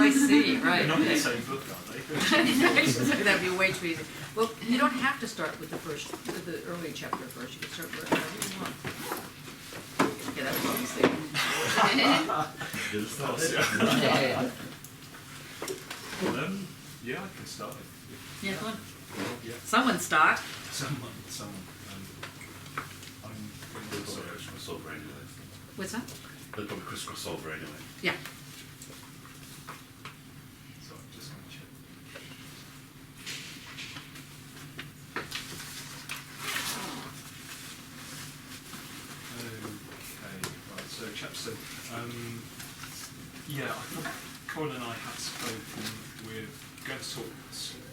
I see, right. They're not in the same book, are they? That'd be way too easy. Well, you don't have to start with the early chapter first. You can start wherever you want. Okay, that was obviously. Yeah, I can start. Yeah, go on. Yeah. Someone start. Someone. I'm Sorry, crisscross over anyway. What's that? They'll probably crisscross over anyway. Yeah. So I'm just going to check. Okay, right. So chapter. Yeah, I thought Colin and I had spoken. We're going to talk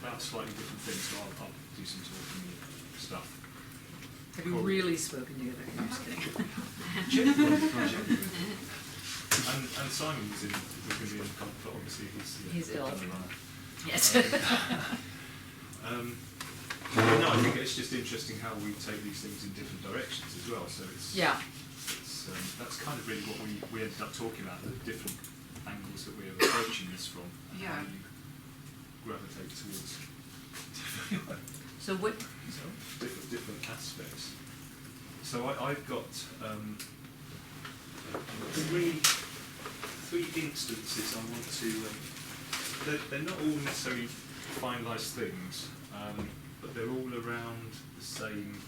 about slightly different things, so I'll do some talking stuff. Have you really spoken together? I'm just kidding. Genuinely. And Simon was going to be in the company, but obviously he's ill. runner. Yes. No, I think it's just interesting how we take these things in different directions as well. So it's that's kind of really what we ended up talking about, the different angles that we're approaching this from, and how you gravitate towards So what? different aspects. So I've got three instances I want to. They're not all necessarily finalised things, but they're all around the same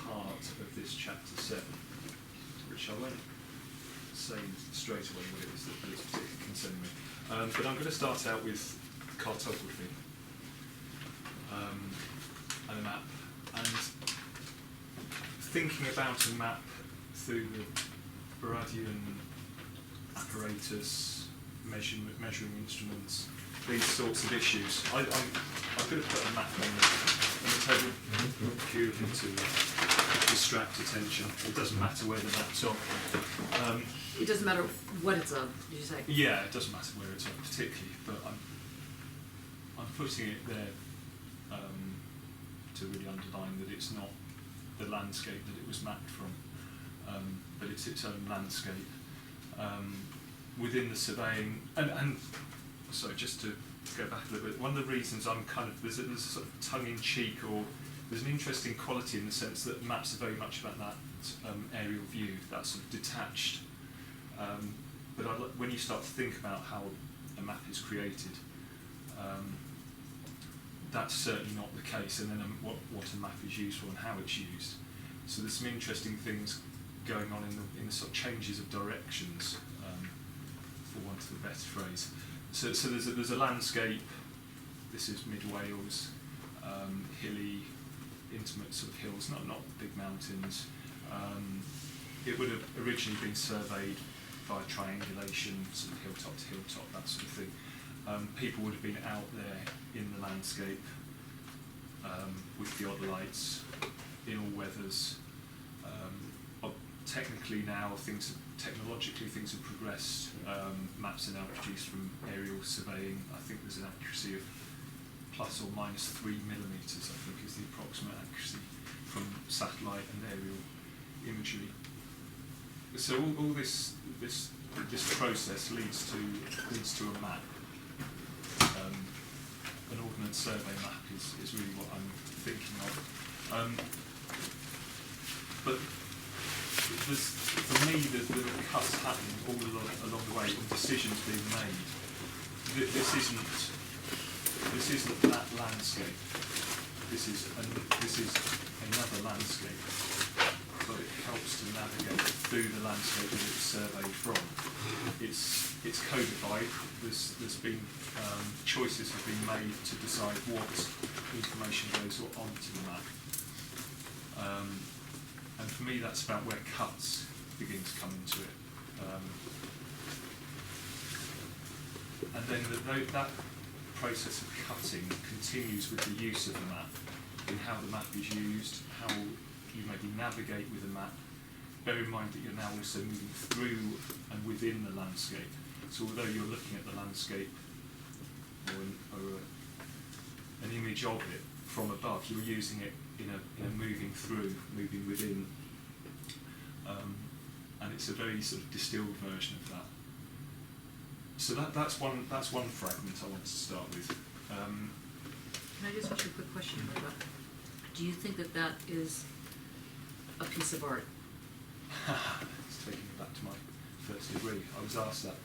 part of this chapter 7, which I won't say straight away what it is that's particularly concerning me. But I'm going to start out with cartography and a map, and thinking about a map through the Baradian apparatus, measuring instruments, these sorts of issues. I could have put a map on the table purely to distract attention. It doesn't matter where the map's on. It doesn't matter what it's on, did you say? Yeah, it doesn't matter where it's on particularly, but I'm putting it there to really underline that it's not the landscape that it was mapped from, but it's its own landscape within the surveying. And so just to go back a little bit, one of the reasons I'm kind of there's a sort of tongue-in-cheek, or there's an interesting quality in the sense that maps are very much about that aerial view, that sort of detached. But when you start to think about how a map is created, that's certainly not the case, and then what a map is used for and how it's used. So there's some interesting things going on in the sort of changes of directions, for want of a better phrase. So there's a landscape. This is mid Wales, hilly, intimate sort of hills, not big mountains. It would have originally been surveyed by triangulation, sort of hilltop to hilltop, that sort of thing. People would have been out there in the landscape with theodolites in all weathers. Technically now, technologically things have progressed. Maps are now produced from aerial surveying. I think there's an accuracy of plus or minus 3 millimetres, I think is the approximate accuracy from satellite and aerial imagery. So all this process leads to a map. An ordnance survey map is really what I'm thinking of. But for me, there's cuts happening all along the way, and decisions being made. This isn't that landscape. This is another landscape, but it helps to navigate through the landscape that it's surveyed from. It's codified. There's been choices have been made to decide what information goes onto the map. And for me, that's about where cuts begin to come into it. And then that process of cutting continues with the use of the map, in how the map is used, how you maybe navigate with a map. Bear in mind that you're now also moving through and within the landscape. So although you're looking at the landscape or an image of it from above, you're using it in a moving through, moving within, and it's a very sort of distilled version of that. So that's one fragment I want to start with. Can I just ask you a quick question about that? Do you think that that is a piece of art? It's taking me back to my first degree. I was asked that.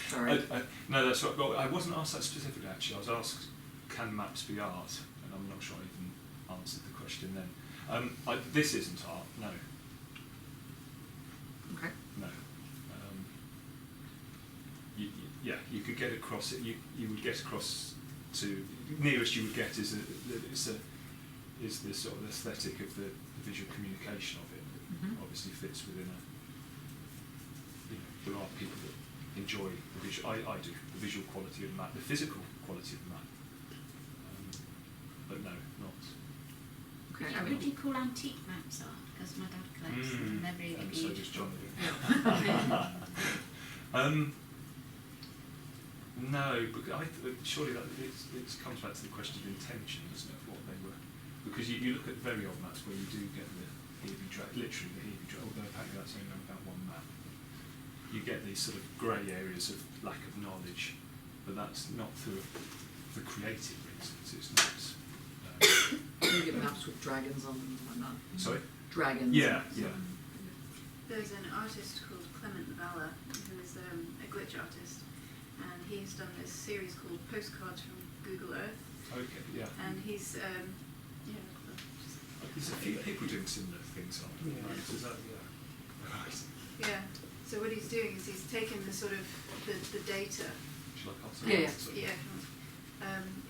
Sorry. No, that's right. Well, I wasn't asked that specifically, actually. I was asked, can maps be art? And I'm not sure I even answered the question then. This isn't art, no. Okay. No. You could get across it. You would get across to nearest you would get is the sort of aesthetic of the visual communication of it. Mhm. Obviously fits within a. There are people that enjoy the visual. I do the visual quality of the map, the physical quality of the map. But no, not. Okay. Yeah, would you call antique maps art? Because my dad collects them, and they're really And so does beautiful. John. No, but surely that it comes back to the question of intention, doesn't it, of what they were? Because you look at very old maps where you do get the heavy drag, literally the heavy drag, although apparently that's only about one map. You get these sort of grey areas of lack of knowledge, but that's not for creative reasons, it's not. You get maps with dragons on them and whatnot. Sorry? Dragons. Yeah, and yeah. There's an artist called Clement Valla, who is a glitch artist, and he's done this series called Postcards from Google Earth, Okay, yeah. and he's, There's a few people doing similar things on it. Yeah. Right? Is that, yeah. Right. yeah, so what he's doing is he's taken the sort of, the data, Shall I pass Yeah, it? yeah.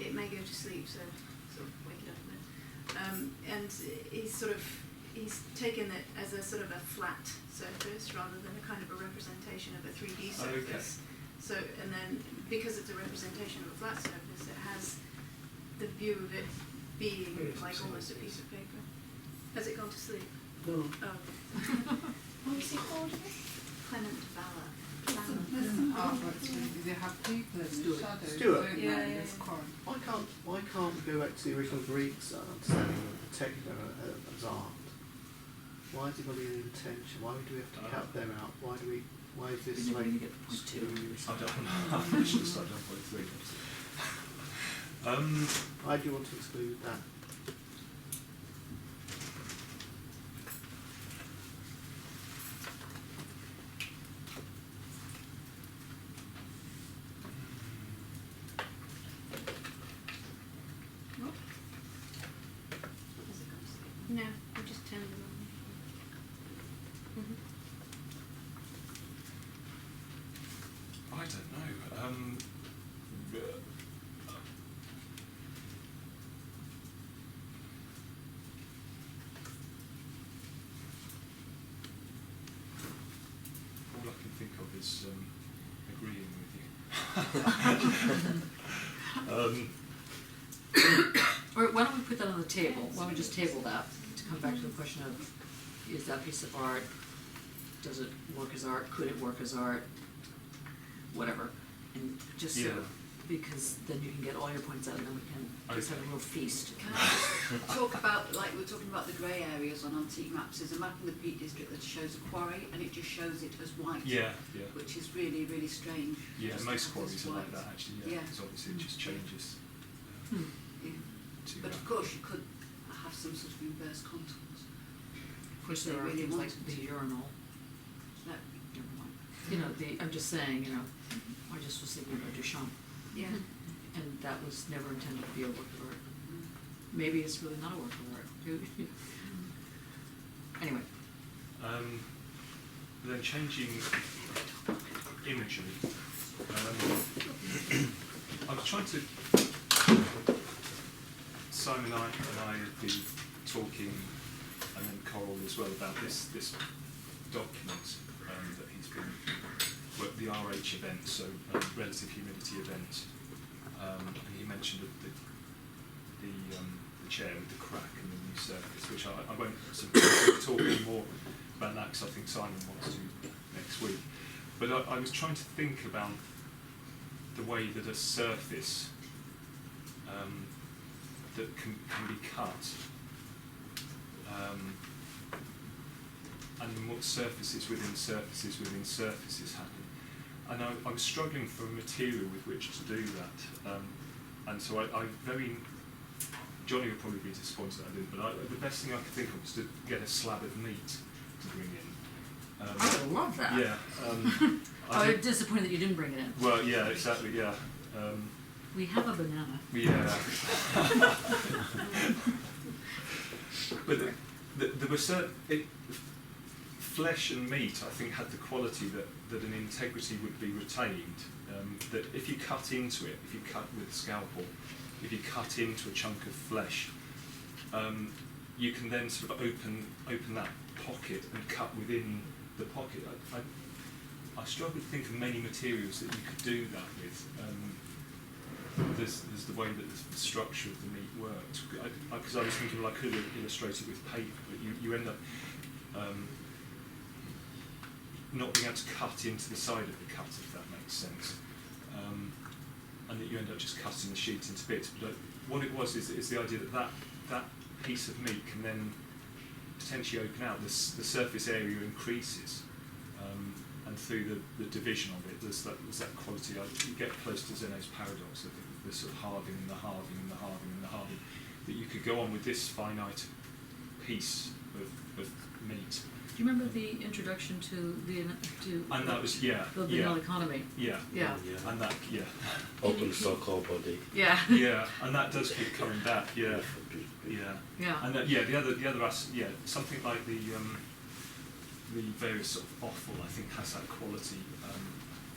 it may go to sleep, so sort of wake it up a bit, and he's taken it as a sort of a flat surface rather than a kind of a representation of a 3D surface. Okay. So, and then because it's a representation of a flat surface, it has the view of it being like almost a piece of paper. Has it gone to sleep? No. Oh. What was it called? Clement Valla. They have people in the shadows. Stuart. Don't Yeah, they, yeah, this yeah. corn. Why can't we go back to the original Greeks understanding of techno as art? Why has it got to be an intention? Why do we have to cut them out? Why is this You're never like gonna get to point two. I don't know. I should have started on point three. why do you want to exclude that? What? Has it gone to sleep? No, I just turned it on. I don't know. All I can think of is agreeing with you. All right, why don't we put that on the table? Why don't we just table that to come back to the question of, is that piece of art, does it work as art, could it work as art, whatever. And just so, Yeah. because then you can get all your points out and then we can just have a little feast. Can I just talk about, like we were talking about the grey areas on antique maps, there's a map in the Peak District that shows a quarry and it just shows it as white. Yeah, yeah. Which is really, really strange. Yeah, just to most have quarries this are like white. that actually, yeah, Yeah. because obviously it just changes Hmm. Yeah. to But of course you could have some sort of inverse contours. Of course, there They are really things like wanted the to. urinal, No, never mind. you know, I'm just saying, I just was thinking about Duchamp, Yeah. and that was never intended to be a work of art. Mm. Maybe it's really not a work of art. Anyway, then changing imagery. I was trying to. Simon and I have been talking, and then Coral as well, about this document that he's been, well, the RH event, so relative humidity event, and he mentioned the chair with the crack and the new surface, which I won't sort of talk any more about that because I think Simon wants to next week. But I was trying to think about the way that a surface that can be cut and what surfaces within surfaces within surfaces happen. and I was struggling for a material with which to do that, and so I very, Johnny would probably be disappointed that I didn't, but the best thing I could think of was to get a slab of meat to bring in. I would love that. Yeah. I'm disappointed that you didn't bring it in. Well, yeah, exactly, yeah. We have a banana. Yeah. But there were flesh and meat, I think, had the quality that an integrity would be retained. That if you cut into it, if you cut with a scalpel, if you cut into a chunk of flesh, you can then sort of open that pocket and cut within the pocket. I struggle to think of many materials that you could do that with. There's the way that the structure of the meat worked. Because I was thinking, well, I could illustrate it with paper, but you end up not being able to cut into the side of the cut, if that makes sense. And that you end up just cutting the sheet into bits. But what it was is the idea that piece of meat can then potentially open out. The surface area increases, and through the division of it, there's that quality. You get close to Zeno's paradox of the sort of halving and the halving and the halving and the halving. That you could go on with this finite piece of meat. Do you remember the introduction to And that was the vanilla economy? Yeah. Yeah. And that Open so-called body. Yeah. yeah, and that does keep coming back. Yeah. Yeah. Yeah. And the other something like the various sort of offal, I think, has that quality. I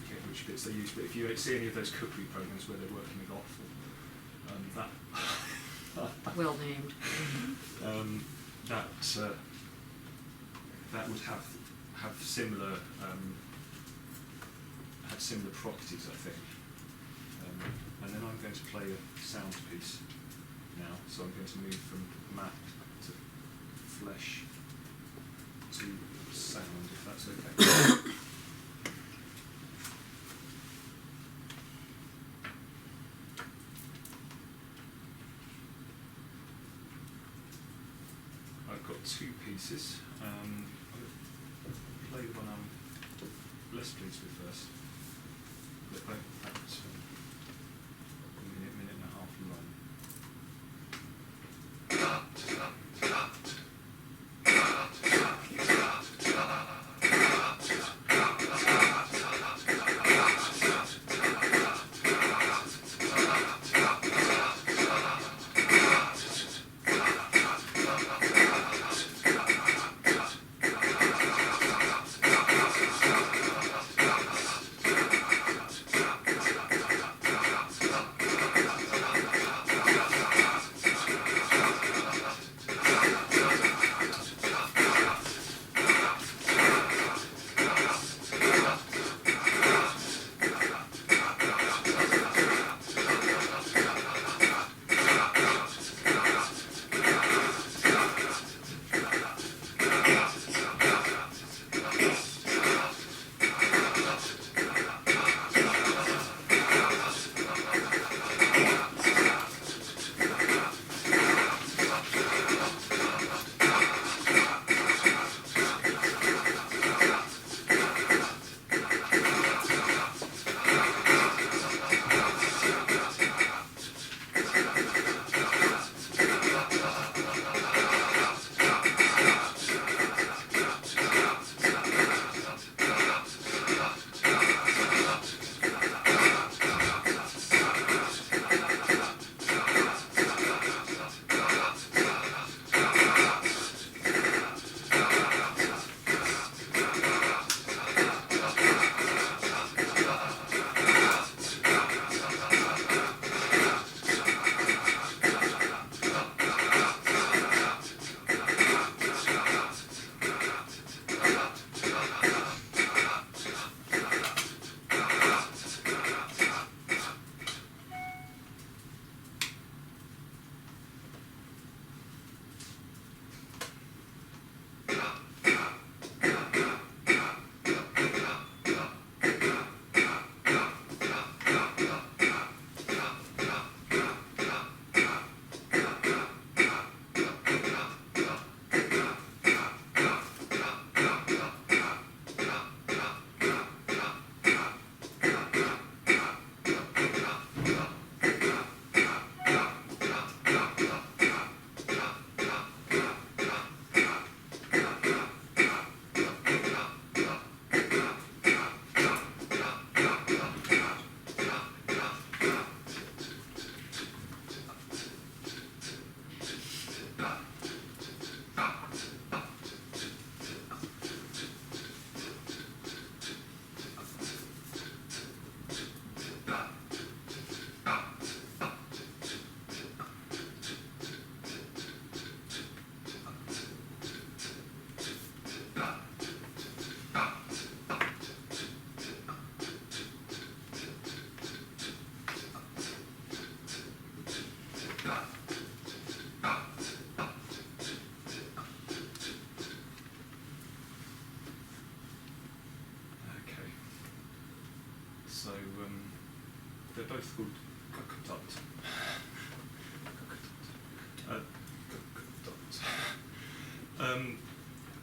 forget which bits they use, but if you see any of those cookery programs where they're working with offal, that Well named. That would have similar properties, I think. And then I'm going to play a sound piece now, so I'm going to move from map to flesh to sound, if that's okay. I've got two pieces. I'm going to play the one I'm less pleased with first. They're both about a minute and a half long.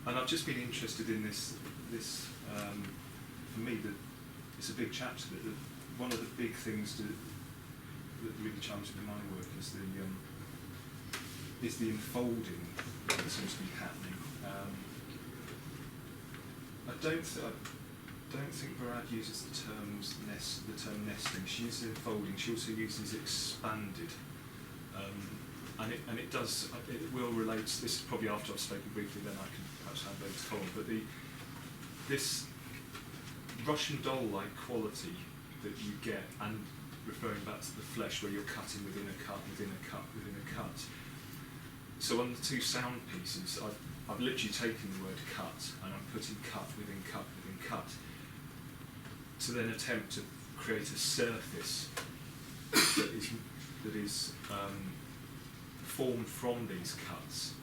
And I've just been interested in this. For me, it's a big chapter. That one of the big things that really chimes with my work is the unfolding that seems to be happening. I don't think Barad uses the term nesting. She uses unfolding. She also uses expanded, and it does. It will relate. This is probably after I've spoken briefly. Then I can perhaps hand over to Colin. But this Russian doll-like quality that you get, and referring back to the flesh, where you're cutting within a cut, within a cut, within a cut. So on the two sound pieces, I've literally taken the word cut and I'm putting cut within cut within cut to then attempt to create a surface that is formed from these cuts.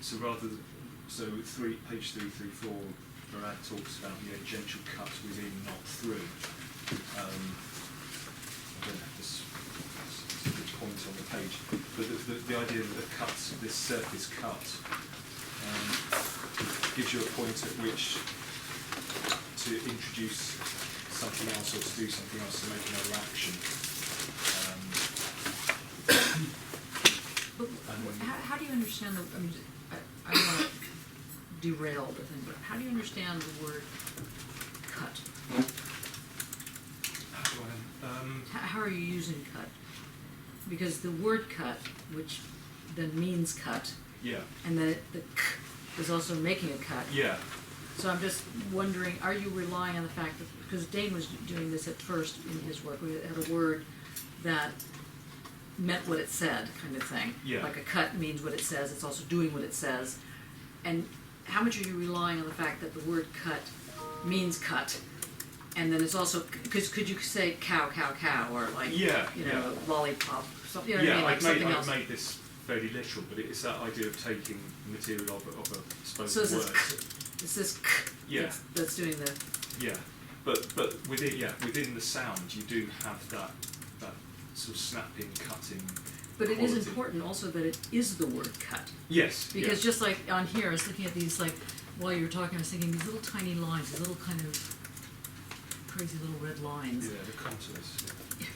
So page 334, Barad talks about the agential cut within, not through. I don't have this point on the page, but the idea that the cuts, this surface cut, gives you a point at which to introduce something else or to do something else, to make another action. How do you understand the? I mean, I don't want to derail the thing, but how do you understand the word cut? How are you using cut? Because the word cut, which then means cut, Yeah. and then the k is also making a cut. Yeah. So I'm just wondering, are you relying on the fact that, because Dane was doing this at first in his work, we had a word that meant what it said, kind of thing. Yeah. Like a cut means what it says, it's also doing what it says. And how much are you relying on the fact that the word cut means cut, and then it's also, because could you say cow, cow, cow, or like, lollipop, something, you know what I mean, like something else. I've made this fairly literal, but it's that idea of taking material of a spoken So it's word. It's this k that's doing the... Yeah, but within the sound you do have that sort of snapping, cutting. But it is quality. important also that it is the word cut. Yes. Because just like on here, I was looking at these, like, while you were talking, I was thinking these little tiny lines, these little kind of crazy little red lines. Yeah, the contours. Yeah.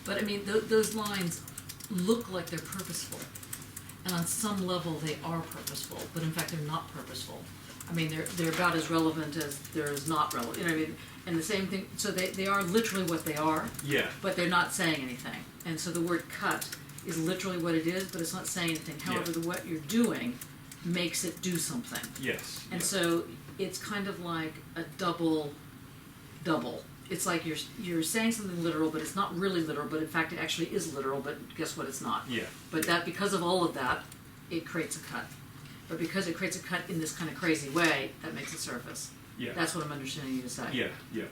But I mean, those lines look like they're purposeful. And on some level they are purposeful, but in fact they're not purposeful. I mean, they're about as relevant as they're as not relevant. You know what I mean? And the same thing, so they are literally what they are, Yeah. but they're not saying anything. And so the word cut is literally what it is, but it's not saying anything. However, what you're doing makes it do something. Yes. And yeah. so it's kind of like a double. It's like you're saying something literal, but it's not really literal, but in fact it actually is literal, but guess what, it's not. Yeah. But that, because of all of that, it creates a cut. But because it creates a cut in this kind of crazy way, that makes a surface. Yeah. That's what I'm understanding you to say. Yeah. Yeah.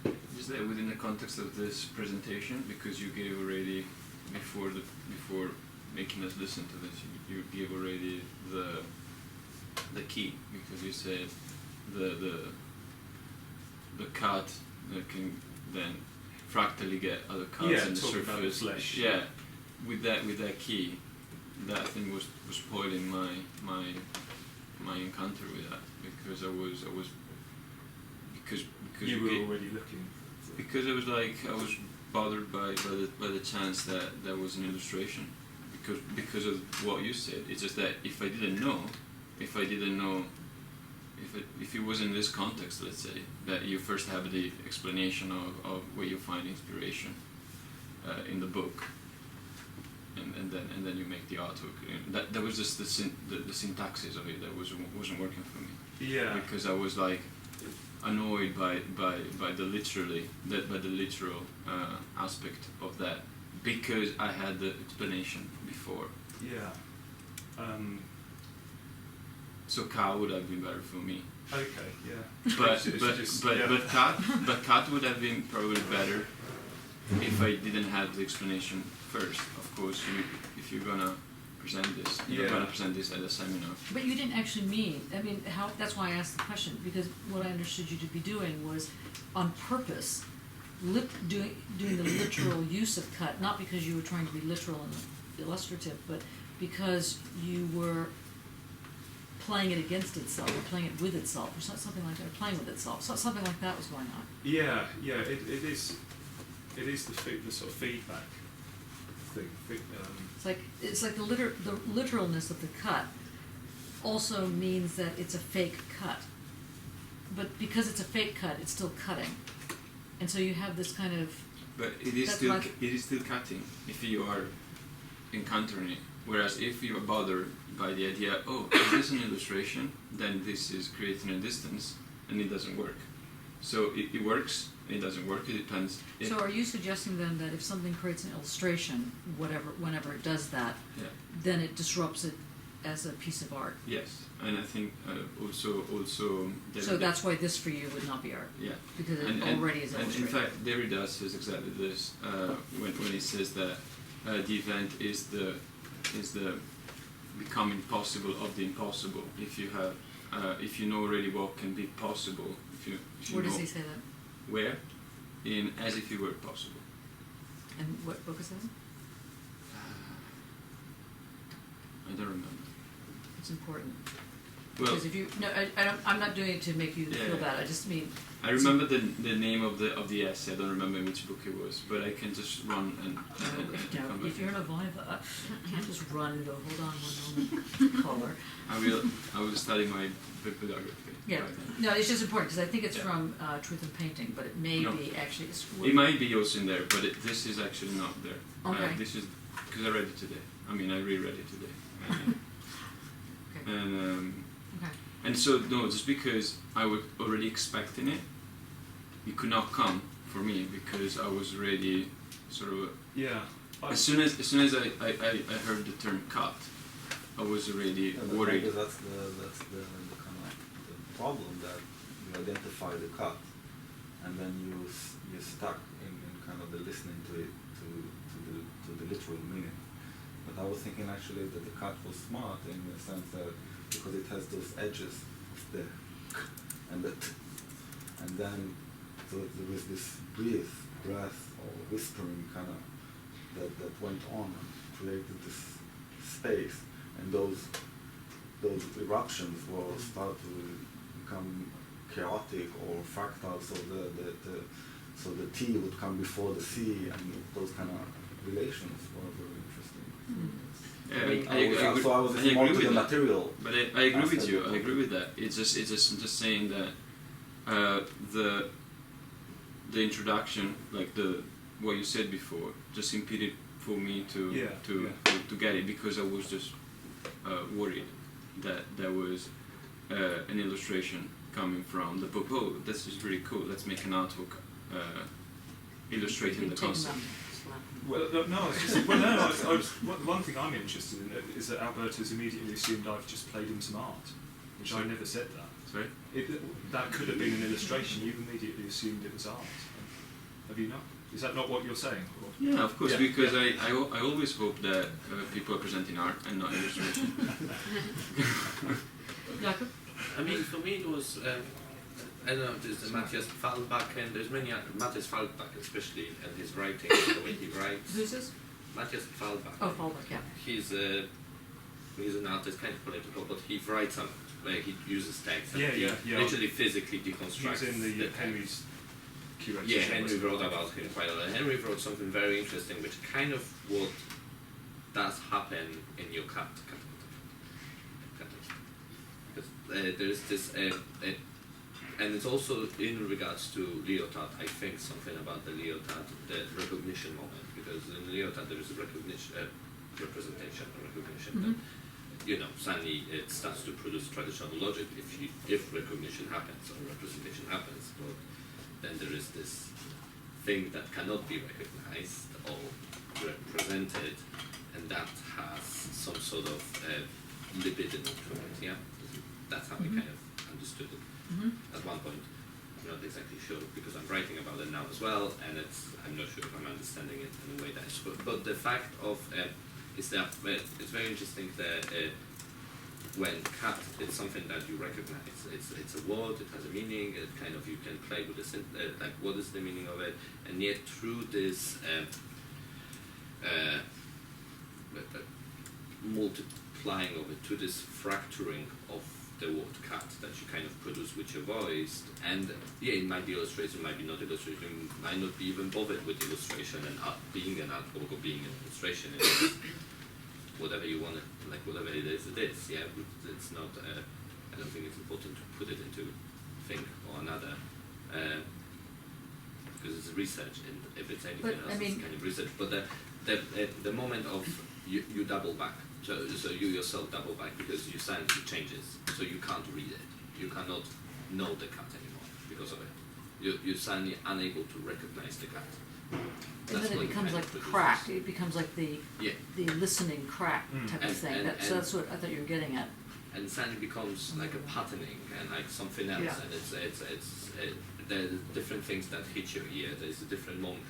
Okay. Is that within the context of this presentation? Because you gave already before making us listen to this, you gave already the key, because you said the cut can then fractally get other cuts in the talking about the surface. flesh. Yeah, with that key, that thing was spoiling my encounter with that, because I was because You were already looking. because it was like I was bothered by the chance that there was an illustration, because of what you said. It's just that if I didn't know, if it was in this context, let's say, that you first have the explanation of where you find inspiration in the book, and then you make the artwork. That was just the syntaxis of it that wasn't working for me. Yeah. Because I was like annoyed by the literal aspect of that, because I had the explanation before. Yeah. So cow would have been better for me. Okay. Yeah. But cat would have been probably better if I didn't have the explanation first. Of course, if you're gonna present this, you're gonna present this at a seminar. But you didn't actually mean, I mean, that's why I asked the question, because what I understood you to be doing was, on purpose, doing the literal use of cut, not because you were trying to be literal and illustrative, but because you were playing it against itself, or playing it with itself, or something like that, or playing with itself. So something like that was going on. Yeah, it is the sort of feedback thing. It's like the literalness of the cut also means that it's a fake cut. But because it's a fake cut, it's still cutting. And so you have this kind of... But it is still cutting if you are encountering it. Whereas if you are bothered by the idea, oh, is this an illustration? Then this is creating a distance, and it doesn't work. So it works, it doesn't work, it depends. So are you suggesting then that if something creates an illustration, whenever it does that, Yeah. then it disrupts it as a piece of art? Yes, and I think also. So that's why this for you would not be art? Yeah. Because it already is and illustrated. in fact, Derrida says exactly this when he says that the event is the becoming possible of the impossible. If you have, if you know already what can be possible, if you Where know does he say that? where, in As If You Were Possible. And what book is that? I don't remember. It's important. Well, Because if you I'm not doing it to make you feel bad. I just mean I remember the name of the essay. I don't remember which book it was, but I can just run and come back. if you're in a viva, you can't just run and go. Hold on one moment. Caller. I will study my bibliography. Yeah. Right then. No, it's just important because I think it's Yeah. from Truth in Painting, but it may No. be actually. It might be also in there, but this is actually not there. Okay. This is because I read it today. I mean, I reread it today. Okay. Okay. And so no, just because I was already expecting it, it could not come for me because I was already sort of. Yeah. As soon as I heard the term cut, I was already worried. That's the kind of the problem, that you identify the cut, and then you're stuck in kind of the listening to it to the literal meaning. But I was thinking actually that the cut was smart in the sense that because it has those edges of the and that, and then so there was this breath or whispering kind of that went on and created this space, and those eruptions will start to become chaotic or fractal, so the T would come before the C, and those kind of relations were very interesting. So I was agree more to with the that. material. But I agree with you. I agree with that. It's just saying that the introduction, like what you said before, just impeded for me to get it, because I was just worried that there was an illustration coming from the book. Oh, this is really cool. Let's make an artwork illustrating the concept. Well, one thing I'm interested in is that Alberto's immediately assumed I've just played him some art, which I never said that. Sorry? That could have been an illustration. You immediately assumed it was art. Have you not? Is that not what you're saying? Or? Yeah, of course, Yeah. because I always hope that people are presenting art and not illustration. Jakob? I mean, for me it was, I don't know, there's the Matthias Fallback, and there's many other, Matthias Fallback especially, and his writing, the way he writes. Who's this? Matthias Fallback. Oh, Fallback, yeah. He's an artist, kind of political, but he writes some, where he uses text and he literally physically deconstructs. He was in the text. Henry's curation. Yeah, Henry wrote about him quite a lot. Henry wrote something very interesting, which kind of what does happen in your cut. Because there is this, and it's also in regards to Lyotard. I think something about the Lyotard, the recognition moment, because in Lyotard there is a recognition, representation, or recognition. Mm-hmm. That, suddenly it starts to produce traditional logic if recognition happens or representation happens, but then there is this thing that cannot be recognized or represented, and that has some sort of libidinal to it, yeah? That's how I kind of understood it at one point. I'm not exactly sure, because I'm writing about it now as well, and I'm not sure if I'm understanding it in a way that but the fact of is that it's very interesting that when cut, it's something that you recognize. It's a word, it has a meaning, it kind of, you can play with the like what is the meaning of it, and yet through this multiplying of it, to this fracturing of the word cut that you kind of produce with your voice, and yeah, it might be illustration, it might be not illustration, you might not be even bothered with illustration and being an artwork or being an illustration. It's whatever you want, like whatever it is, yeah, it's not, I don't think it's important to put it into thing or another, because it's research, and if it's anything else, it's kind of research, but the moment of, you double back, so you yourself double back, because your sanity changes, so you can't read it, you cannot know the cut anymore because of it. You're suddenly unable to recognize the cut. And then it becomes like the crack. It becomes like the listening crack type of thing. So that's what I thought you were getting at. And suddenly becomes like a patterning and like something else. Yeah. And there are different things that hit your ear. There's a different moment.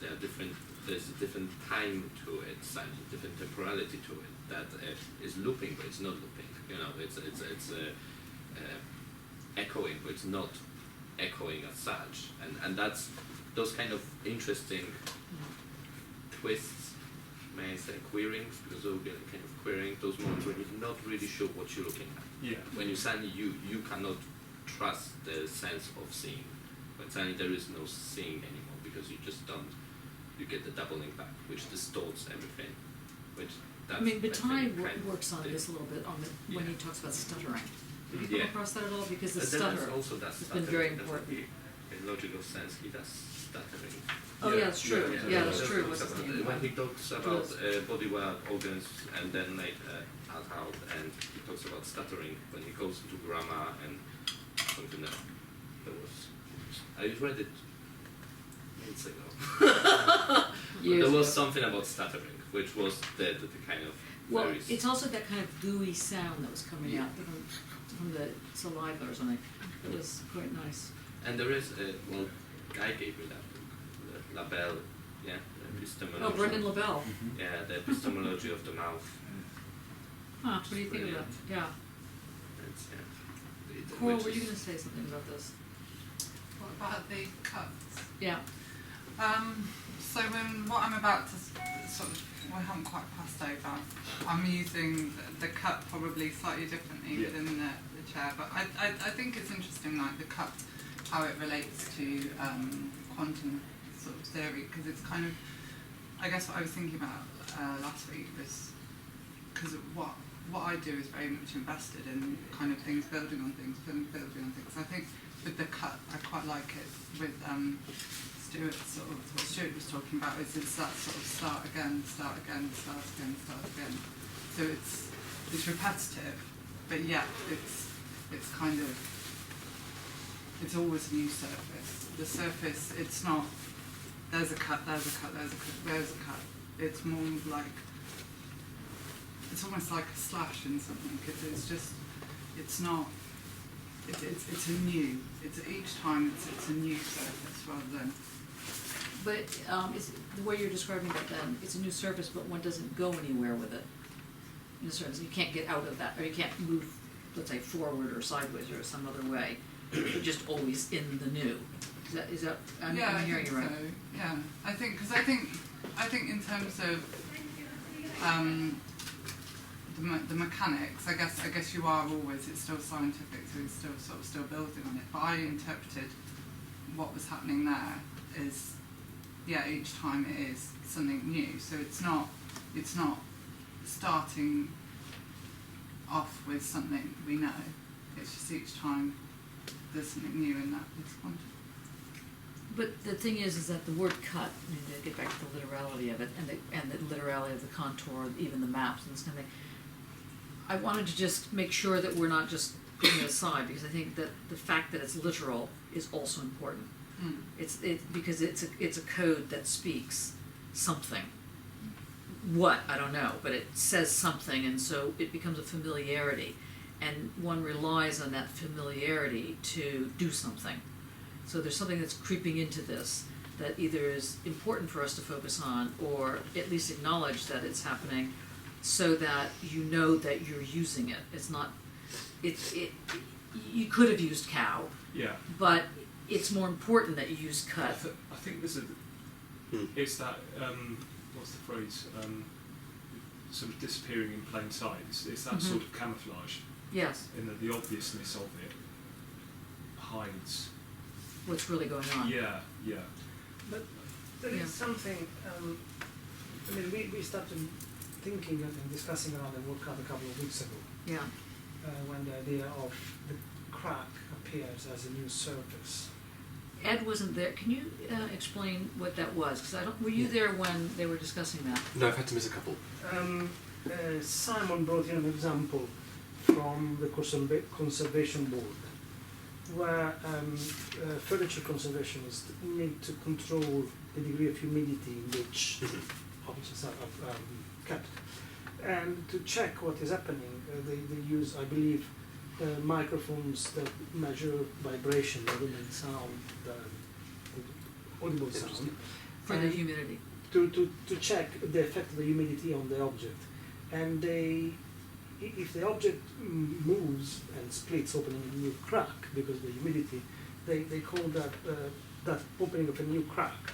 There are different. There's a different time to it. Suddenly, different temporality to it. That is looping, but it's not looping. You know, it's echoing, but it's not echoing as such. And that's those kind of interesting twists, may I say queerings, because there will be a kind of queering, those moments when you're not really sure what you're looking at. Yeah. When you suddenly you cannot trust the sense of seeing. When suddenly there is no seeing anymore, because you just don't, you get the doubling back, which distorts everything. Which that's, I mean, Bataille kind of works on this a little bit when he talks about stuttering. Have you come Yeah. across that at all? Because the But then stutter there's also that has been very stuttering, that would important. be, in logical sense, he does stuttering. Oh yeah, that's true. Yeah, that's true. Talks What's his about, name? when he talks about body work, organs, and then like out, and he talks about stuttering when he goes into grammar and something that there was. I read it months ago. There was something about stuttering, which was the kind of Well, very it's also that kind of gooey sound that was coming out from the saliva or something. It was quite nice. And there is well, Guy gave me that book, the Labelle, yeah, the epistemology. Oh, Brendan LaBelle. Yeah, the epistemology of the mouth. Huh, what do you think of that? Yeah. It's, Coral, were you going to say something about this? What about the cuts? Yeah. So what I'm about to sort of, we haven't quite passed over. I'm using the cut probably slightly differently within the chair, but I think it's interesting, like the cut, how it relates to quantum sort of theory, because it's kind of, I guess what I was thinking about last week was, because what I do is very much invested in kind of things, building on things. I think with the cut, I quite like it with Stuart, sort of what Stuart was talking about, is it's that sort of start again. So it's repetitive, but yet it's kind of, it's always a new surface. The surface, it's not, there's a cut. It's more like, it's almost like a slash in something. It's not, it's a new, each time it's a new surface rather than. But it's, the way you're describing it then, it's a new surface, but one doesn't go anywhere with it. In a certain sense, you can't get out of that, or you can't move, let's say, forward or sideways or some other way. You're just always in the new. Is that I'm hearing you right? So. Yeah, I think in terms of the mechanics, I guess you are always, it's still scientific, so it's still building on it. But I interpreted what was happening there is, each time it is something new. So it's not starting off with something we know. It's just each time there's something new in that quantum. But the thing is that the word cut, to get back to the literality of it, and the literality of the contour, even the maps and this kind of thing, I wanted to just make sure that we're not just putting it aside, because I think that the fact that it's literal is also important. Because it's a code that speaks something. What, I don't know, but it says something, and so it becomes a familiarity, and one relies on that familiarity to do something. So there's something that's creeping into this that either is important for us to focus on, or at least acknowledge that it's happening, so that you know that you're using it. It's not, you could have used cow, Yeah. but it's more important that you use I, cut. I think there's a. It's that what's the phrase? Sort of disappearing in plain sight. It's that sort of camouflage, Yes, in that the obviousness of it hides. what's really going on. Yeah, yeah. But there Yeah. is something, I mean, we started thinking and discussing around the workout a couple of weeks ago, Yeah. when the idea of the crack appears as a new surface. Ed wasn't there. Can you explain what that was? Because I don't. Were you there when they were discussing that? No, I've had to miss a couple. Simon brought in an example from the conservation board, where furniture conservationists need to control the degree of humidity in which objects are kept. And to check what is happening, they use, I believe, microphones that measure vibration rather than sound, audible sound. For the humidity. To check the effect of the humidity on the object. And if the object moves and splits, opening a new crack because of the humidity, they call that that opening of a new crack,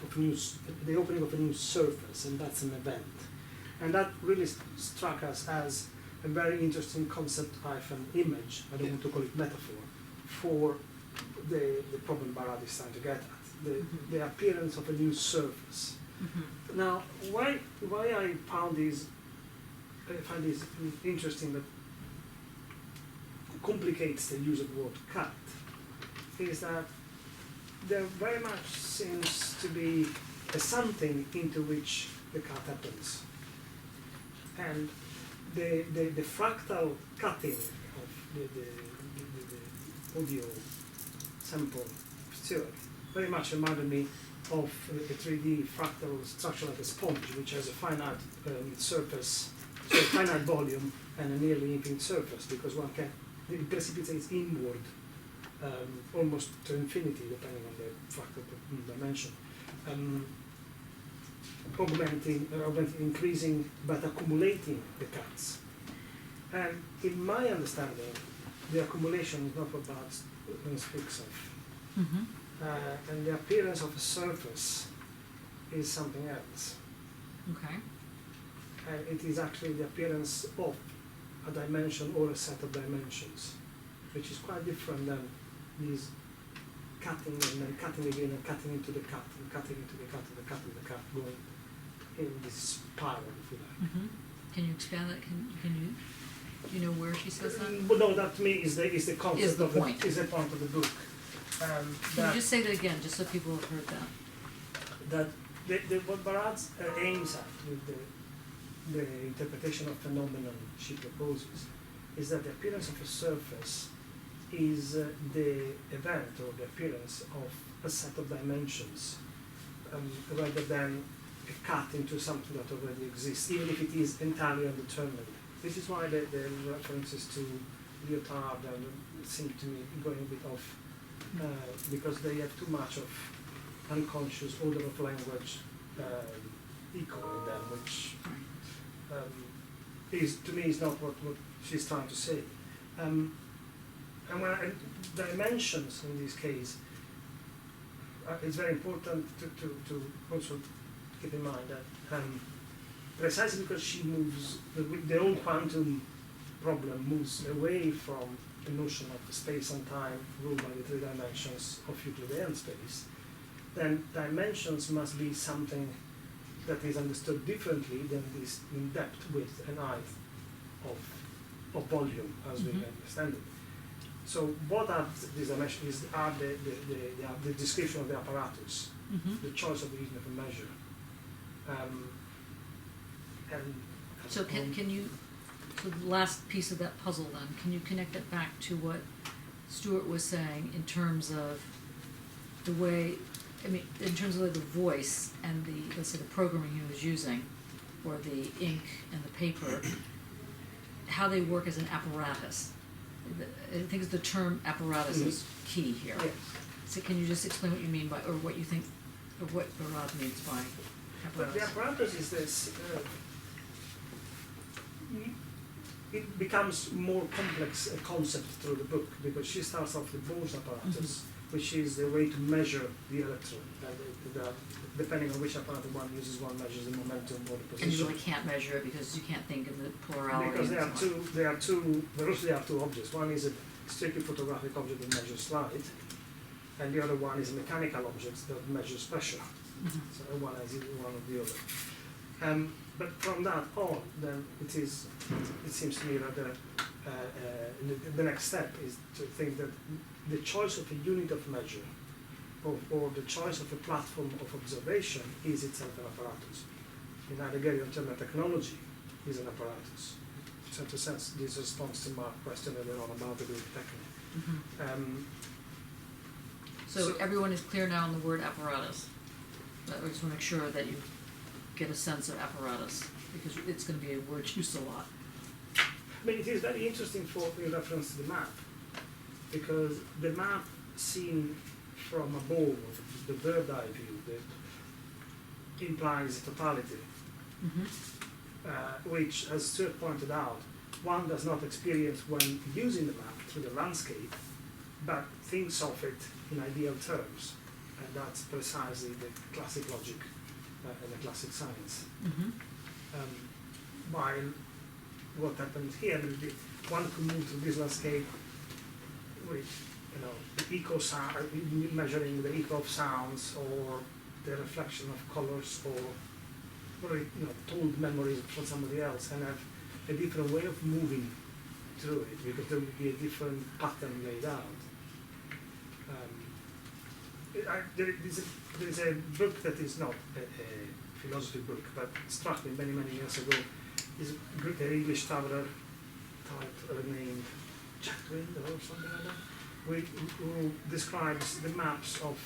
the opening of a new surface, and that's an event. And that really struck us as a very interesting concept, image, I don't want to call it metaphor, for the problem Barad is trying to get at, the appearance of a new surface. Now, why I find this interesting, that complicates the use of the word cut, is that there very much seems to be a something into which the cut happens. And the fractal cutting of the audio sample of Stewart very much reminded me of a 3D fractal structure like a sponge, which has a finite surface, so a finite volume and a nearly infinite surface, because it precipitates inward almost to infinity, depending on the fractal dimension. Augmenting, increasing, but accumulating the cuts. And in my understanding, the accumulation is not what Barad speaks of. And the appearance of a surface is something else. Okay. And it is actually the appearance of a dimension or a set of dimensions, which is quite different than these cutting and then cutting again and cutting into the cut and cutting into the cut and the cut and the cut, going in this spiral, if you like. Can you expand that? Do you know where she says that? Well, no, that to me is the concept Is the of point. is the point of the book. Can you just say that again, just so people have heard that? That what Barad aims at with the interpretation of phenomenon she proposes is that the appearance of a surface is the event or the appearance of a set of dimensions, rather than a cut into something that already exists, even if it is entirely undetermined. This is why the references to Lyotard seem to me going a bit off, because they have too much of unconscious order of language echo in them, which to me is not what she's trying to say. And dimensions in this case, it's very important to also keep in mind that precisely because she moves, the whole quantum problem moves away from the notion of space and time ruled by the three dimensions of Euclidean space, then dimensions must be something that is understood differently than this in depth, width, and height of volume as we understand it. So what are these dimensions? Are the description of the apparatus, the choice of the unit of measure, So can you, so the last piece of that puzzle then, can you connect it back to what Stuart was saying in terms of the way, in terms of the voice and let's say the programming he was using, or the ink and the paper, how they work as an apparatus? I think the term apparatus is key here. Yes. So can you just explain what you mean by, or what you think, or what Barad means by But the apparatus? apparatus is this it becomes more complex a concept through the book, because she starts off with Bohr's apparatus, which is the way to measure the electron. Depending on which apparatus one uses, one measures the momentum or the position. And you really can't measure it because you can't think of the plurality. Because and so on. there are two objects. One is a strictly photographic object that measures light, and the other one is a mechanical object that measures pressure. Mhm. So one is one or the other. But from that on, then it seems to me that the next step is to think that the choice of a unit of measure or the choice of a platform of observation is itself an apparatus. In Heideggerian term, technology is an apparatus. In certain sense, this responds to Mark's question earlier on about the Greek technique. Mhm. So everyone is clear now on the word apparatus. I just want to make sure that you get a sense of apparatus, because it's going to be a word used a lot. I mean, it is very interesting in reference to the map, because the map seen from above, the bird's eye view, that implies totality, which, as Stuart pointed out, one does not experience when using the map through the landscape, but thinks of it in ideal terms. And that's precisely the classic logic and the classic science. While what happens here, one could move through this landscape with, the echo sound, measuring the echo of sounds, or the reflection of colors, or told memories from somebody else, and have a different way of moving through it, because there would be a different pattern laid out. There is a book that is not a philosophy book, but struck me many, many years ago. Is an English traveler named Chatwin or something like that, who describes the maps of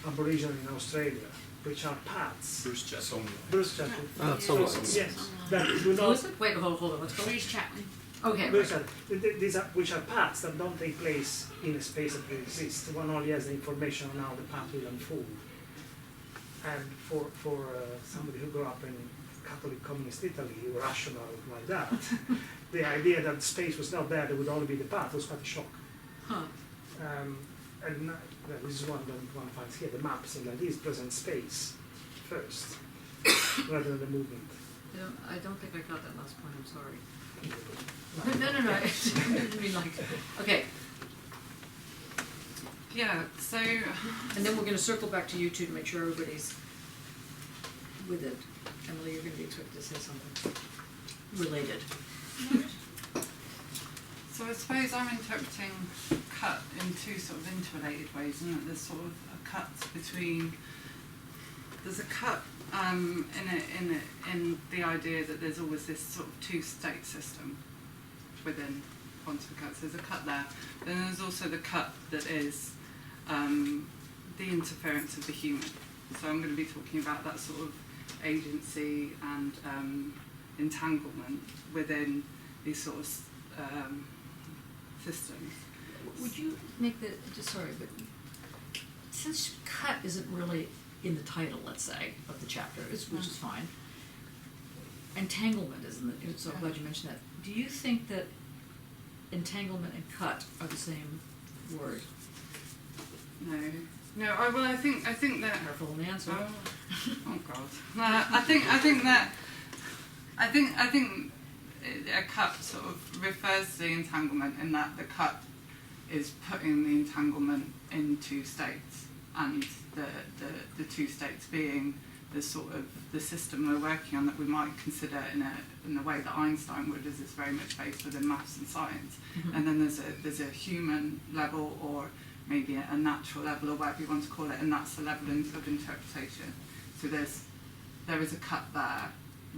Aborigine in Australia, which are paths. Bruce Chatwin. Bruce Chatwin. Ah, songlines. Yes, that do Who not. is it? Wait, hold on. What's called? Louise Chapman. Okay. Bruce Right. Chatwin. These are, which are paths that don't take place in a space that exists. One only has the information on how the path will unfold. And for somebody who grew up in Catholic communist Italy, rational like that, the idea that space was not there would only be the path was quite a shock. Huh. And this is one that one finds here. The map saying that this present space first, rather than the movement. I don't think I got that last point. I'm sorry. No. I didn't mean like. Okay. Yeah, so And then we're going to circle back to you two to make sure everybody's with it. Emily, you're going to be expected to say something related. So I suppose I'm interpreting cut in two sort of interrelated ways, isn't it? There's sort of a cut between, there's a cut in the idea that there's always this sort of two-state system within quantum mechanics. There's a cut there. Then there's also the cut that is the interference of the human. So I'm going to be talking about that sort of agency and entanglement within these sort of systems. Would you make the, sorry, but since cut isn't really in the title, let's say, of the chapter, which is fine, entanglement isn't, so I'm glad you mentioned that. Do you think that entanglement and cut are the same word? No. Well, I think that. Careful in the answer. Oh God. I think a cut sort of refers to the entanglement in that the cut is putting the entanglement in two states, and the two states being the sort of the system we're working on that we might consider in a way that Einstein would, as it's very much based within maths and science. Mhm. And then there's a human level, or maybe a natural level, or whatever you want to call it, and that's the level of interpretation. So there is a cut there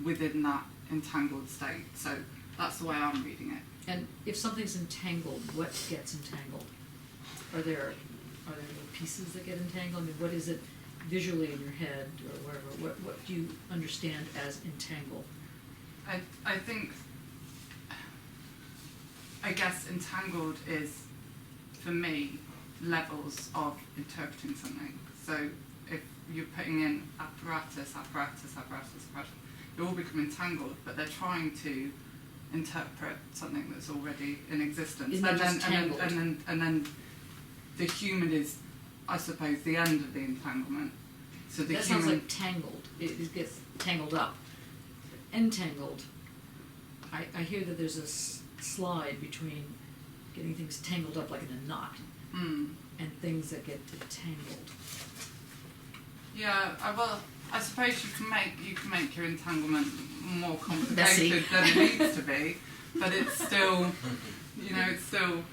within that entangled state. So that's the way I'm reading it. And if something's entangled, what gets entangled? Are there little pieces that get entangled? I mean, what is it visually in your head or wherever? What do you understand as entangled? I guess entangled is, for me, levels of interpreting something. So if you're putting in apparatus, you all become entangled, but they're trying to interpret something that's already in existence. Isn't that just tangled? And then the human is, I suppose, the end of the entanglement. So the That human. sounds like tangled. It gets tangled up. Entangled. I hear that there's a slide between getting things tangled up like in a knot and things that get entangled. Yeah, well, I suppose you can make your entanglement more Messy. complicated than it needs to be, but it's still, it's still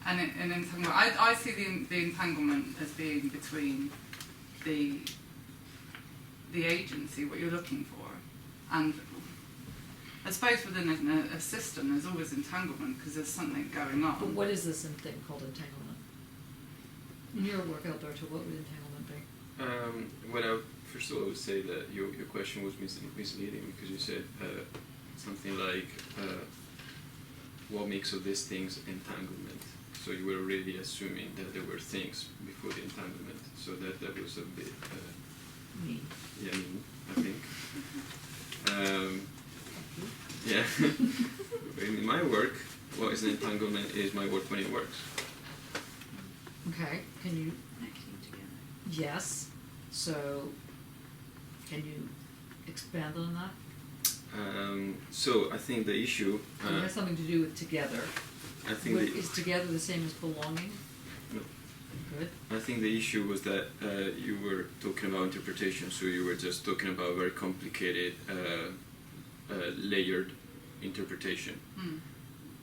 an entanglement. I see the entanglement as being between the agency, what you're looking for, and I suppose within a system there's always entanglement because there's something going on. But what is this thing called entanglement? In your work, Alberto, what would entanglement be? First of all, I would say that your question was misleading because you said something like what makes of these things entanglement. So you were already assuming that there were things before the entanglement. So that was a bit Mean. yeah, mean, I think. Yeah. In my work, what is an entanglement is my work when it works. Okay, can you, Acting together. yes, so can you expand on that? So I think the issue. It has something to do with together. I think Is together the same as belonging? No. Good. I think the issue was that you were talking about interpretation, so you were just talking about very complicated, layered interpretation.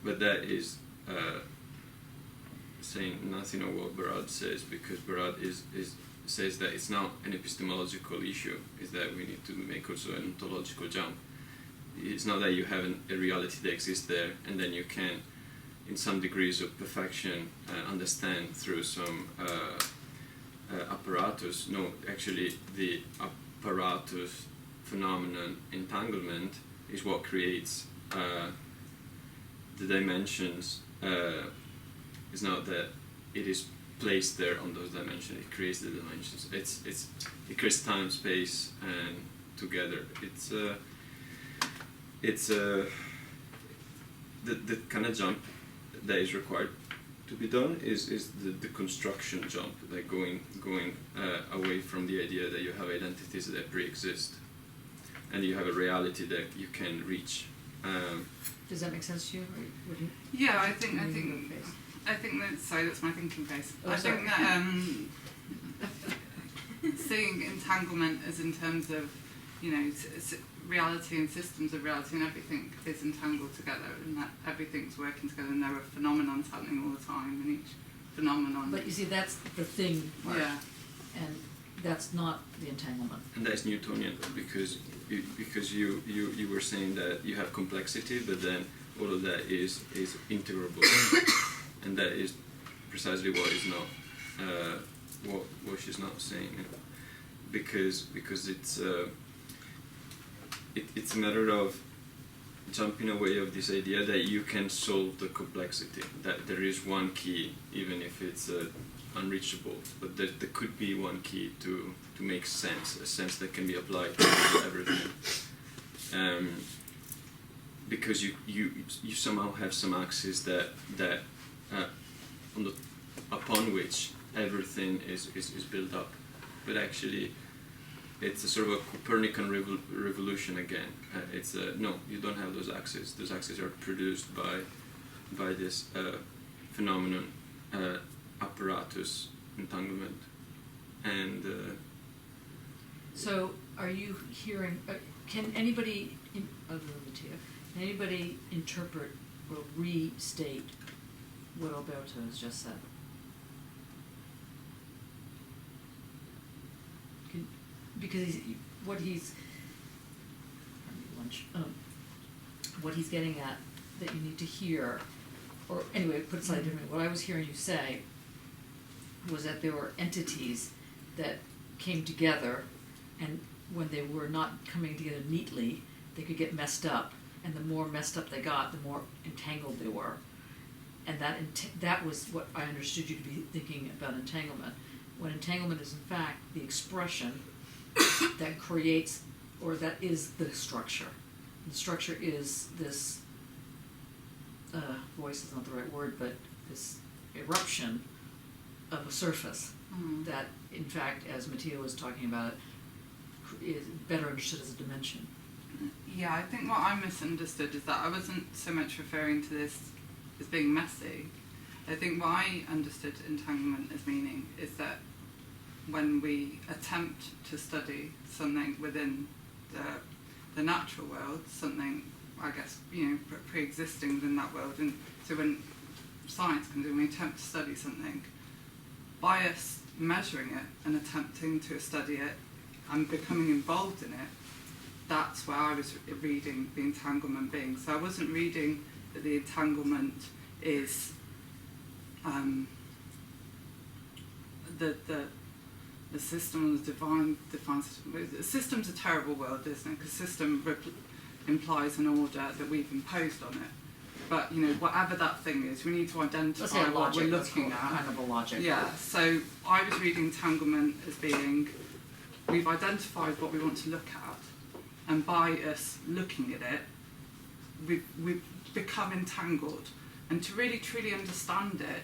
But that is saying nothing of what Barad says, because Barad says that it's not an epistemological issue, is that we need to make also an ontological jump. It's not that you have a reality that exists there and then you can, in some degrees of perfection, understand through some apparatus. No, actually the apparatus phenomenon entanglement is what creates the dimensions. It's not that it is placed there on those dimensions, it creates the dimensions. It creates time, space, and together. The kind of jump that is required to be done is the construction jump, like going away from the idea that you have identities that pre-exist and you have a reality that you can reach. Does that make sense to you? Or would you Yeah, I think that's my thinking phase. Oh, I sorry. think that seeing entanglement as in terms of, reality and systems of reality and everything is entangled together, and that everything's working together, and there are phenomena happening all the time, and each phenomenon. But you see, that's the thing part, Yeah. and that's not the entanglement. And that's Newtonian because you were saying that you have complexity, but then all of that is integrable, and that is precisely what is not what she's not saying, because it's a matter of jumping away of this idea that you can solve the complexity, that there is one key, even if it's unreachable, but there could be one key to make sense, a sense that can be applied to everything. Because you somehow have some axis that upon which everything is built up, but actually it's a sort of a Copernican revolution again. No, you don't have those axes. Those axes are produced by this phenomenon, apparatus entanglement, and. So, are you hearing? Can anybody, other than Mattia, can anybody interpret or restate what Alberto has just said? Because what he's getting at that you need to hear, or anyway, put it slightly differently, what I was hearing you say was that there were entities that came together, and when they were not coming together neatly, they could get messed up, and the more messed up they got, the more entangled they were. And that was what I understood you to be thinking about entanglement. When entanglement is in fact the expression that creates, or that is the structure. The structure is this voice is not the right word, but this eruption of a surface that, in fact, as Mattia was talking about, is better understood as a dimension. Yeah, I think what I misunderstood is that I wasn't so much referring to this as being messy. I think what I understood entanglement as meaning is that when we attempt to study something within the natural world, something, I guess, pre-existing within that world, and so when science comes in, we attempt to study something, by us measuring it and attempting to study it and becoming involved in it, that's where I was reading the entanglement being. So I wasn't reading that the entanglement is the system, the divine system. The system's a terrible word, isn't it? Because system implies an order that we've imposed on it. But whatever that thing is, we need to identify what we're looking at. Kind of a logic. Yeah. So I was reading entanglement as being, we've identified what we want to look at, and by us looking at it, we've become entangled. And to really truly understand it,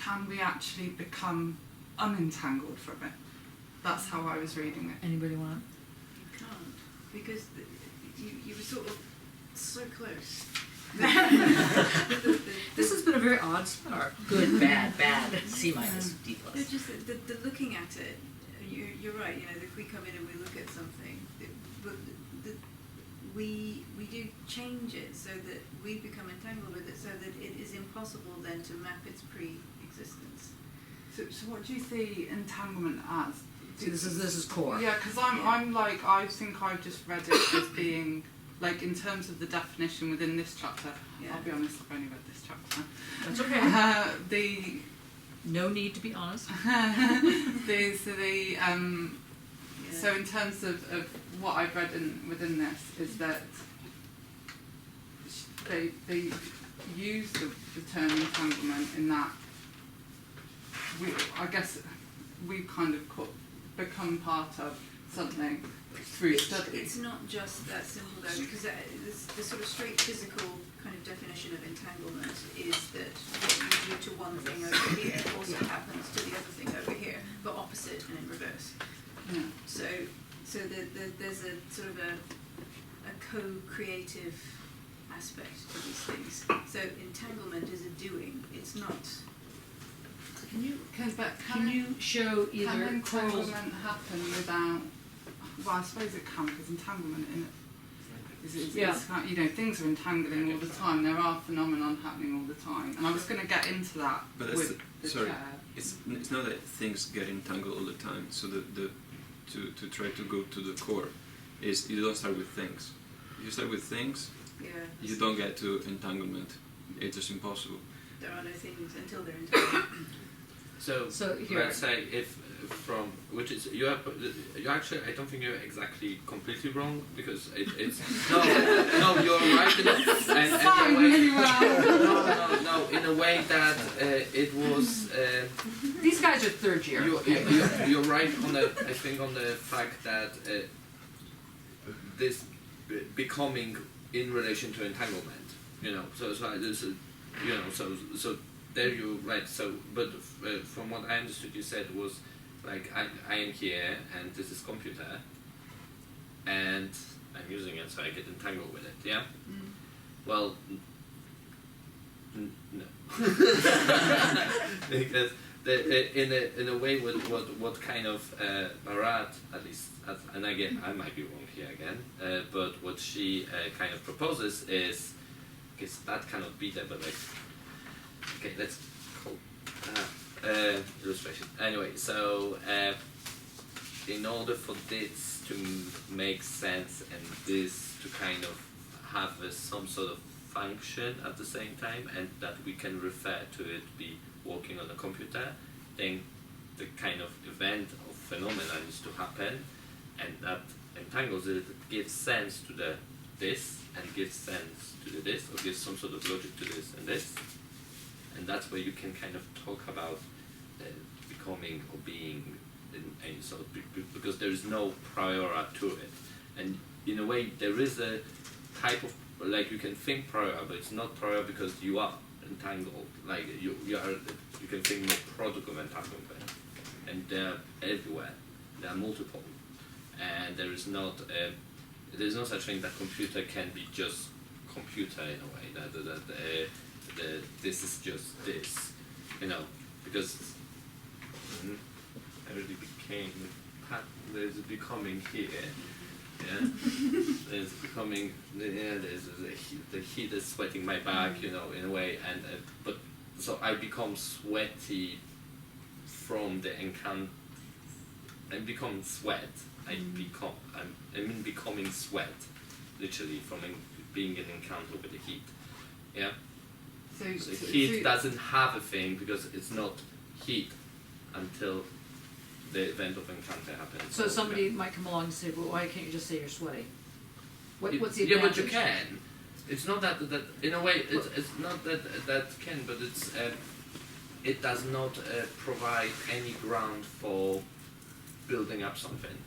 can we actually become unentangled from it? That's how I was reading it. Anybody want? You can't, because you were sort of so close. This has been a very odd start. Good, bad, C minus, D plus. It's just the looking at it. You're right. If we come in and we look at something, but we do change it so that we become entangled with it, so that it is impossible then to map its pre-existence. So what do you see entanglement as? See, this is core. Yeah, because I'm like, I think I've just read it as being, like, in terms of the definition within this chapter. Yeah. I'll be honest, I've only read this chapter. That's okay. The no need to be honest. So in terms of what I've read within this is that they use the term entanglement in that I guess we kind of become part of something through study. It's not just that simple though, because the sort of straight physical kind of definition of entanglement is that what you do to one thing over here also happens to the other thing over here, but opposite and in reverse. Yeah. So there's a sort of a co-creative aspect to these things. So entanglement is a doing. It's not. Can you Can you show either can corals? entanglement happen without? Well, I suppose it can, because entanglement in it. It's not, things are entangling all the time. There are phenomenon happening all the time, and I was going to get into that But with the sorry, chair. it's not that things get entangled all the time. So to try to go to the core is you don't start with things. You start with things, Yeah. you don't get to entanglement. It's just impossible. There are no things until they're entangled. So here. let's say if from which is you actually I don't think you're exactly completely wrong, because it's no you're right in a way no in a way that it was These guys are third year. you're right on the fact that this becoming in relation to entanglement, so there you're right. So but from what I understood you said was like I am here and this is computer and I'm using it, so I get entangled with it. Yeah. Mm. Well, no, because in a way what kind of Barad, at least, and again I might be wrong here again, but what she kind of proposes is, because that cannot be there, but like, okay, let's call illustration. Anyway, so in order for this to make sense and this to kind of have some sort of function at the same time, and that we can refer to it be working on a computer, then the kind of event or phenomenon needs to happen, and that entangles it, gives sense to the this, and gives sense to the this, or gives some sort of logic to this and this. And that's where you can kind of talk about becoming or being in any sort of, because there is no prior to it. And in a way, there is a type of But like you can think prior, but it's not prior because you are entangled. Like you can think more product of entanglement, and they're everywhere. There are multiple, and there's no such thing that computer can be just computer in a way. That this is just this, because I already there's a becoming here. Yeah, there's becoming. Yeah, the heat is sweating my back, in a way, and but so I become sweaty from the encant. I become sweat. I'm becoming sweat, literally from being in encounter with the heat. Yeah. So heat doesn't have a thing because it's not heat until the event of encounter happens. So somebody might come along and say, well, why can't you just say you're sweaty? What's the yeah, advantage? but you can. It's not that in a way it's not that can, but it's it does not provide any ground for building up something.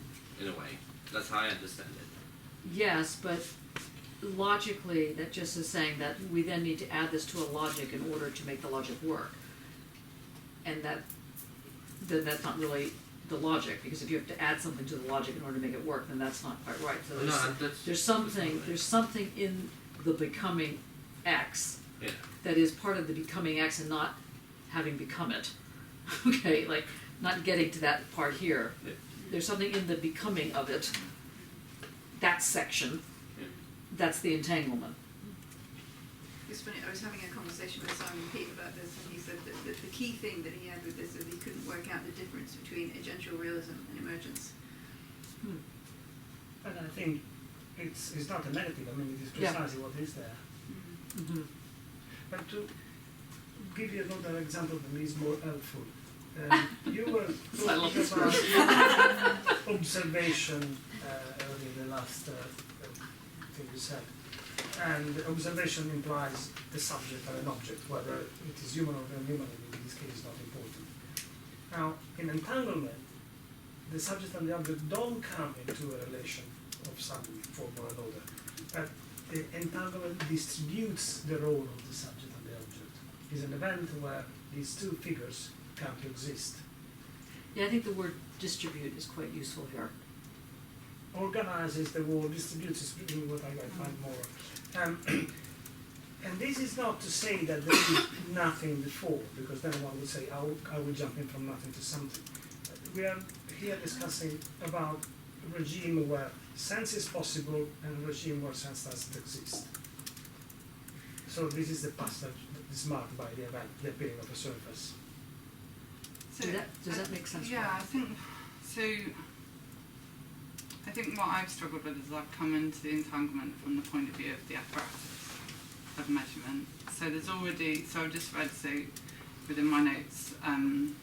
In a way, that's how I understand it. Yes, but logically, that just is saying that we then need to add this to a logic in order to make the logic work, and then that's not really the logic, because if you have to add something to the logic in order to make it work, then that's not quite right. So there's something in the becoming X that is part of the becoming X and not having become it. Okay, like not getting to that part here. Yeah. There's something in the becoming of it, that section, that's the entanglement. It's funny, I was having a conversation with Simon Peet about this, and he said that the key thing that he had with this is he couldn't work out the difference between agential realism and emergence. And I think it's not a negative, I mean, it is precisely what is there. Mm-hmm. But to give you another example that is more helpful, you were talking about observation earlier in the last thing you said. And observation implies the subject and an object, whether it is human or non-human, in this case is not important. Now, in entanglement, the subject and the object don't come into a relation of some form or another, but the entanglement distributes the role of the subject and the object. It's an event where these two figures come to exist. Yeah, I think the word distribute is quite useful here. Organizes the word, distributes is really what I find more. And this is not to say that there is nothing before, because then one would say, I will jump in from nothing to something. We are here discussing about a regime where sense is possible and a regime where sense doesn't exist. So this is the passage that is marked by the event, the appearing of a surface. So, does that make sense? Yeah, I think so. I think what I've struggled with is I've come into the entanglement from the point of view of the apparatus of measurement. So there's already, so I've just read, so within my notes, an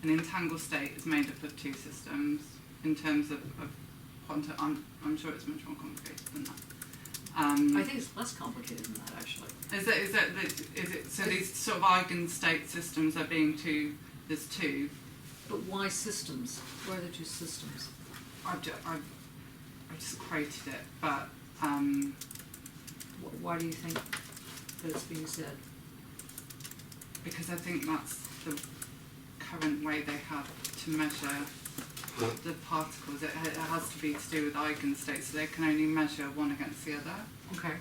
entangled state is made up of two systems in terms of quantum. I'm sure it's much more complicated than that. I think it's less complicated than that, actually. Is it so these sort of eigenstate systems are being two, there's two. But why systems? Why are there two systems? I've just created it, but why do you think that it's being said? Because I think that's the current way they have to measure the particles. It has to be to do with eigenstates, so they can only measure one against the other. Okay.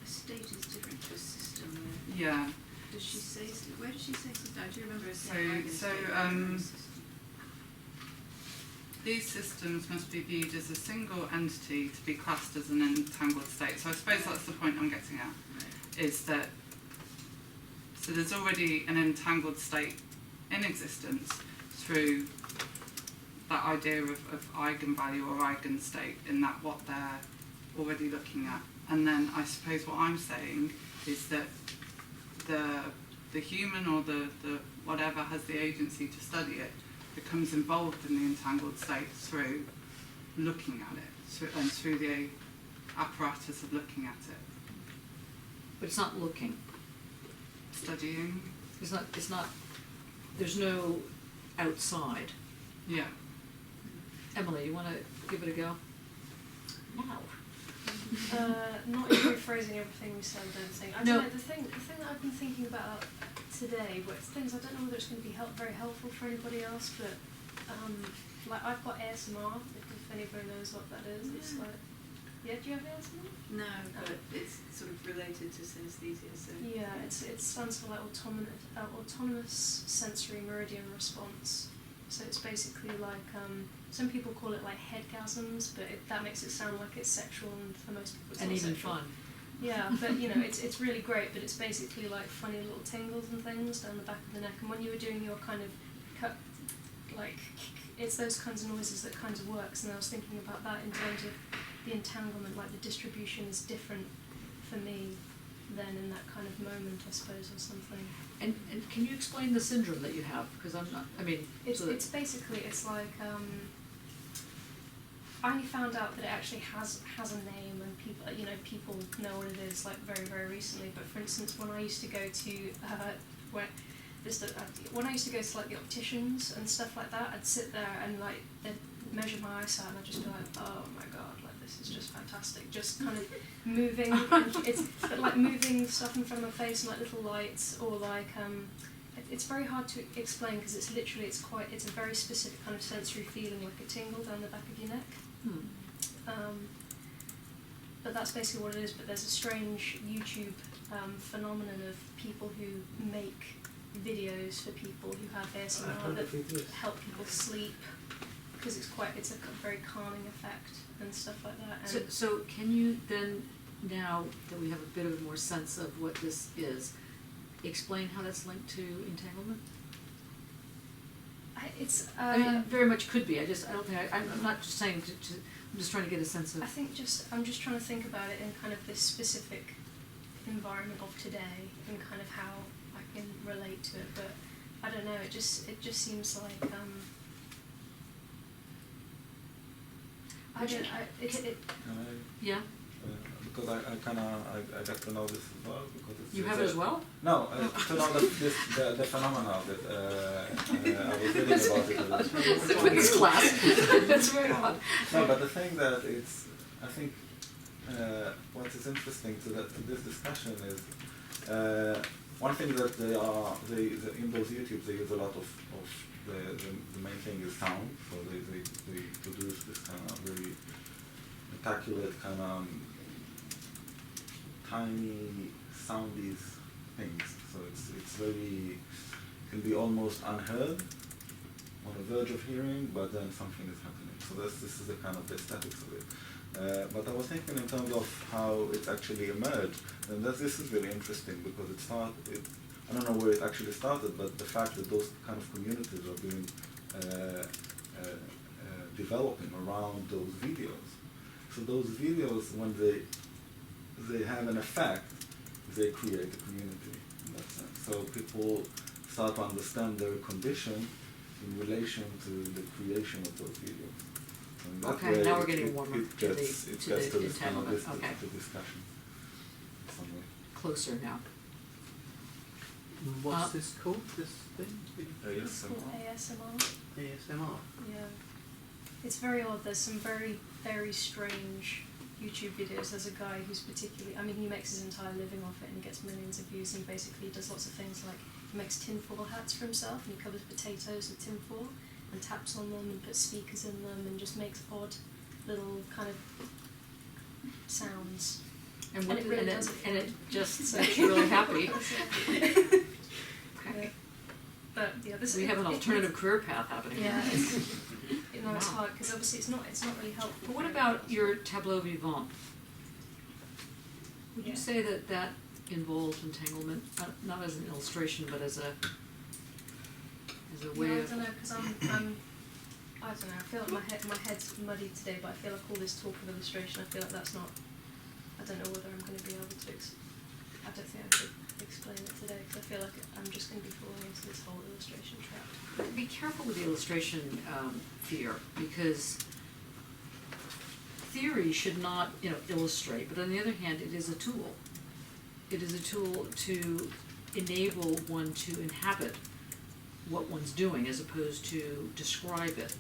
A state is different to a system. Yeah. Does she say? Where does she say system? I do remember her So saying eigenstate. These systems must be viewed as a single entity to be classed as an entangled state. So I suppose that's the point I'm getting at, is that so there's already an entangled state in existence through that idea of eigenvalue or eigenstate in that what they're already looking at. And then I suppose what I'm saying is that the human or the whatever has the agency to study it becomes involved in the entangled state through looking at it, and through the apparatus of looking at it. But it's not looking. Studying. It's not, there's no outside. Yeah. Emily, you want to give it a go? Wow. Not in rephrasing everything we said, I don't think. I No. don't know, the thing that I've been thinking about today, but things I don't know whether it's going to be very helpful for anybody else, but like I've got ASMR, if anybody knows what that is. It's like, yeah, do you have ASMR? No, but it's sort of related to synesthesia, so. Yeah, it stands for like autonomous sensory meridian response. So it's basically like some people call it like headgasms, but that makes it sound like it's sexual, and for most people it's And not even sexual. fun. Yeah, but you know, it's really great, but it's basically like funny little tingles and things down the back of the neck. And when you were doing your kind of cut, like, it's those kinds of noises that kind of works. And I was thinking about that in terms of the entanglement, like the distribution is different for me than in that kind of moment, I suppose, or something. And can you explain the syndrome that you have? Because I'm not, I mean, It's so that- it's basically, it's like, I only found out that it actually has a name, and people know what it is like very, very recently. But for instance, when I used to go to when I used to go to like the opticians and stuff like that, I'd sit there and like they'd measure my eyesight, and I'd just be like, oh my god, like this is just fantastic. Just kind of moving, but like moving stuff in front of my face and like little lights, or like it's very hard to explain because it's literally it's a very specific kind of sensory feeling, like a tingle down the back of your neck. But that's basically what it is. But there's a strange YouTube phenomenon of people who make videos for people who have ASMR that help people sleep, because it's a very calming effect and stuff like that. And so can you then, now that we have a bit of a more sense of what this is, explain how that's linked to entanglement? I mean, very much could be. I'm not just saying I'm just trying to get a sense of. I think I'm just trying to think about it in kind of this specific environment of today and kind of how I can relate to it. But I don't know. It just seems like Yeah. Because I got to know this as well, because it's You have it as well? No, to know the phenomena of it. I was reading about it. It's class. That's very odd. No, but the thing that I think what is interesting to this discussion is one thing that in those YouTubes they use a lot of the main thing is sound, so they produce this kind of very articulate kind of tiny soundy things. So it's very, can be almost unheard, on the verge of hearing, but then something is happening. So this is the kind of the aesthetics of it. But I was thinking in terms of how it actually emerged, and this is really interesting because I don't know where it actually started, but the fact that those kind of communities are being developing around those videos. So those videos, when they have an effect, they create a community in that sense. So people start to understand their condition in relation to the creation of those videos. And that Okay, way now we're getting warmer it to gets the to this kind of entanglement. Okay. the discussion in some way. Closer now. What's this called? This thing? it's called ASMR. ASMR. Yeah. It's very odd. There's some very, very strange YouTube videos. There's a guy who's he makes his entire living off it and he gets millions of views, and basically does lots of things like he makes tinfoil hats for himself, and he covers potatoes with tinfoil and taps on them and puts speakers in them and just makes odd little kind of sounds. And it really does it just makes you really happy. Okay. But yeah, We have an alternative career path happening. Yeah, it's it's Wow. hard because obviously it's not really helpful. But what about your tableau vivant? Would you say that involves entanglement, not as an illustration, but as a way I of? don't know, because I don't know. I feel like my head's muddy today, but I feel like all this talk of illustration, I feel like that's not. I don't know whether I'm going to be able to. I don't think I could explain it today because I feel like I'm just going to be falling into this whole illustration trap. Be careful with the illustration fear, because theory should not, illustrate. But on the other hand, it is a tool. It is a tool to enable one to inhabit what one's doing as opposed to describe it.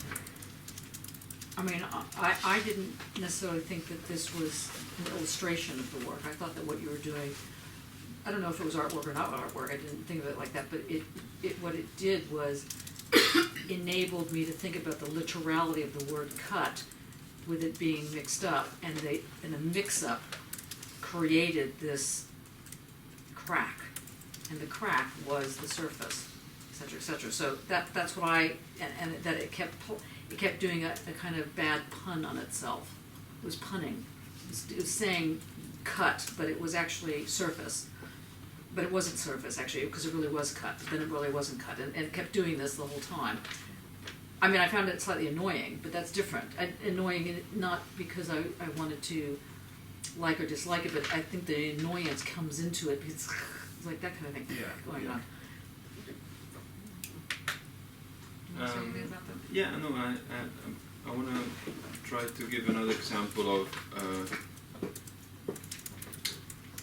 I mean, I didn't necessarily think that this was an illustration of the work. I thought that what you were doing, I don't know if it was artwork or not artwork, I didn't think of it like that, but what it did was enabled me to think about the literality of the word cut with it being mixed up, and the mix-up created this crack, and the crack was the surface, et cetera, et cetera. So that's what and that it kept doing a kind of bad pun on itself. It was punning. It was saying cut, but it was actually surface. But it wasn't surface, actually, because it really was cut, but then it really wasn't cut, and it kept doing this the whole time. I mean, I found it slightly annoying, but that's different. Annoying not because I wanted to like or dislike it, but I think the annoyance comes into it because it's like that kind of thing going on. You want to say anything about that? Yeah, no, I want to try to give another example of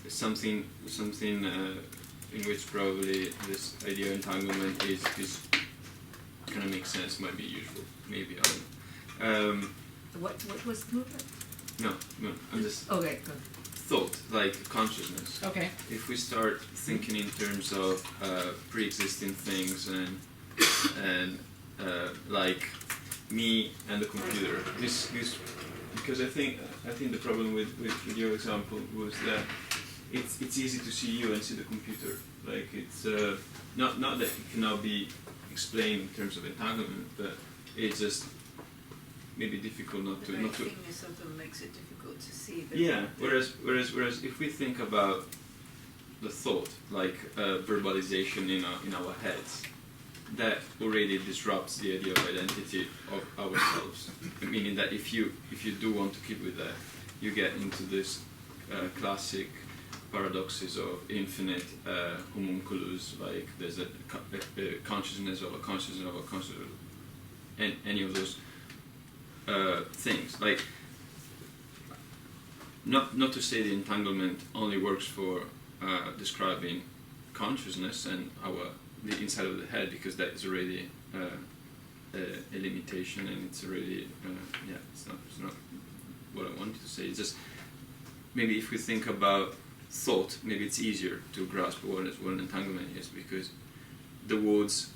something in which probably this idea of entanglement is kind of makes sense, might be useful, maybe, I don't know. What was the movement? No, I'm just okay, good. Thought, like consciousness. Okay. If we start thinking in terms of pre-existing things and like me and the computer, this because I think the problem with your example was that it's easy to see you and see the computer. Like it's not that it cannot be explained in terms of entanglement, but it's just maybe difficult not to. The thingness of them makes it difficult to see. Yeah. Whereas if we think about the thought, like verbalization in our heads, that already disrupts the idea of identity of ourselves. Meaning that if you do want to keep with that, you get into this classic paradoxes of infinite homunculus, like there's a consciousness of a consciousness of a consciousness, and any of those things. Like, not to say the entanglement only works for describing consciousness and the inside of the head, because that is already a limitation, and it's already it's not what I wanted to say. It's just maybe if we think about thought, maybe it's easier to grasp what an entanglement is, because the words,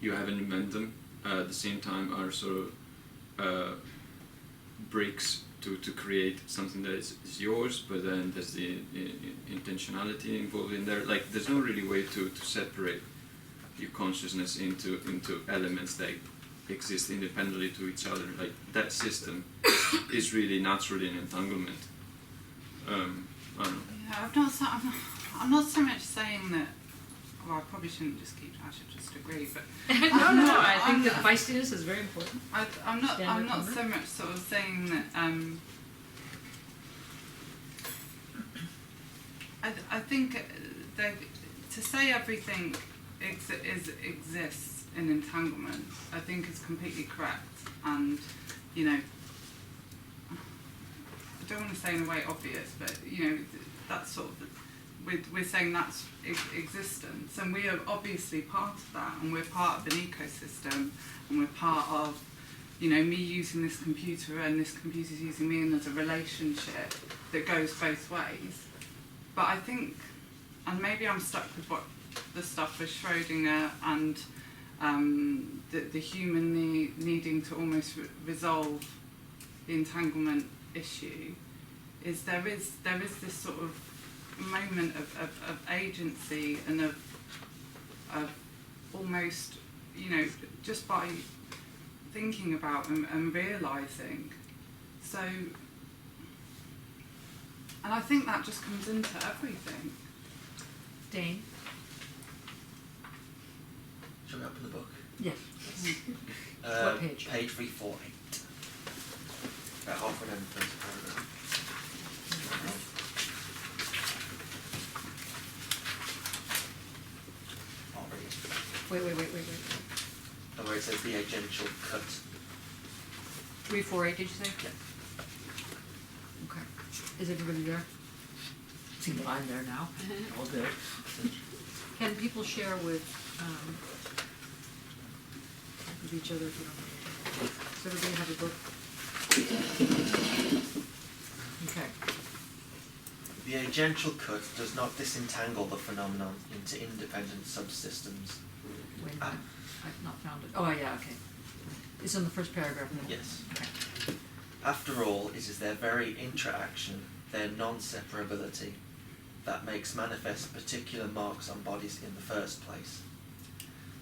you haven't invented them, at the same time are sort of bricks to create something that is yours, but then there's the intentionality involved in there. Like, there's no really way to separate your consciousness into elements that exist independently to each other. Like, that system is really naturally an entanglement. I don't know. Yeah, I'm not so much saying that. Well, I probably shouldn't just I should just agree, but no, I think that feistiness is very important. I'm not so much sort of saying that. I think that to say everything exists in entanglement, I think is completely correct, and I don't want to say in a way obvious, but that's sort of we're saying that's existence, and we are obviously part of that, and we're part of an ecosystem, and we're part of me using this computer and this computer's using me, and there's a relationship that goes both ways. But I think, and maybe I'm stuck with what the stuff with Schrödinger and the human needing to almost resolve the entanglement issue, is there is this sort of moment of agency and of almost, just by thinking about and realising. So, and I think that just comes into everything. Dane? Shall we open the book? Yes. What page? Page 348. About halfway down the first paragraph. Wait. Oh, where it says the agential cut. 348, did you say? Yeah. Okay. Is everybody there? Seems that I'm there now. All good. Can people share with each other if you don't know? Does everybody have a book? Okay. The agential cut does not disentangle the phenomenon into independent subsystems. Wait a minute. I've not found it. Oh, yeah, okay. It's in the first paragraph. Yes. Okay. After all, it is their very interaction, their non-separability, that makes manifest particular marks on bodies in the first place.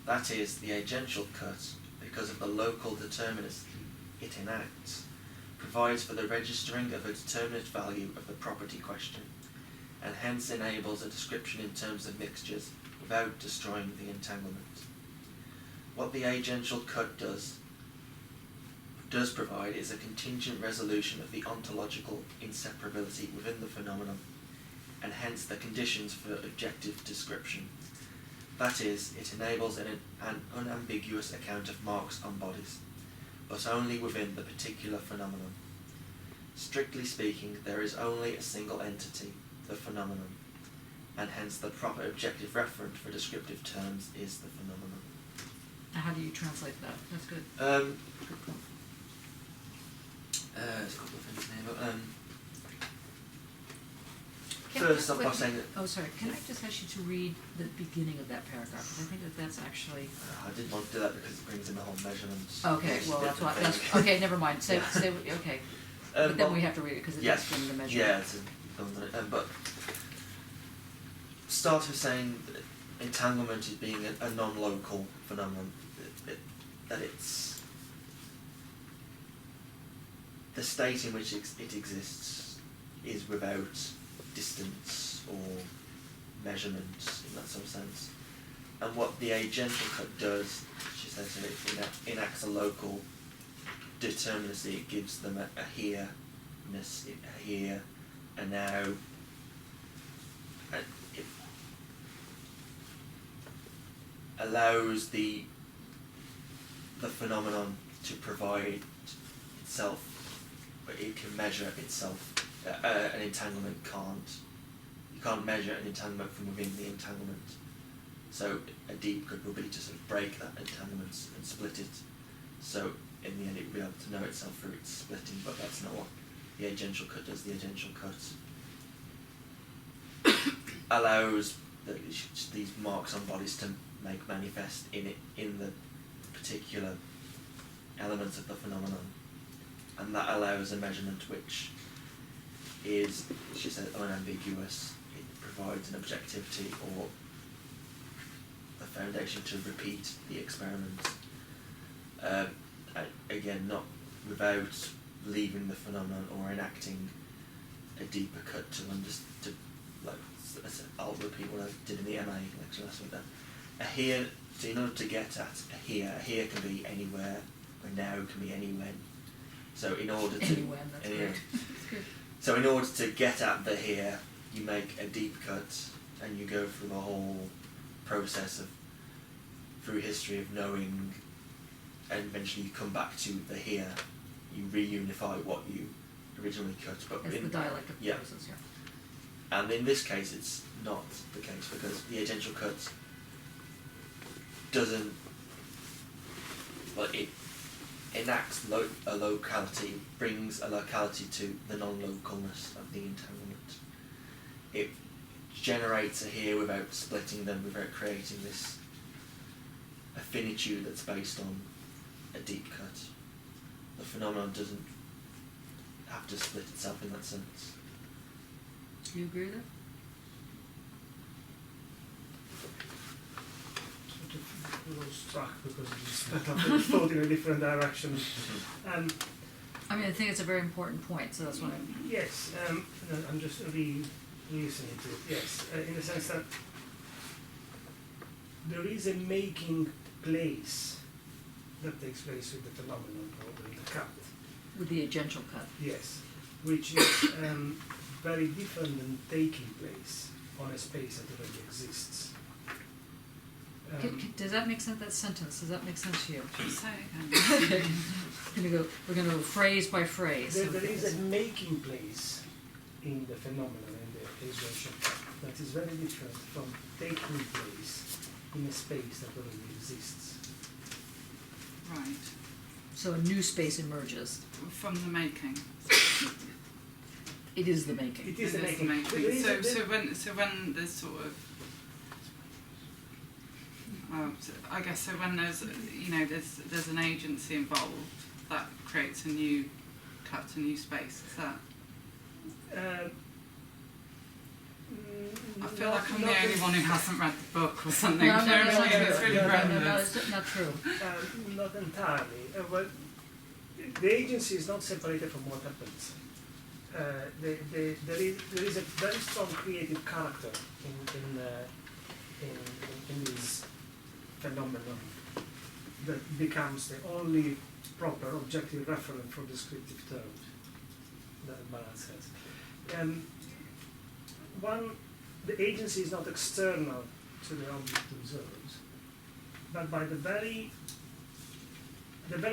That is, the agential cut, because of the local determinacy it enacts, provides for the registering of a determinate value of the property question, and hence enables a description in terms of mixtures without destroying the entanglement. What the agential cut does provide is a contingent resolution of the ontological inseparability within the phenomenon, and hence the conditions for objective description. That is, it enables an unambiguous account of marks on bodies, but only within the particular phenomenon. Strictly speaking, there is only a single entity, the phenomenon, and hence the proper objective referent for descriptive terms is the phenomenon. Now, how do you translate that? That's good. Good point. There's a couple of things here, but Can first I- off by saying that Oh, sorry. Can I just ask you to read the beginning of that paragraph? Because I think that that's actually. I didn't want to do that because it brings in the whole measurements. Okay, well, that's why. different That's thing. okay. Never mind. Say. Okay. But then well, we have to read it because it yes, does bring the measure. yeah, it's but start with saying that entanglement is being a non-local phenomenon. That it's the state in which it exists is without distance or measurement in that sort of sense. And what the agential cut does, she says, it enacts a local determinacy. It gives them a here-ness, a here, a now. And it allows the phenomenon to provide itself, but it can measure itself. An entanglement can't. You can't measure an entanglement from within the entanglement. So a deep cut will be to sort of break that entanglement and split it. So in the end it will be able to know itself through its splitting, but that's not what the agential cut does. The agential cut allows these marks on bodies to make manifest in the particular elements of the phenomenon, and that allows a measurement which is, she said, unambiguous. It provides an objectivity or a foundation to repeat the experiment. Again, not without leaving the phenomenon or enacting a deeper cut I'll repeat what I did in the MA lecture last week then. A here, so in order to get at a here can be anywhere, a now can be anywhen. So in order to Anywhen, that's great. That's good. So in order to get at the here, you make a deep cut and you go through the whole process of through history of knowing, and eventually you come back to the here. You reunify what you originally cut, but As the dialectic yeah. process, yeah. And in this case, it's not the case because the agential cut doesn't. Well, it enacts a locality, brings a locality to the non-localness of the entanglement. It generates a here without splitting them, without creating this affinitude that's based on a deep cut. The phenomenon doesn't have to split itself in that sense. Do you agree with that? Sort of lost track because you sped up and thought in a different direction. I mean, I think it's a very important point, so that's why I'm. Yes, I'm just listening to it. Yes, in the sense that there is a making place that takes place with the phenomenon or with the cut. With the agential cut. Yes, which is very different than taking place on a space that already exists. Does that make sense? That sentence, does that make sense to you? Say it again. We're going to go phrase by phrase. There is a making place in the phenomenon, in the agential cut, that is very different from taking place in a space that already exists. Right. So a new space emerges. from the making. It is the making. It is the It making. making. There is a- So when there's sort of, I guess so when there's there's an agency involved that creates a new cut, a new space. Is that? I feel like I'm the only one who hasn't read the book or something. No, Do you know what I mean? no, It's really no, horrendous. it's not true. Not entirely. Well, the agency is not separated from what happens. There is a very strong creative character in this phenomenon that becomes the only proper objective reference for descriptive terms that Barad says. The agency is not external to the object observed, but by the very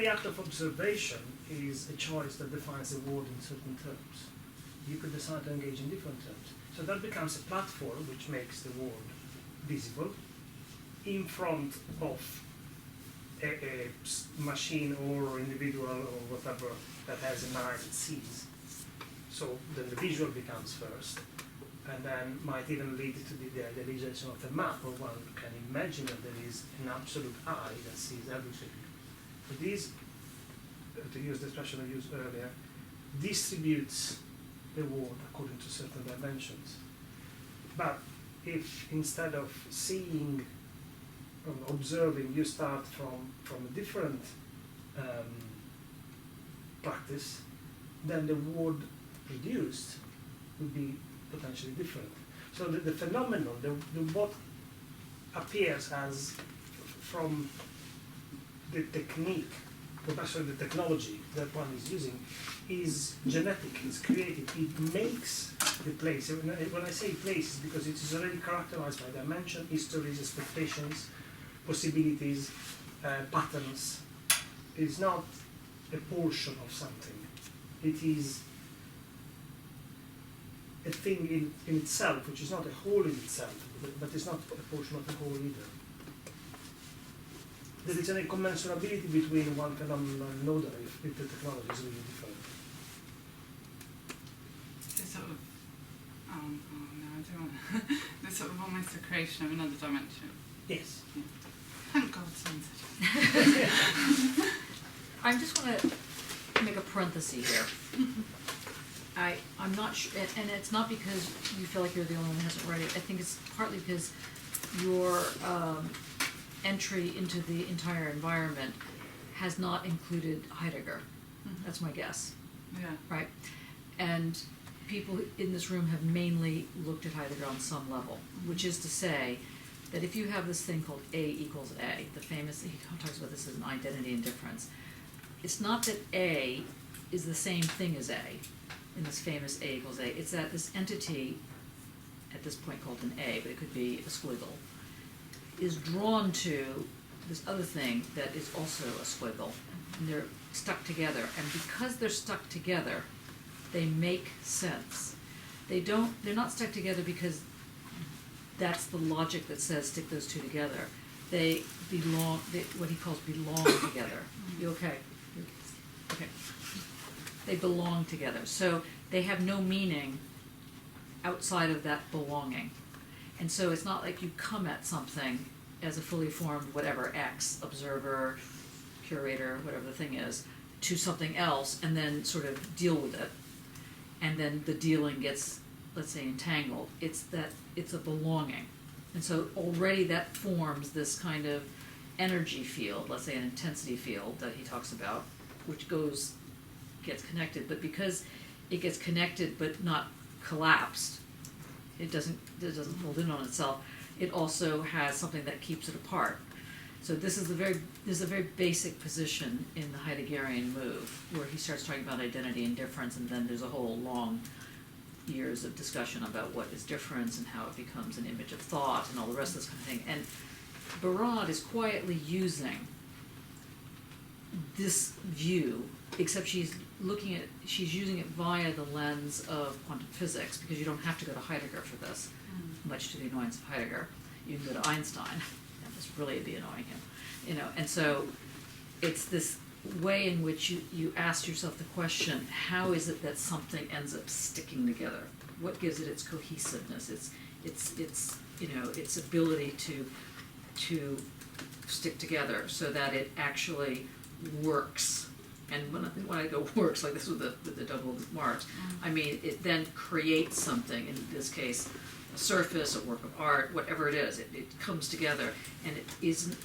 act of observation is a choice that defines the world in certain terms. You could decide to engage in different terms. So that becomes a platform which makes the world visible in front of a machine or individual or whatever that has an eye that sees. So then the visual becomes first, and then might even lead to the realization of a map, or one can imagine that there is an absolute eye that sees everything. So these, to use the expression I used earlier, distributes the world according to certain dimensions. But if instead of seeing or observing you start from a different practice, then the world produced would be potentially different. So the phenomenon, what appears as from the technique, especially the technology that one is using, is genetic, it's creative, it makes the place. When I say place, it's because it is already characterized by dimension, histories, expectations, possibilities, patterns. It's not a portion of something. It is a thing in itself, which is not a whole in itself, but it's not a portion of the whole either. There is an incommensurability between one phenomenon and another if the technology is really different. It's sort of, oh no, I don't want to. There's sort of almost the creation of another dimension. Yes. Yeah. Thank God someone said it. I just want to make a parenthesis here. I'm not sure, and it's not because you feel like you're the only one who hasn't read it. I think it's partly because your entry into the entire environment has not included Heidegger. Mhm. That's my guess, Yeah. right? And people in this room have mainly looked at Heidegger on some level, which is to say that if you have this thing called A equals A, the famous, he talks about this as an identity and difference. It's not that A is the same thing as A, in this famous A equals A. It's that this entity, at this point called an A, but it could be a squiggle, is drawn to this other thing that is also a squiggle, and they're stuck together. And because they're stuck together, they make sense. They're not stuck together because that's the logic that says stick those two together. They belong, what he calls belong together. You okay? Okay. They belong together. So they have no meaning outside of that belonging. And so it's not like you come at something as a fully formed whatever X, observer, curator, whatever the thing is, to something else and then sort of deal with it. And then the dealing gets, let's say, entangled. It's that it's a belonging. And so already that forms this kind of energy field, let's say an intensity field that he talks about, which gets connected. But because it gets connected but not collapsed, it doesn't fold in on itself, it also has something that keeps it apart. So this is a very basic position in the Heideggerian move, where he starts talking about identity and difference, and then there's a whole long years of discussion about what is difference and how it becomes an image of thought and all the rest of this kind of thing. And Barad is quietly using this view, except she's using it via the lens of quantum physics, because you don't have to go to Heidegger for this, much to the annoyance of Heidegger. You can go to Einstein, and this really be annoying him, And so it's this way in which you ask yourself the question, how is it that something ends up sticking together? What gives it its cohesiveness, its its ability to stick together so that it actually works? And when I go works, like this with the double marks, I mean, it then creates something, in this case, a surface, a work of art, whatever it is, it comes together, and it isn't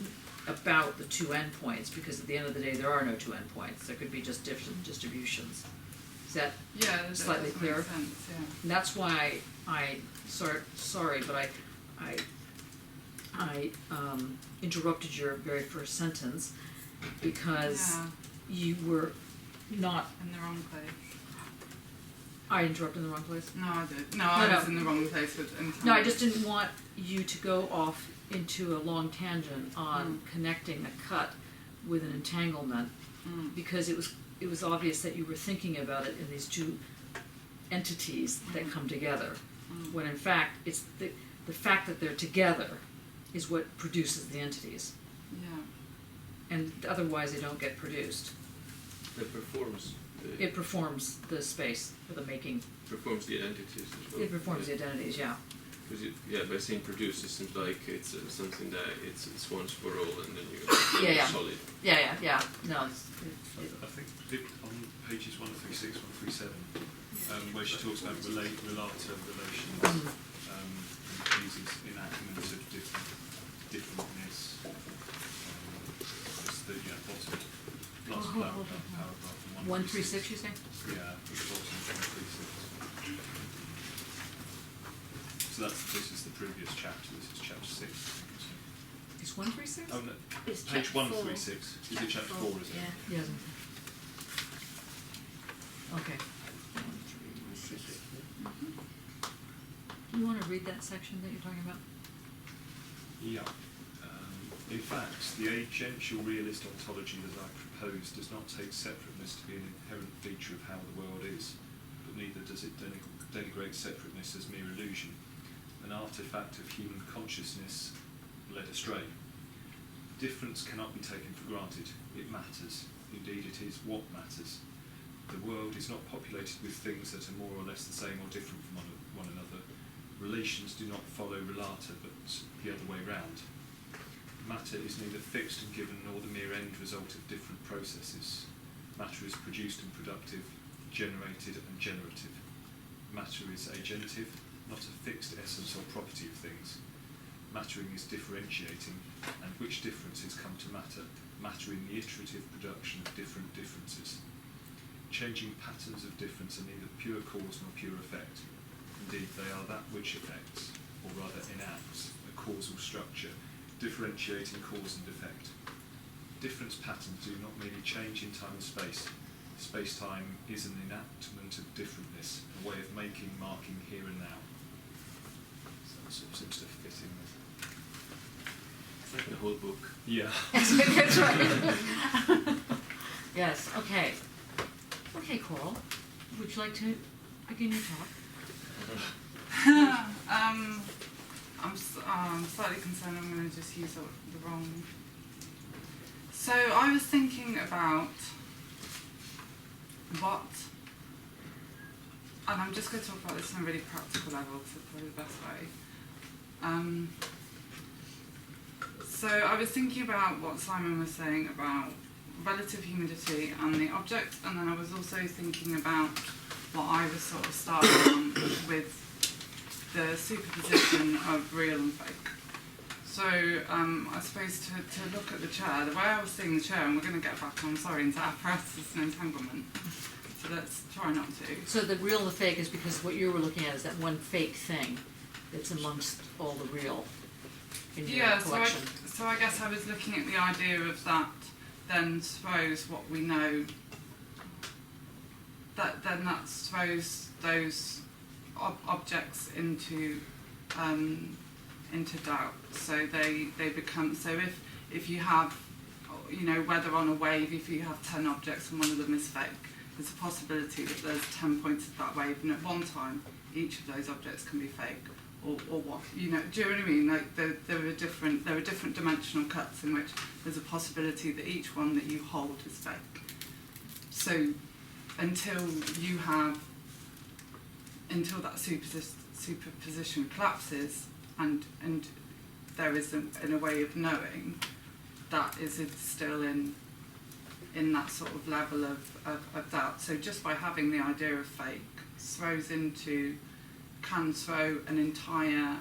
about the two endpoints, because at the end of the day, there are no two endpoints. There could be just different distributions. Is that slightly clearer? Makes sense, yeah. And that's why sorry, but I interrupted your very first sentence, because you were not. In the wrong place. I interrupted in the wrong place? No, I did. No, I was in the wrong place with entanglement. No, I just didn't want you to go off into a long tangent on connecting a cut with an entanglement, because it was obvious that you were thinking about it in these two entities that come together, when in fact it's the fact that they're together is what produces the entities. Yeah. And otherwise they don't get produced. It performs. It performs the space for the making. Performs the identities as well. It performs the identities, yeah. Because by saying produce, it seems like it's something that it's once for all, and then you Yeah. solid. Yeah. No, I think on pages 136, 137, where she talks about relata relations, uses enactments of differentness. It's the bottom last paragraph. 136, you say? Yeah, the bottom 136. So this is the previous chapter. This is chapter 6. Is 136? Oh no, It's page chapter 136. Is it chapter 4? Is it? Yeah. Yes. Okay. Do you want to read that section that you're talking about? Yeah. In fact, the agential realist ontology that I propose does not take separateness to be an inherent feature of how the world is, but neither does it denigrate separateness as mere illusion, an artifact of human consciousness led astray. Difference cannot be taken for granted. It matters. Indeed, it is what matters. The world is not populated with things that are more or less the same or different from one another. Relations do not follow relata, but the other way round. Matter is neither fixed and given nor the mere end result of different processes. Matter is produced and productive, generated and generative. Matter is agentive, not a fixed essence or property of things. Mattering is differentiating, and which differences come to matter? Matter in the iterative production of different differences. Changing patterns of difference are neither pure cause nor pure effect. Indeed, they are that which affects, or rather enacts, a causal structure, differentiating cause and effect. Difference patterns do not merely change in time and space. Space-time is an enactment of differentness, a way of making, marking here and now. So that sort of seems to fit in with. It's like the whole book. Yeah. That's right. Yes, okay. Okay, Coral, would you like to begin your talk? I'm slightly concerned I'm going to just use the wrong. So I was thinking about what, and I'm just going to talk about this on a really practical level because it's probably the best way. So I was thinking about what Simon was saying about relative humidity and the object, and then I was also thinking about what I was sort of starting on with the superposition of real and fake. So I suppose to look at the chair, the way I was seeing the chair, and we're going to get back on, sorry, into apparatus and entanglement, so let's try not to. So the real and the fake is because what you were looking at is that one fake thing that's amongst all the real in your collection. So I guess I was looking at the idea of that, then suppose what we know, that throws those objects into doubt. So they become, so if you have, whether on a wave, if you have 10 objects and one of them is fake, there's a possibility that there's 10 points of that wave, and at one time each of those objects can be fake, or what, you know, do you know what I mean? Like there are different dimensional cuts in which there's a possibility that each one that you hold is fake. So until that superposition collapses and there isn't in a way of knowing, that is still in that sort of level of doubt. So just by having the idea of fake can throw an entire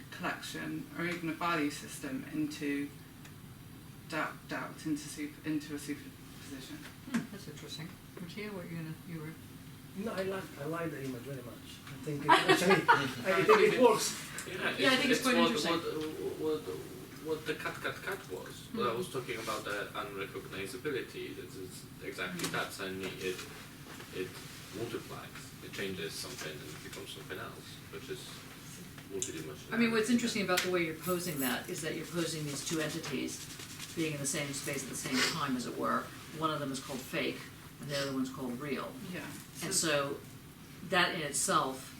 collection or even a value system into doubt into a superposition. That's interesting. Martia, what you were? No, I like the image very much. I think it actually, I think it works. Yeah, I think it's quite interesting. What the cut was. Well, I was talking about the unrecognizability. It's exactly that. Suddenly it multiplies. It changes something and it becomes something else, which is multidimensional. I mean, what's interesting about the way you're posing that is that you're posing these two entities being in the same space at the same time, as it were. One of them is called fake, and the other one's called real. Yeah. And so that in itself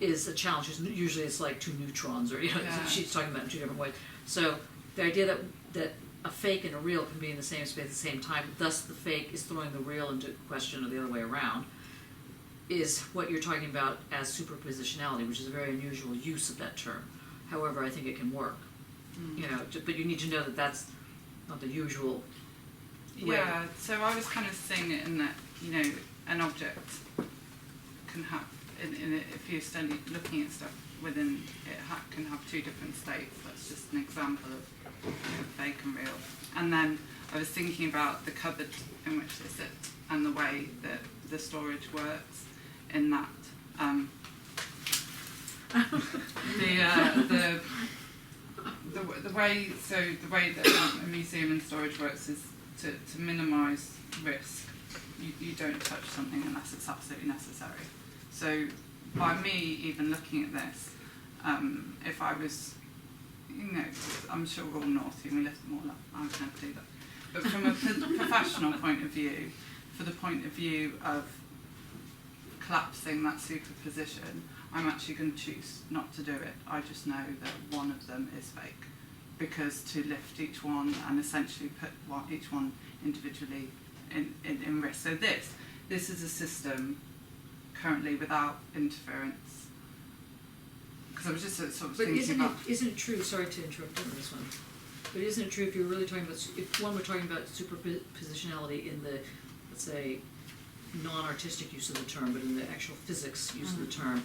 is a challenge. Usually it's like two neutrons, or she's talking about it in two different ways. So the idea that a fake and a real can be in the same space at the same time, thus the fake is throwing the real into question, or the other way around, is what you're talking about as superpositionality, which is a very unusual use of that term. However, I think it can work. You know, but you need to know that that's not the usual way. Yeah, so I was kind of seeing it in that, you know, an object can have, if you're looking at stuff within it, can have two different states. That's just an example of fake and real. And then I was thinking about the cupboard in which they sit and the way that the storage works in that. The way that a museum and storage works is to minimise risk. You don't touch something unless it's absolutely necessary. So by me even looking at this, if I was, you know, I'm sure we're all naughty and we lift them all up. I would never do that. But from a professional point of view, for the point of view of collapsing that superposition, I'm actually going to choose not to do it. I just know that one of them is fake, because to lift each one and essentially put each one individually in risk. So this is a system currently without interference. Because I was just sort of thinking about... But isn't it true, sorry to interrupt you on this one, but isn't it true if you're really talking about, if one were talking about superpositionality in the, let's say, non-artistic use of the term, but in the actual physics use of the term,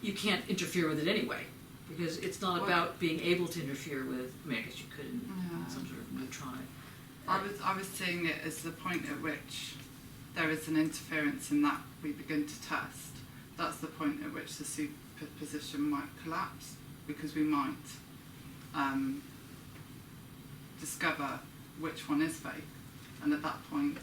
you can't interfere with it anyway, because it's not about being able to interfere with, I mean, I guess you could in some sort of neutronic. I was seeing it as the point at which there is an interference in that we begin to test. That's the point at which the superposition might collapse, because we might discover which one is fake, and at that point...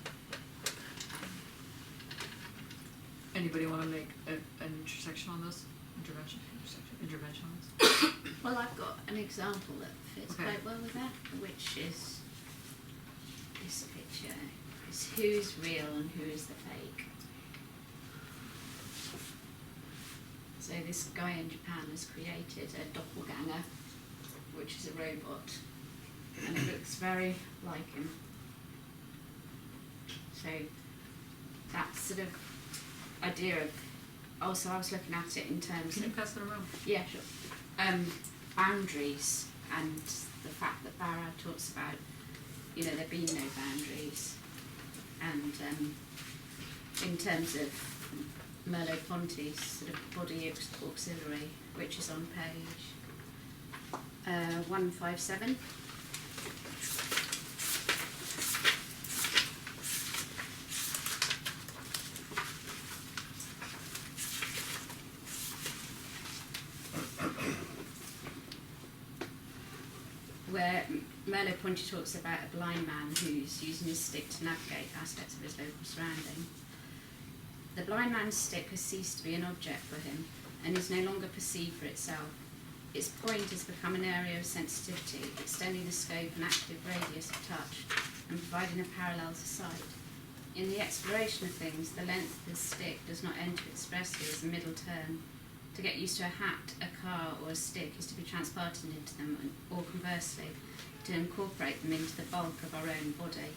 Anybody want to make an intersection on this? Intervention on this? Well, I've got an example that fits Okay. quite well with that, which is this picture. Is who's real and who is the fake. So this guy in Japan has created a doppelganger, which is a robot, and it looks very like him. So that sort of idea of, also I was looking at it in terms Can you of, pass it around? yeah, sure, boundaries, and the fact that Barad talks about, you know, there being no boundaries, and in terms of Merleau-Ponty's sort of body auxiliary, which is on page 157. Where Merleau-Ponty talks about a blind man who's using his stick to navigate aspects of his local surrounding. The blind man's stick has ceased to be an object for him and is no longer perceived for itself. Its point has become an area of sensitivity, extending the scope and active radius of touch and providing a parallel to sight. In the exploration of things, the length of the stick does not enter expressly as a middle term, To get used to a hat, a car or a stick is to be transported into them, or conversely, to incorporate them into the bulk of our own body.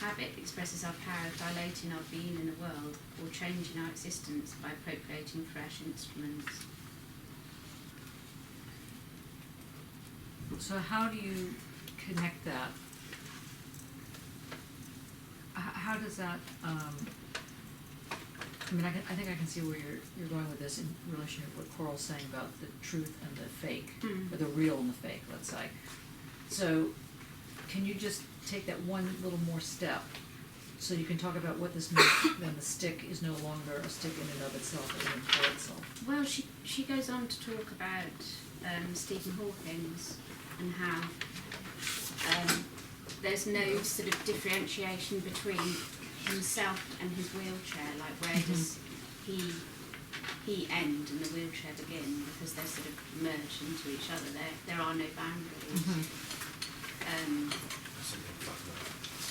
Habit expresses our power of dilating our being in the world or changing our existence by appropriating fresh instruments. So how do you connect that? How does that, I mean, I think I can see where you're going with this in relation to what Coral's saying about the truth and the fake, or the real and the fake, let's say. So can you just take that one little more step so you can talk about what this means when the stick is no longer a stick in and of itself, but in for itself? Well, she goes on to talk about Stephen Hawking's and how there's no sort of differentiation between himself and his wheelchair, like where does he end and the wheelchair begin, because they're sort of merged into each other. There are no boundaries.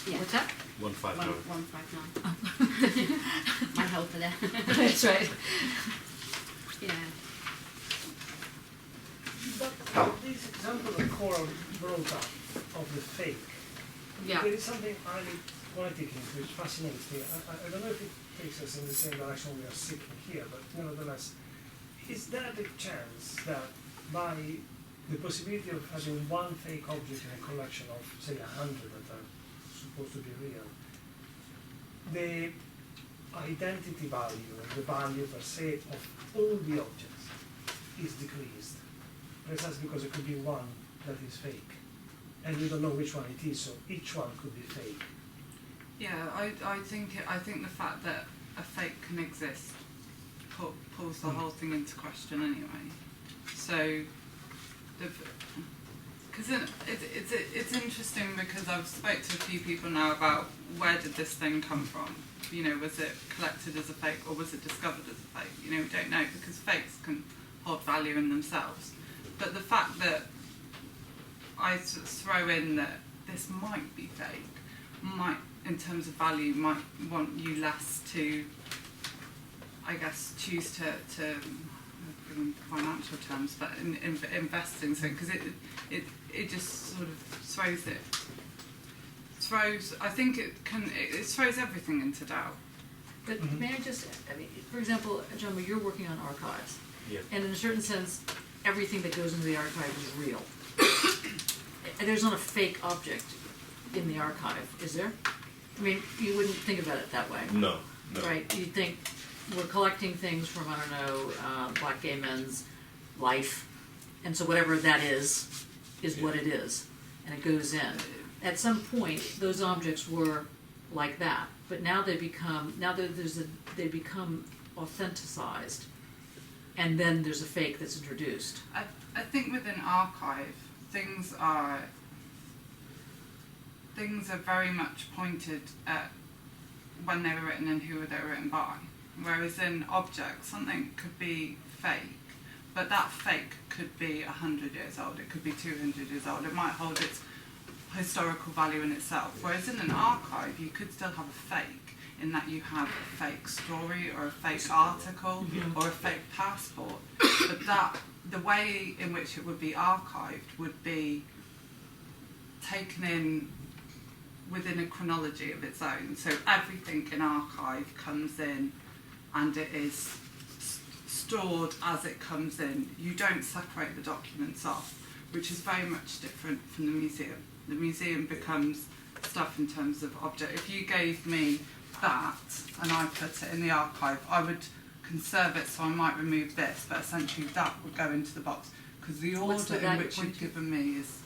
Yeah. What's that? 159. 159. My helper there. That's right. Yeah. But this example that Coral brought up of the fake, Yeah. there is something highly poetic in it which fascinates me. I don't know if it takes us in the same direction we are seeking here, but nevertheless, is there the chance that by the possibility of having one fake object in a collection of, say, 100 that are supposed to be real, the identity value and the value per se of all the objects is decreased, precisely because it could be one that is fake, and you don't know which one it is, so each one could be fake. Yeah, I think the fact that a fake can exist pulls the whole thing into question anyway. So, because it's interesting because I've spoke to a few people now about where did this thing come from? You know, was it collected as a fake or was it discovered as a fake? You know, we don't know because fakes can hold value in themselves. But the fact that I throw in that this might be fake, might, in terms of value, might want you less to, I guess, choose to in financial terms, but in investing, so because it just sort of throws it. I think it throws everything into doubt. But may I just, I mean, for example, John, you're working on archives. Yeah. And in a certain sense, everything that goes into the archive is real. And there's not a fake object in the archive, is there? I mean, you wouldn't think about it that way. No. Right? You'd think we're collecting things from, I don't know, black gay men's life, and so whatever that is what it is, and it goes in. At some point, those objects were like that, but now they become authenticized, and then there's a fake that's introduced. I think within archive, things are very much pointed at when they were written and who they were written by. Whereas in objects, something could be fake, but that fake could be 100 years old, it could be 200 years old, it might hold its historical value in itself. Whereas in an archive, you could still have a fake, in that you have a fake story or a fake article or a fake passport. But the way in which it would be archived would be taken in within a chronology of its own. So everything in archive comes in and it is stored as it comes in. You don't separate the documents off, which is very much different from the museum. The museum becomes stuff in terms of object. If you gave me that and I put it in the archive, I would conserve it, so I might remove this, but essentially that would go into the box, because the order in which you've given me is...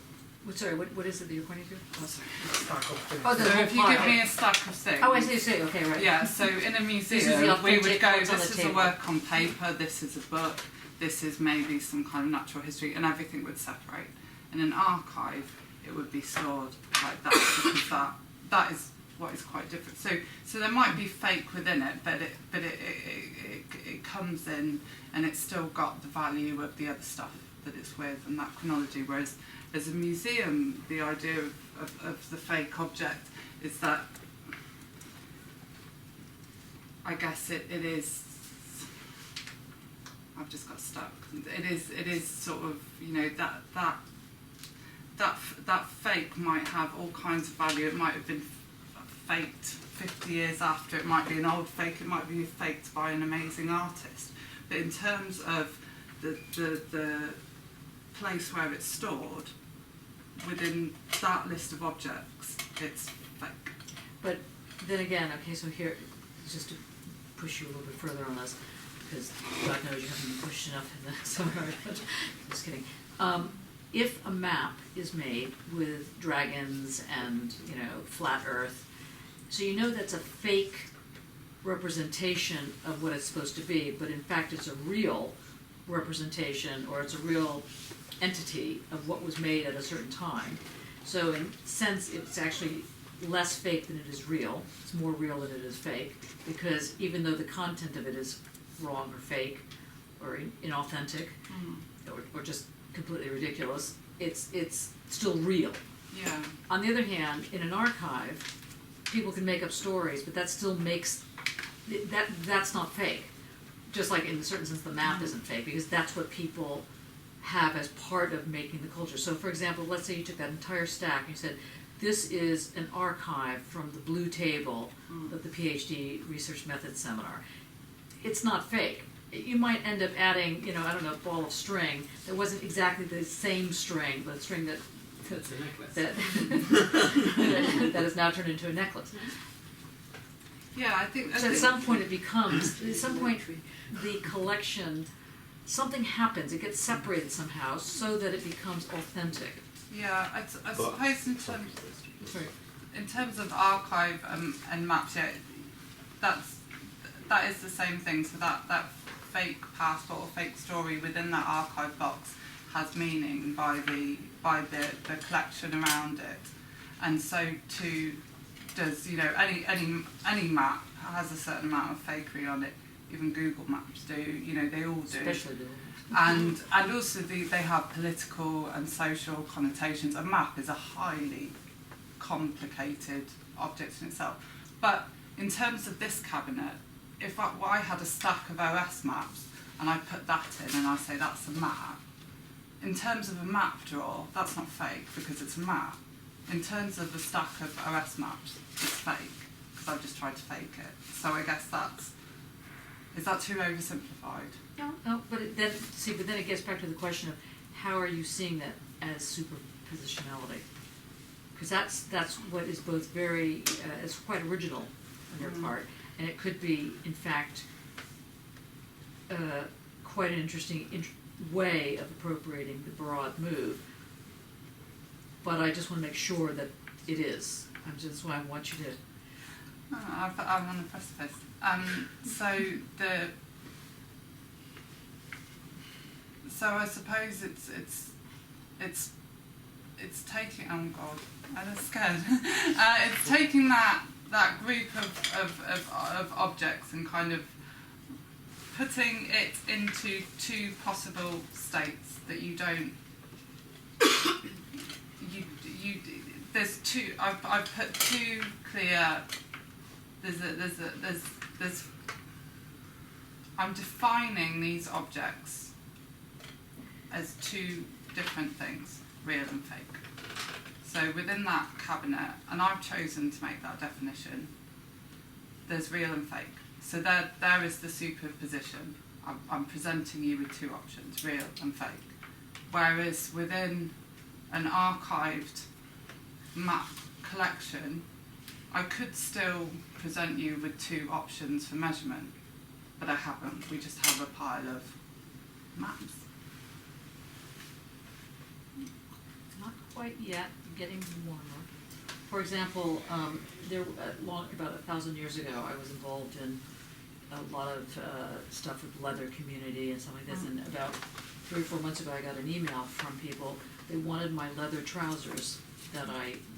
Sorry, what is it that you're pointing to? Oh, sorry. Stack of things. Oh, the So whole if you pile. give me a stack of things... Oh, I see, okay, right. Yeah, so in a the museum we would authentic, go, what's on this the is a table. work on paper, this is a book, this is maybe some kind of natural history, and everything would separate. In an archive, it would be stored like that, because that is what is quite different. So there might be fake within it, but it comes in and it's still got the value of the other stuff that it's with and that chronology. Whereas as a museum, the idea of the fake object is that, I guess it is, I've just got stuck. It is sort of, you know, that fake might have all kinds of value. It might have been faked 50 years after. It might be an old fake. It might be faked by an amazing artist. But in terms of the place where it's stored, within that list of objects, it's fake. But then again, okay, so here, just to push you a little bit further on this, because God knows you haven't been pushed enough in the summer. Just kidding. If a map is made with dragons and, you know, flat Earth, so you know that's a fake representation of what it's supposed to be, but in fact it's a real representation, or it's a real entity of what was made at a certain time. So in a sense, it's actually less fake than it is real. It's more real than it is fake, because even though the content of it is wrong or fake or inauthentic or just completely ridiculous, it's still real. Yeah. On the other hand, in an archive, people can make up stories, but that still makes that's not fake. Just like in a certain sense, the map isn't fake, because that's what people have as part of making the culture. So, for example, let's say you took that entire stack and you said, this is an archive from the blue table of the PhD research methods seminar. It's not fake. You might end up adding, you know, I don't know, a ball of string that wasn't exactly the same string, but a string that It's a necklace. that is now turned into a necklace. Yeah, I think. So at some point it becomes, at some point the collection, something happens, it gets separated somehow so that it becomes authentic. Yeah, I suppose in terms of archive and maps, yeah, that is the same thing. So that fake passport or fake story within that archive box has meaning by the collection around it, and so too does, you know, any map has a certain amount of fakery on it. Even Google Maps do, you know, they all do. Especially Google And also they have political and social connotations. A map is a highly complicated object in itself. But in terms of this cabinet, if I had a stack of OS maps and I put that in and I say that's a map, in terms of a map drawer, that's not fake because it's a map. In terms of a stack of OS maps, it's fake because I've just tried to fake it. So I guess is that too oversimplified? No, but then it gets back to the question of how are you seeing that as superpositionality? Because that's what is both very, it's quite original on your part, and it could be, in fact, quite an interesting way of appropriating the Barad move. But I just want to make sure that it is. That's why I want you to. I'm on the precipice. So I suppose it's taking. Oh God, I'm scared. It's taking that group of objects and kind of putting it into two possible states that you don't. There's two. I've put two clear. There's. I'm defining these objects as two different things, real and fake. So within that cabinet, and I've chosen to make that definition, there's real and fake. So there is the superposition. I'm presenting you with two options, real and fake. Whereas within an archived map collection, I could still present you with two options for measurement, but I haven't. We just have a pile of maps. Not quite yet, getting warmer. For example, about 1,000 years ago, I was involved in a lot of stuff with the leather community and stuff like this, and about 3 or 4 months ago I got an email from people. They wanted my leather trousers that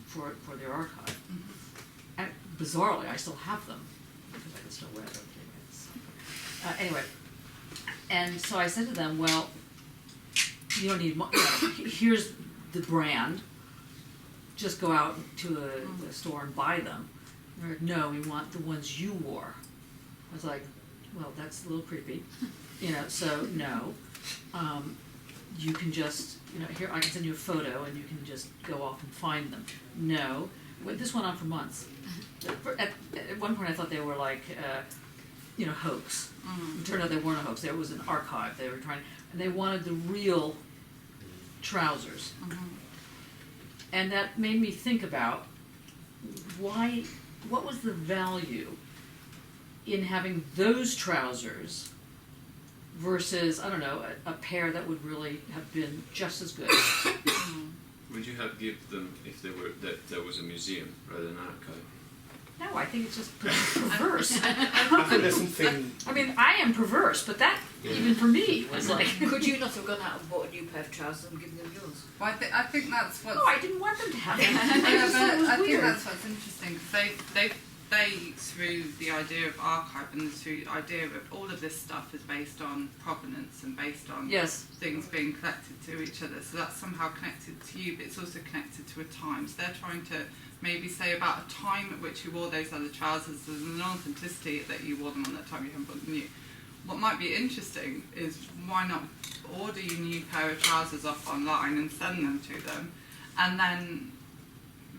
for their archive. And bizarrely, I still have them because I can still wear them. Anyway, and so I said to them, well, you don't need, here's the brand, just go out to a store and buy them. And they're like, no, we want the ones you wore. I was like, well, that's a little creepy, you know, so no. You can just, you know, here, I can send you a photo and you can just go off and find them. No. Well, this went on for months. At one point I thought they were like, you know, hoax. It turned out they weren't a hoax. There was an archive. They were trying, and they wanted the real trousers. And that made me think about what was the value in having those trousers versus, I don't know, a pair that would really have been just as good. Would you have given them if they were that there was a museum rather than an archive? No, I think it's just perverse. I think there's something. I mean, I am perverse, but that, even for me, was like... Could you not have gone out and bought a new pair of trousers and given them yours? Well, I think that's what's... No, I didn't want them to have it. I think that's what's interesting, because they, through the idea of archive and through the idea of all of this stuff is based on provenance and based on things being collected to each other. So that's somehow connected to you, but it's also connected to a time. So they're trying to maybe say about a time at which you wore those other trousers, there's an authenticity that you wore them on that time, you haven't bought them new. What might be interesting is why not order your new pair of trousers off online and send them to them, and then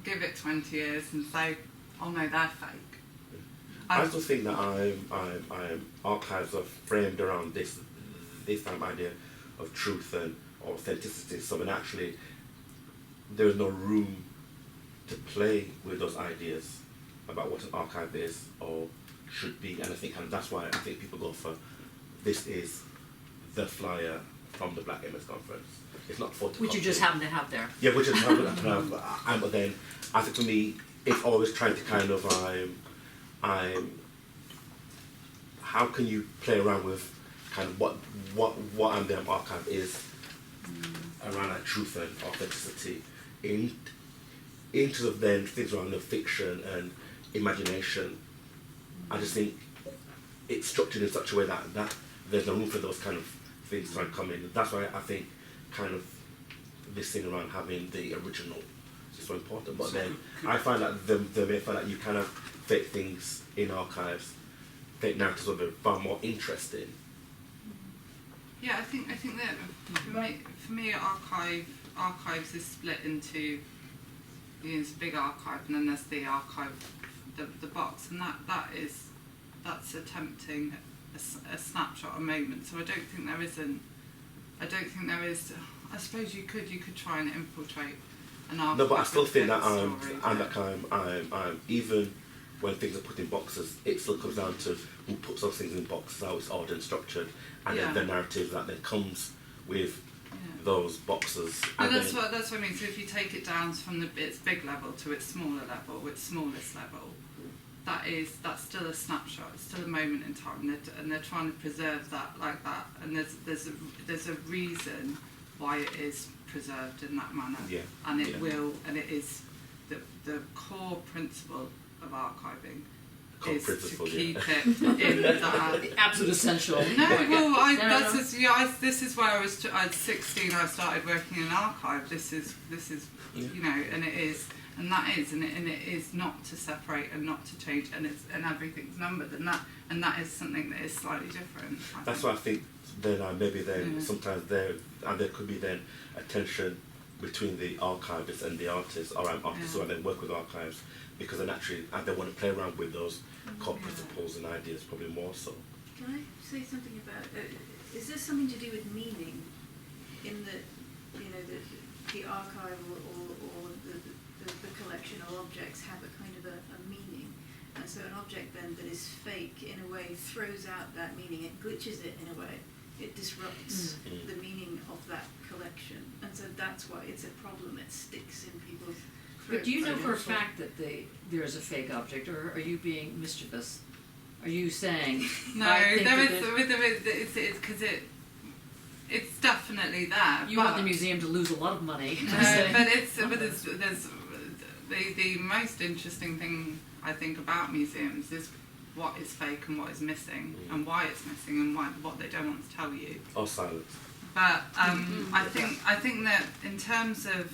give it 20 years and say, oh no, they're fake. I also think that I'm archives are framed around this kind of idea of truth and authenticity. So when actually there is no room to play with those ideas about what an archive is or should be, and I think that's why I think people go for this is the flyer from the Black MS conference. It's not photocopy. Which you just happen to have there. Yeah, which is happen to have. But then I think for me, it's always trying to kind of how can you play around with kind of what the archive is around that truth and authenticity into then things around the fiction and imagination. I just think it's structured in such a way that there's no room for those kind of things to come in. That's why I think kind of this thing around having the original is so important. But then I find that the may find that you kind of fake things in archives, fake narratives are far more interesting. Yeah, I think that for me archives is split into there's a big archive and then there's the archive, the box, and that's attempting a snapshot, a moment. So I don't think there is. I suppose you could try and infiltrate an archive. No, but I still think that I'm even when things are put in boxes, it still comes down to who puts those things in boxes, how it's ordered and structured, and then the narrative that then comes with those boxes. But that's what I mean. So if you take it down from its big level to its smaller level, its smallest level, that's still a snapshot. It's still a moment in time, and they're trying to preserve that like that. And there's a reason why it is preserved in that manner. Yeah. And it will, and it is the core principle of archiving. Is to keep it in that the absolute essential. This is where I was 16. I started working in an archive. This is you know, and it is, and that is, and it is not to separate and not to change, and everything's numbered, and that is something that is slightly different. That's why I think then sometimes there could be then a tension between the archivist and the artist, or artists who then work with archives, because then actually they want to play around with those core principles and ideas probably more so. Can I say something about, is there something to do with meaning in the archive or the collection of objects have a kind of a meaning, and so an object then that is fake in a way throws out that meaning, it glitches it in a way, it disrupts the meaning of that collection, and so that's why it's a problem, it sticks in people's throats. But do you know for a fact that there is a fake object, or are you being mischievous? Are you saying? No, it's definitely there. You want the museum to lose a lot of money. There's the most interesting thing I think about museums is what is fake and what is missing, and why it's missing, and what they don't want to tell you. Or silence. But I think that in terms of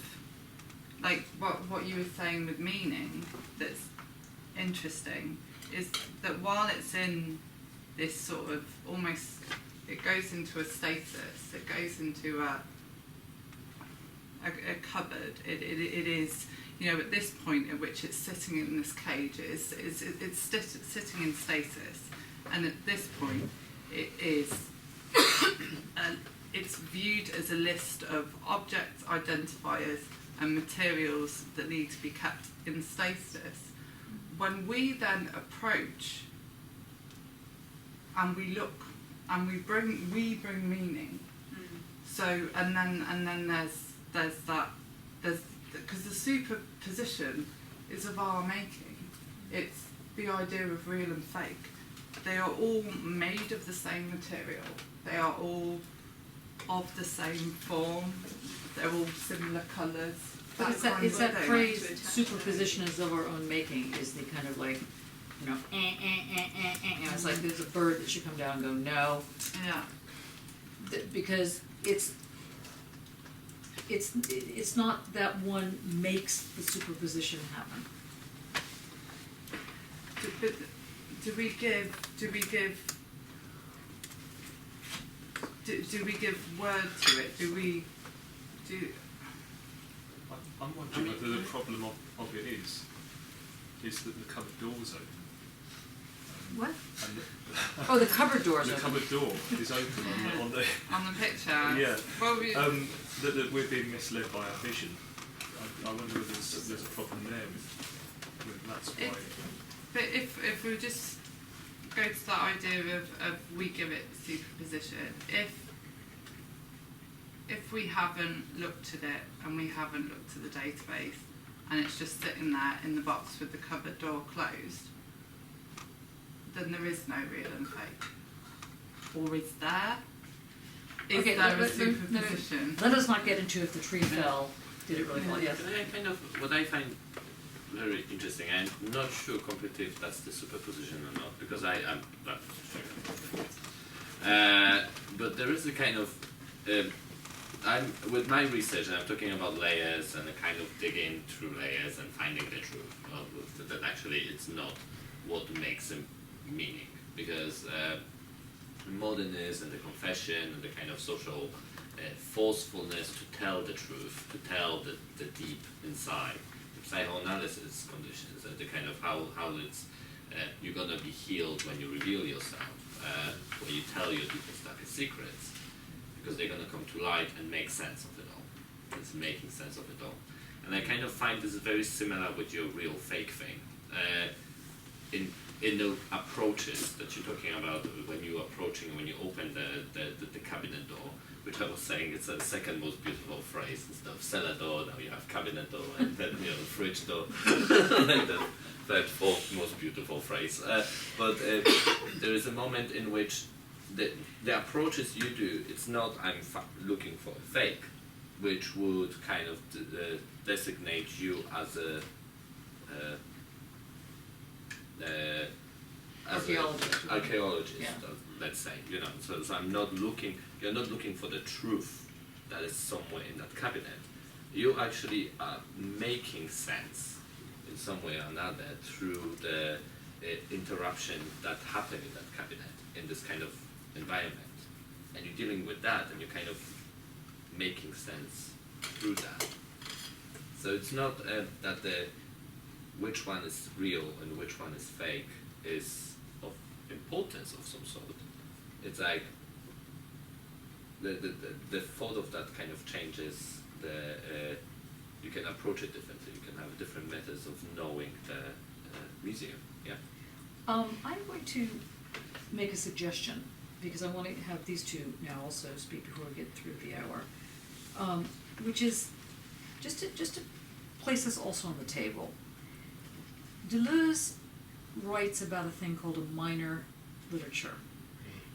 like what you were saying with meaning, that's interesting is that while it's in this sort of almost, it goes into a stasis, it goes into a cupboard. It is, you know, at this point at which it's sitting in this cage, it's sitting in stasis, and at this point it is it's viewed as a list of objects, identifiers and materials that need to be kept in stasis. When we then approach and we look and we bring meaning, so and then there's because the superposition is of our making. It's the idea of real and fake. They are all made of the same material. They are all of the same form. They're all similar colours. But it's that phrase, superposition is of our own making, is the kind of like, you know, it's like there's a bird that should come down and go, no. Yeah. Because it's not that one makes the superposition happen. Do we give word to it? I'm wondering whether the problem of it is that the cupboard door's open. What? And Oh, the cupboard door's the open. cupboard door is open on the on the picture. Yeah. Well, that we're being misled by our vision. I wonder whether there's a problem there with that's why. But if we just go to that idea of we give it superposition, if we haven't looked at it and we haven't looked at the database and it's just sitting there in the box with the cupboard door closed, then there is no real and fake. Or is there? Is there a superposition? Let us not get into if the tree fell. Did it really fall? Yes. What I find very interesting, I'm not sure completely if that's the superposition or not, because but there is a kind of I'm with my research, and I'm talking about layers and a kind of digging through layers and finding the truth. Well, that actually it's not what makes a meaning, because modernism and the confession and the kind of social forcefulness to tell the truth, to tell the deep inside, the psychoanalysis conditions, and the kind of how it's you're gonna be healed when you reveal yourself, when you tell your deepest, darkest secrets, because they're gonna come to light and make sense of it all. It's making sense of it all, and I kind of find this very similar with your real fake thing. In the approaches that you're talking about, when you're approaching, when you open the cabinet door, which I was saying it's the second most beautiful phrase instead of cellar door. Now you have cabinet door, and then fridge door, like the third, fourth most beautiful phrase. But there is a moment in which the approaches you do, it's not looking for a fake, which would kind of designate you as a archaeologist, yeah. Let's say, so I'm not looking. You're not looking for the truth that is somewhere in that cabinet. You actually are making sense in some way or another through the interruption that happened in that cabinet, in this kind of environment, and you're dealing with that, and you're kind of making sense through that. So it's not that which one is real and which one is fake is of importance of some sort. It's like the thought of that kind of changes you can approach it differently. You can have different methods of knowing the museum. Yeah. I'm going to make a suggestion, because I want to have these two now also speak before we get through the hour, which is just to place this also on the table. Deleuze writes about a thing called a minor literature.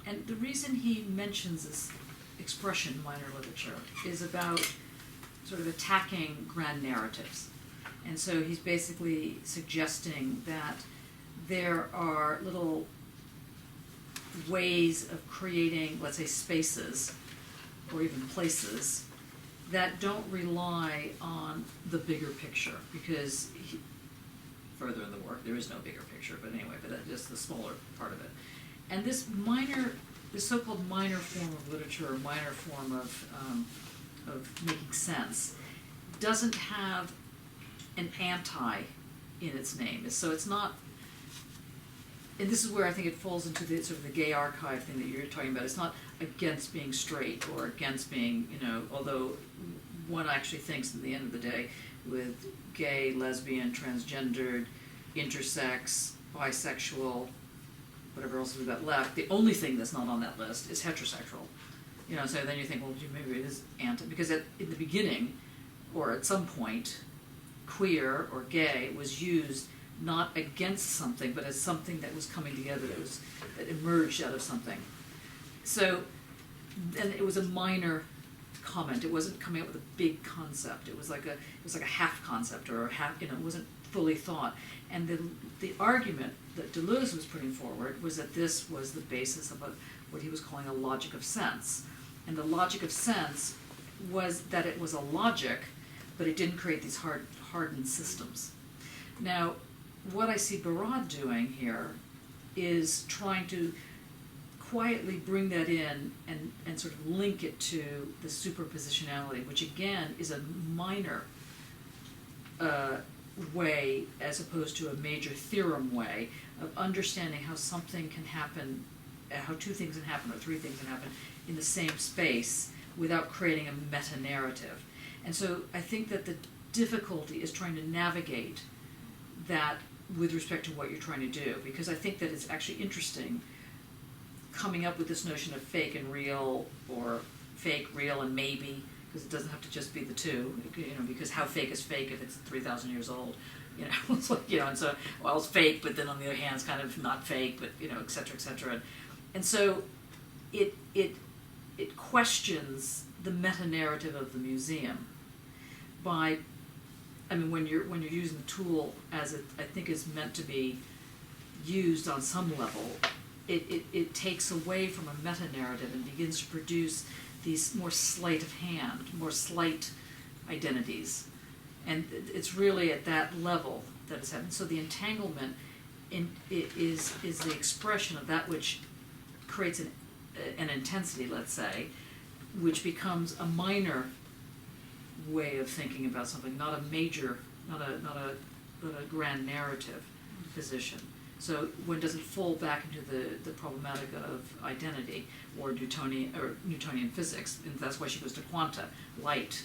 And the reason he mentions this expression, minor literature, is about sort of attacking grand narratives. And so he's basically suggesting that there are little ways of creating, let's say, spaces or even places that don't rely on the bigger picture, because further in the work there is no bigger picture, but anyway, but that's just the smaller part of it. And this so-called minor form of literature, or minor form of making sense, doesn't have an anti in its name. So it's not, and this is where I think it falls into the sort of the gay archive thing that you're talking about. It's not against being straight or against being, although one actually thinks at the end of the day, with gay, lesbian, transgendered, intersex, bisexual, whatever else we've got left, the only thing that's not on that list is heterosexual. So then you think, well, maybe it is anti, because in the beginning, or at some point, queer or gay was used not against something, but as something that was coming together, that emerged out of something. So, and it was a minor comment. It wasn't coming up with a big concept. It was like a half concept, or a half, it wasn't fully thought. And the argument that Deleuze was putting forward was that this was the basis of what he was calling a logic of sense. And the logic of sense was that it was a logic, but it didn't create these hardened systems. Now, what I see Barad doing here is trying to quietly bring that in and sort of link it to the superpositionality, which again is a minor way, as opposed to a major theorem way, of understanding how something can happen, how two things can happen or three things can happen in the same space without creating a meta-narrative. And so I think that the difficulty is trying to navigate that with respect to what you're trying to do, because I think that it's actually interesting coming up with this notion of fake and real, or fake, real, and maybe, because it doesn't have to just be the two, because how fake is fake if it's 3,000 years old? It's like, and so, well, it's fake, but then on the other hand, it's kind of not fake, but, et cetera, et cetera. And so it questions the meta-narrative of the museum by, when you're using the tool as it, I think, is meant to be used on some level, it takes away from a meta-narrative and begins to produce these more sleight of hand, more slight identities. And it's really at that level that it's happening. So the entanglement is the expression of that which creates an intensity, let's say, which becomes a minor way of thinking about something, not a major, not a grand narrative position. So when does it fall back into the problematic of identity, or Newtonian physics? And that's why she goes to quanta, light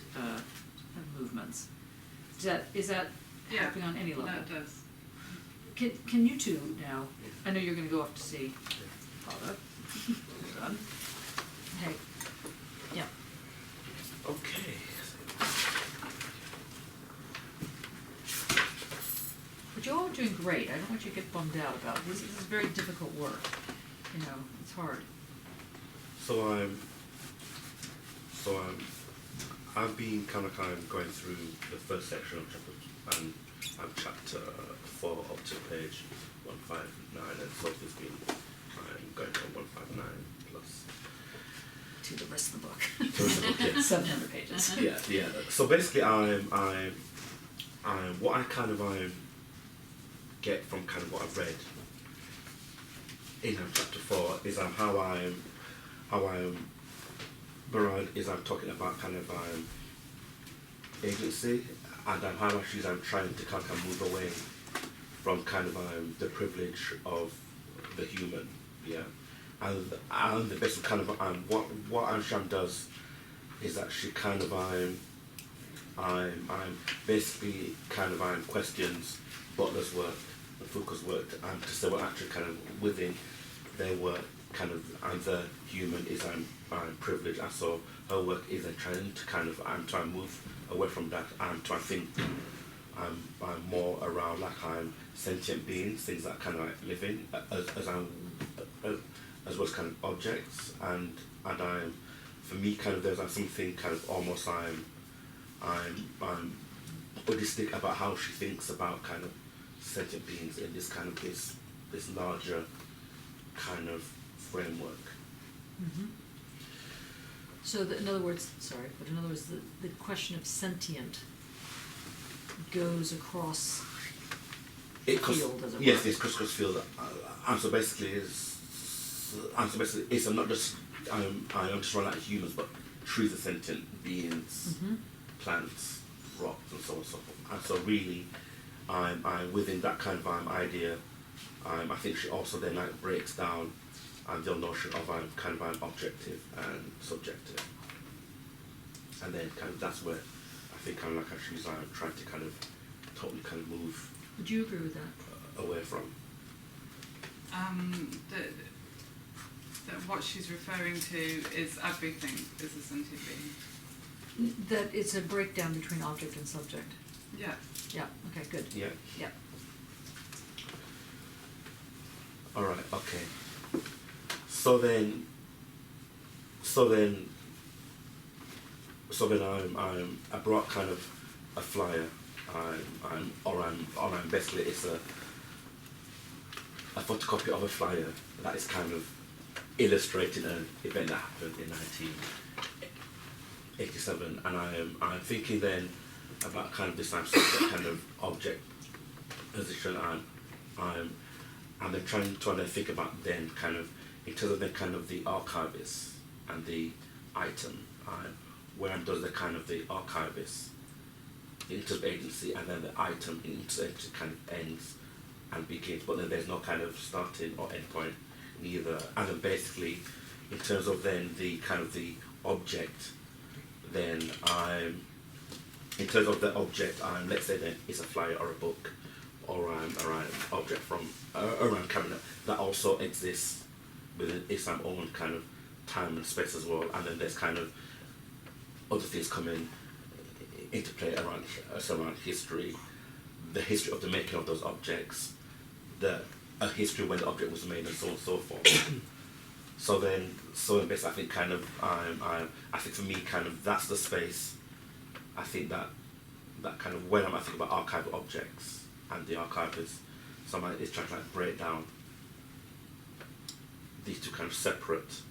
movements. Is that happening on any level? No, it does. Can you two now? I know you're going to go off to see Barad. Done. Hey. Yeah. Okay. But you're all doing great. I don't want you to get bummed out about it. This is very difficult work. It's hard. I've been kind of going through the first section of chapter 4 up to page 159, and Sophie's been going from 159 plus To the rest of the book. to the rest of the book, yeah. 700 pages. Yeah. So basically, what I get from kind of what I've read in chapter 4 is how Barad is talking about kind of agency, and how she's trying to kind of move away from kind of the privilege of the human, and the best kind of what Ansham does is that she kind of basically kind of questions Butler's work and Foucault's work, and to say what actually kind of within their work kind of, and the human is privilege, and so her work is trying to kind of try and move away from that and try to think more around sentient beings, things that kind of living as well as kind of objects, and for me kind of there's something kind of almost I'm Buddhistic about how she thinks about kind of sentient beings in this kind of this larger kind of framework. Mm-hmm. So in other words, the question of sentient goes across field, as it were. Yes, across field. And so basically so basically, it's not just I'm just running out of humans, but trees are sentient beings, plants, rocks, and so on and so forth. And so really, I'm within that kind of idea. I think she also then like breaks down the notion of kind of objective and subjective, and then kind of that's where I think kind of like she's trying to kind of totally kind of move. Would you agree with that? Away from. What she's referring to is everything is a sentient being. That it's a breakdown between object and subject. Yeah. Yeah. Okay. Good. Yeah. Yeah. All right. Okay. So then I brought kind of a flyer. I'm basically it's a photocopy of a flyer that is kind of illustrating an event that happened in 1987, and I'm thinking then about kind of this kind of object position, and then trying to think about then kind of in terms of the kind of the archivist and the item, where does the kind of the archivist into agency and then the item into kind of ends and begins, but then there's no kind of starting or end point neither. And then basically in terms of then the kind of the object, then in terms of the object, let's say then it's a flyer or a book or an object from around cabinet that also exists within its own kind of time and space as well, and then there's kind of other things coming into play around history, the history of the making of those objects, a history when the object was made, and so on and so forth. So basically, I think kind of I think for me kind of that's the space. I think that kind of when I think about archival objects and the archivist, someone is trying to like break down these two kind of separate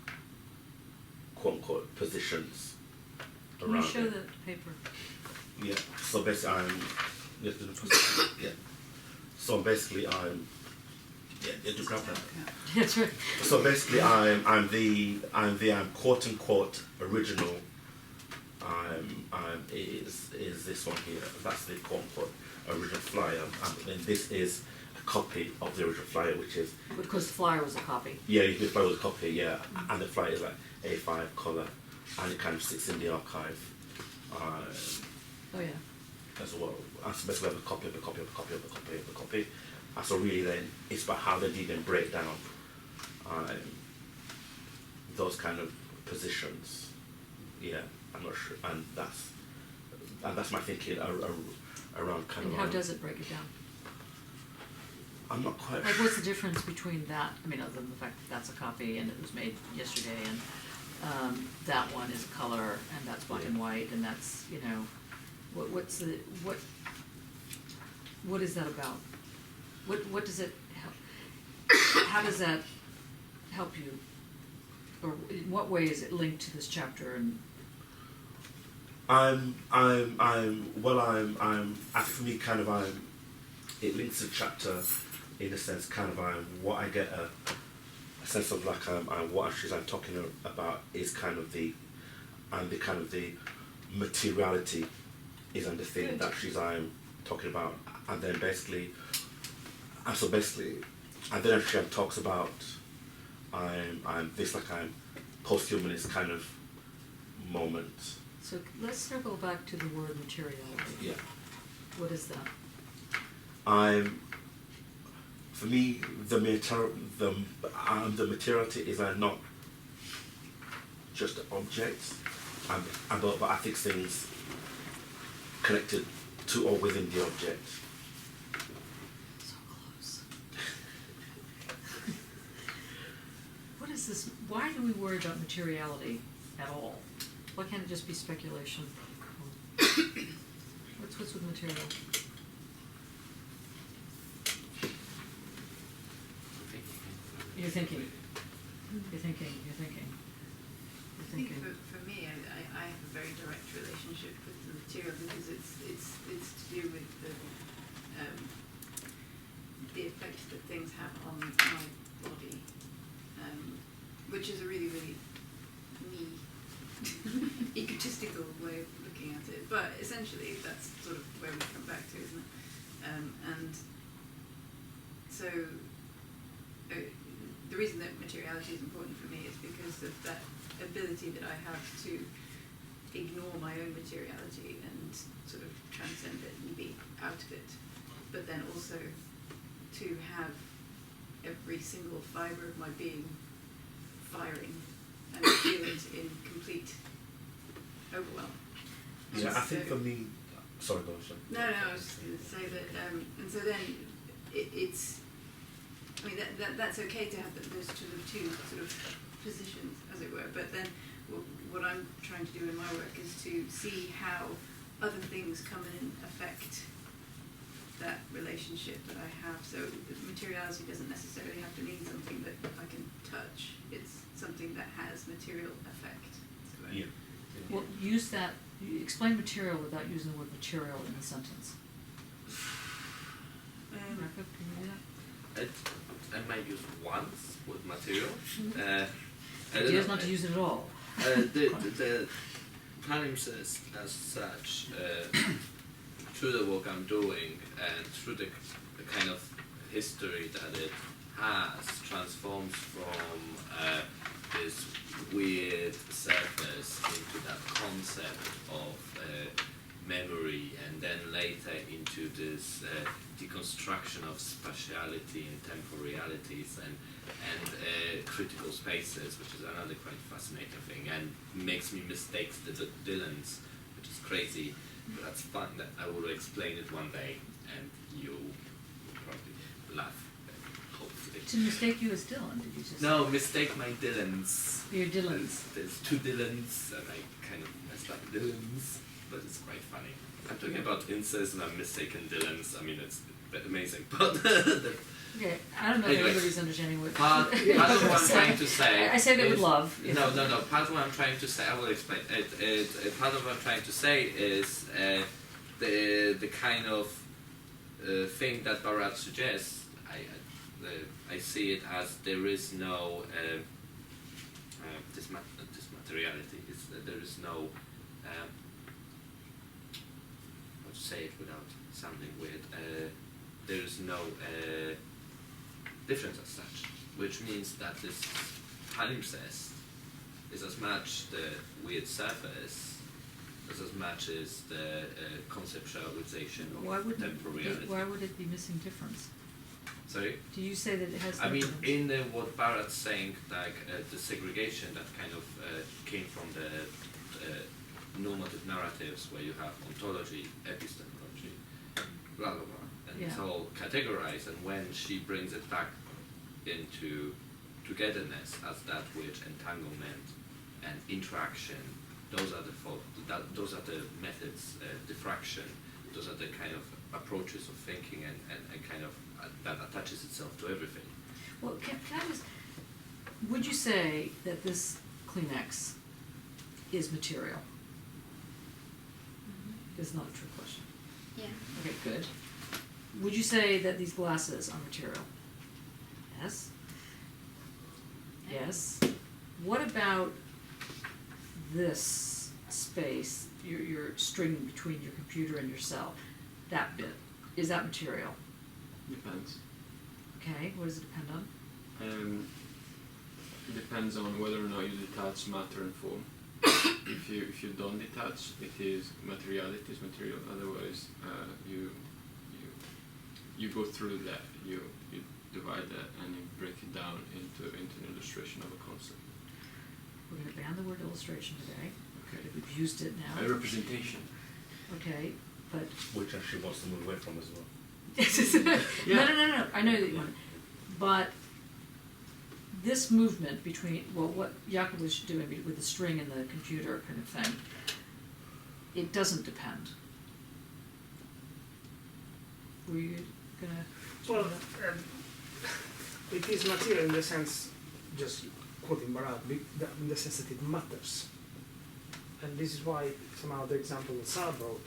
quote unquote positions. Can you show the paper? Yeah. So basically, yeah. So basically, yeah, to grab that. That's right. So basically, I'm the quote unquote original. Is this one here? That's the quote unquote original flyer, and then this is a copy of the original flyer, which is because the flyer was a copy. Yeah, the flyer was a copy. Yeah, and the flyer is like A5 color, and it kind of sits in the archive. Oh yeah. As well, and so basically, we have a copy of a copy of a copy of a copy of a copy. And so really, then it's about how they did then break down those kind of positions. Yeah, I'm not sure, and that's my thinking around kind and of. How does it break it down? I'm not quite like, sure. what's the difference between that? I mean, other than the fact that that's a copy and it was made yesterday, and that one is color, and that's black and white, and that's what is that about? What does it help? How does that help you? Or in what way is it linked to this chapter? And I think for me kind of it links to the chapter in a sense kind of what I get a sense of like what she's talking about is kind of the kind of the materiality is the thing that she's talking about, and then basically and then she talks about this like post-humanist kind of moment. so let's circle back to the word materiality. Yeah. What is that? For me, the materiality is not just objects, but I think things connected to or within the object. So close. What is this? Why do we worry about materiality at all? Why can't it just be speculation? What's with material? You're thinking. You're thinking. I think for me, I have a very direct relationship with the material because it's to do with the effects that things have on my body, which is a really, really me egotistical way of looking at it. But essentially, that's sort of where we come back to, isn't it? And so the reason that materiality is important for me is because of that ability that I have to ignore my own materiality and sort of transcend it and be out of it, but then also to have every single fibre of my being firing and feel it in complete overwhelm. And Yeah, I think so- for me, sorry, go on, sorry. No, I was just going to say that, and so then it's, I mean, that's okay to have those two sort of positions, as it were, but then what I'm trying to do in my work is to see how other things come in and affect that relationship that I have. So materiality doesn't necessarily have to mean something that I can touch. It's something that has material effect. So Yeah. Well, use that, explain material without using the word material in a sentence. Jakob, can you do that? I might use once with material. The idea is not to use it at all. The palimpsest as such, through the work I'm doing and through the kind of history that it has, transforms from this weird surface into that concept of memory, and then later into this deconstruction of spatiality and temporalities and critical spaces, which is another quite fascinating thing, and makes me mistake the Dylans, which is crazy, but that's fun. That I will explain it one day, and you will probably laugh, hopefully. To mistake you as Dylan, did you just No, say? mistake my Dylans. Your Dylans. There's two Dylans, and I kind of messed up Dylans, but it's quite funny. I'm talking about incest, and I'm mistaken Dylans. I mean, it's a bit amazing, but Okay, I don't know Anyway, if everybody's understanding what part of what I'm trying to say. I say that with is- love. No. Part of what I'm trying to say, I will explain. Part of what I'm trying to say is the kind of thing that Barad suggests. I see it as there is no this materiality. There is no how to say it without sounding weird. There is no difference as such, which means that this palimpsest is as much the weird surface as much as the conceptualization of Why would temporality. why would it be missing difference? Sorry? Do you say that it has I mean, difference? in what Barad's saying, like the segregation that kind of came from the normative narratives where you have ontology, epistemology, blah blah blah, and it's Yeah. all categorized. And when she brings it back into togetherness as that which entanglement and interaction, those are those are the methods, diffraction. Those are the kind of approaches of thinking and kind of that attaches itself to everything. Well, can I just, would you say that this Kleenex is material? It's not a trick question. Yeah. Okay, good. Would you say that these glasses are material? Yes. Yes. What about this space, your string between your computer and your cell? That bit, is that material? Depends. Okay, what does it depend on? It depends on whether or not you detach matter and form. If you don't detach, it is materiality, it is material. Otherwise, you go through that. You divide that and you break it down into an illustration of a concept. We're going to ban the word illustration today. Okay. We've used it now. A representation. Okay, but Which actually wants to move away from as well. no. I know that you want it. But this movement between, well, what Jakob was doing with the string and the computer kind of thing, it doesn't depend. Were you gonna? Well, it is material in the sense, just quoting Barad, in the sense that it matters. And this is why somehow the example that Sarah brought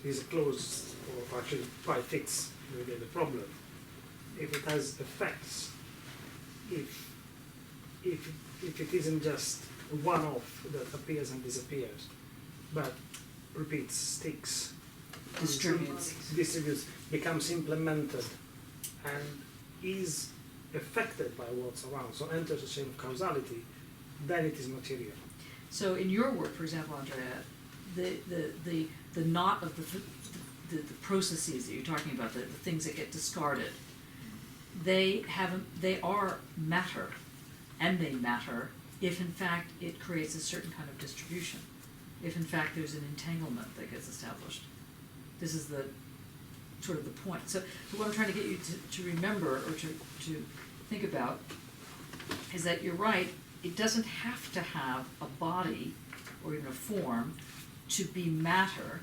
is a close, or actually quite fits the problem. If it has effects, if if it isn't just a one-off that appears and disappears, but repeats, sticks, distributes, becomes implemented, and is affected by what's around, so enters a chain of causality, then it is material. So in your work, for example, Andrea, the knot of the processes that you're talking about, the things that get discarded, they are matter, and they matter if in fact it creates a certain kind of distribution, if in fact there's an entanglement that gets established. This is the sort of the point. So what I'm trying to get you to remember or to think about is that you're right, it doesn't have to have a body or even a form to be matter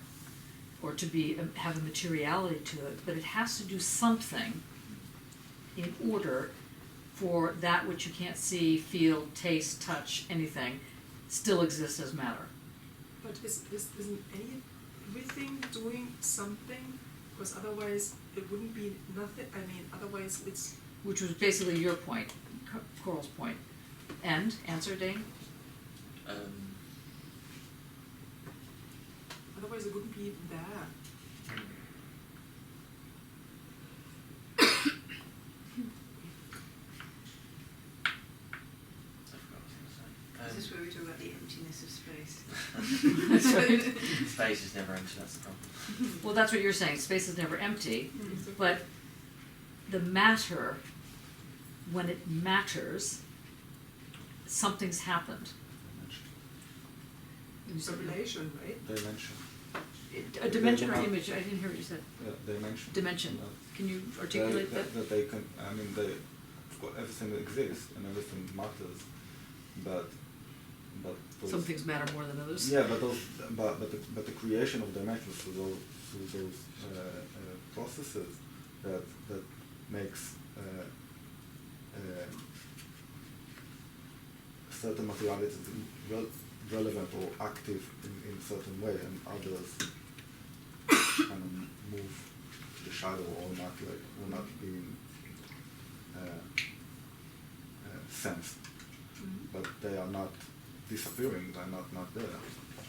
or to be have a materiality to it, but it has to do something in order for that which you can't see, feel, taste, touch, anything, still exists as matter. But isn't everything doing something? Because otherwise it wouldn't be nothing. I mean, otherwise it's... Which was basically your point, Coral's point. And? Answer, Dane? Otherwise it wouldn't be even there. Is this where we talk about the emptiness of space? Space is never empty, that's the problem. Well, that's what you're saying. Space is never empty, but the matter, when it matters, something's happened. It's a relation, right? Dimension. A dimension or image? I didn't hear what you said. Yeah, dimension. Dimension. Can you articulate that? That they can. I mean, of course, everything exists and everything matters, but those, some things matter more than others. Yeah, but the creation of dimensions through those processes that makes certain materialities relevant or active in a certain way, and others kind of move to the shadow or not being sensed. But they are not disappearing, they're not there,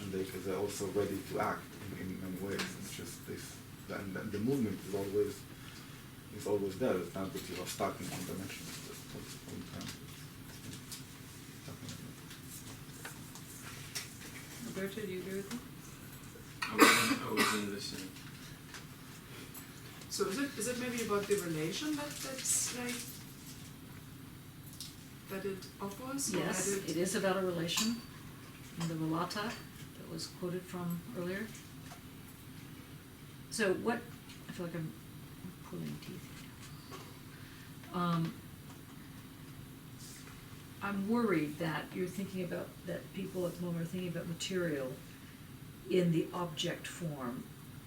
and they're also ready to act in many ways. It's just this, and the movement is always there. It's not that you are stuck in one dimension. It's just all the time. Roberto, do you agree with me? I wasn't listening. So is it maybe about the relation that's like that it offers? Yes, it is about a relation in the relata that was quoted from earlier. So what, I feel like I'm pulling teeth. I'm worried that you're thinking about, that people at the moment are thinking about material in the object form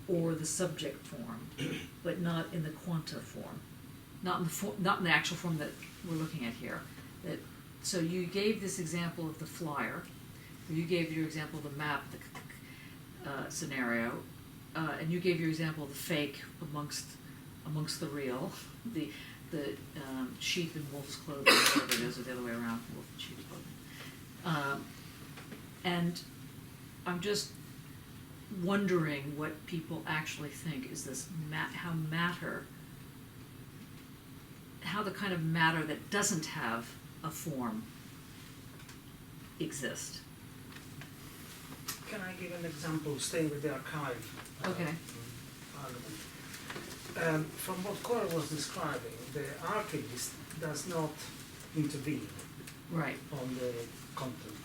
or the subject form, but not in the quanta form, not in the actual form that we're looking at here. So you gave this example of the flyer, or you gave your example of the map, the scenario, and you gave your example of the fake amongst the real, the sheep in wolf's clothing, whatever it is, or the other way around, wolf in sheep's clothing. And I'm just wondering what people actually think is this how the kind of matter that doesn't have a form exist. Can I give an example, staying with the archive? Okay. From what Cora was describing, the archivist does not intervene Right. on the content.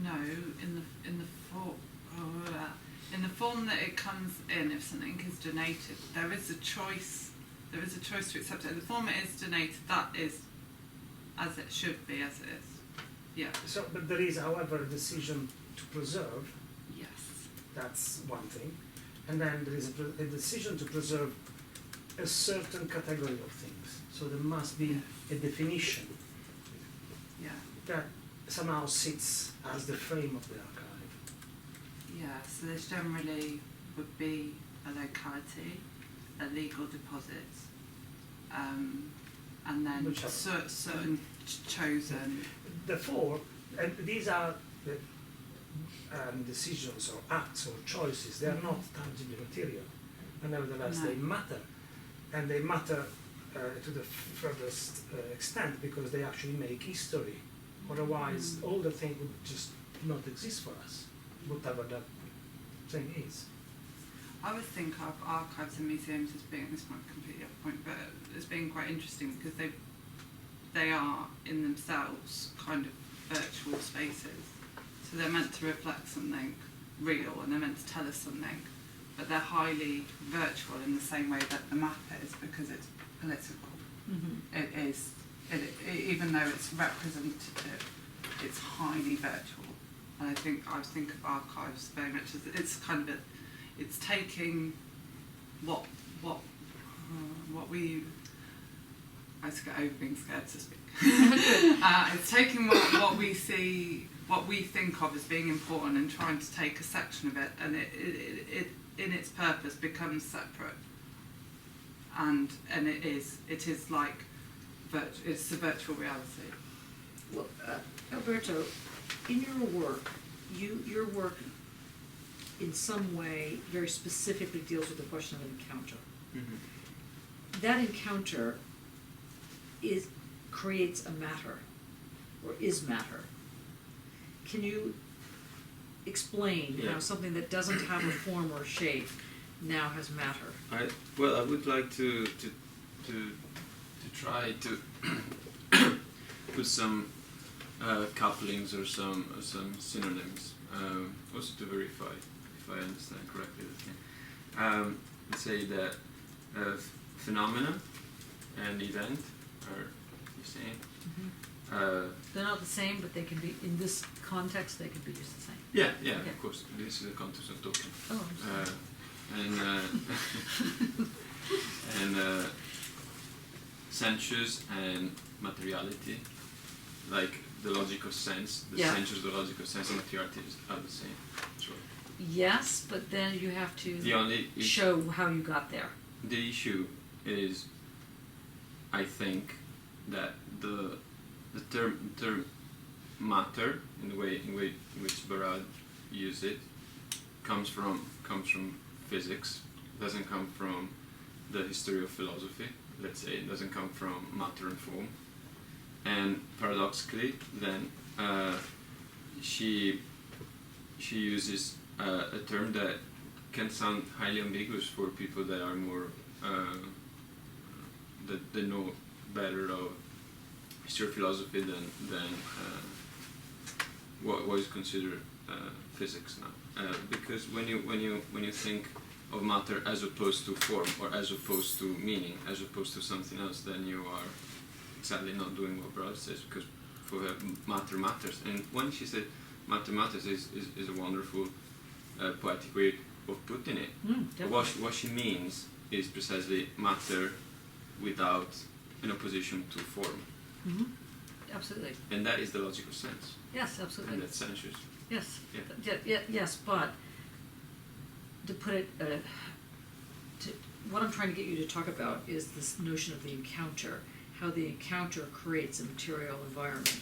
No, in the form that it comes in, if something is donated, there is a choice. There is a choice to accept it. The form it is donated, that is as it should be, as it is. Yeah. So, but there is, however, a decision to preserve. Yes. That's one thing, and then there is a decision to preserve a certain category of things. So there must be a definition. Yeah. That somehow sits as the frame of the archive. Yeah, so this generally would be a locality, a legal deposit, and then Which are- certain chosen. Therefore, and these are the decisions or acts or choices. They are not tangible material, and nevertheless No. they matter, and they matter to the furthest extent because they actually make history. Otherwise, all the thing would just not exist for us, whatever that thing is. I would think of archives and museums as being, this might completely off point, but as being quite interesting because they are in themselves kind of virtual spaces. So they're meant to reflect something real and they're meant to tell us something, but they're highly virtual in the same way that the map is because it's political. It is, even though it's representative, it's highly virtual. And I think of archives very much as it's kind of it's taking what we, I used to get over being scared to speak. It's taking what we see, what we think of as being important, and trying to take a section of it, and it in its purpose becomes separate. And it is like it's a virtual reality. Well, Alberto, in your work, your work in some way very specifically deals with the question of encounter. That encounter creates a matter, or is matter. Can you explain how something that doesn't have a form or shape now has matter? I would like to try to put some couplings or some synonyms, also to verify if I understand correctly the thing. Let's say that phenomena and event are the same. They're not the same, but they can be, in this context, they can be just the same. Yeah, Okay. of course. This is the context of talking. Oh, I'm sorry. And sensuous and materiality, like the logic of sense, the sensuous, the logic of sense, and materiality are the same. So Yes, but then you have to the only show how you got there. The issue is, I think, that the term matter, in the way in which Barad used it, comes from physics. It doesn't come from the history of philosophy. Let's say it doesn't come from matter and form. And paradoxically, then she uses a term that can sound highly ambiguous for people that are more that they know better of history of philosophy than what is considered physics now. Because when you think of matter as opposed to form, or as opposed to meaning, as opposed to something else, then you are exactly not doing what Barad says, because for her matter matters. And when she said matter matters is a wonderful poetic way of putting it. What she means is precisely matter without an opposition to form. Absolutely. And that is the logical sense. Yes, absolutely. And that's sensuous. Yes. Yeah. Yes, but to put it, what I'm trying to get you to talk about is this notion of the encounter, how the encounter creates a material environment,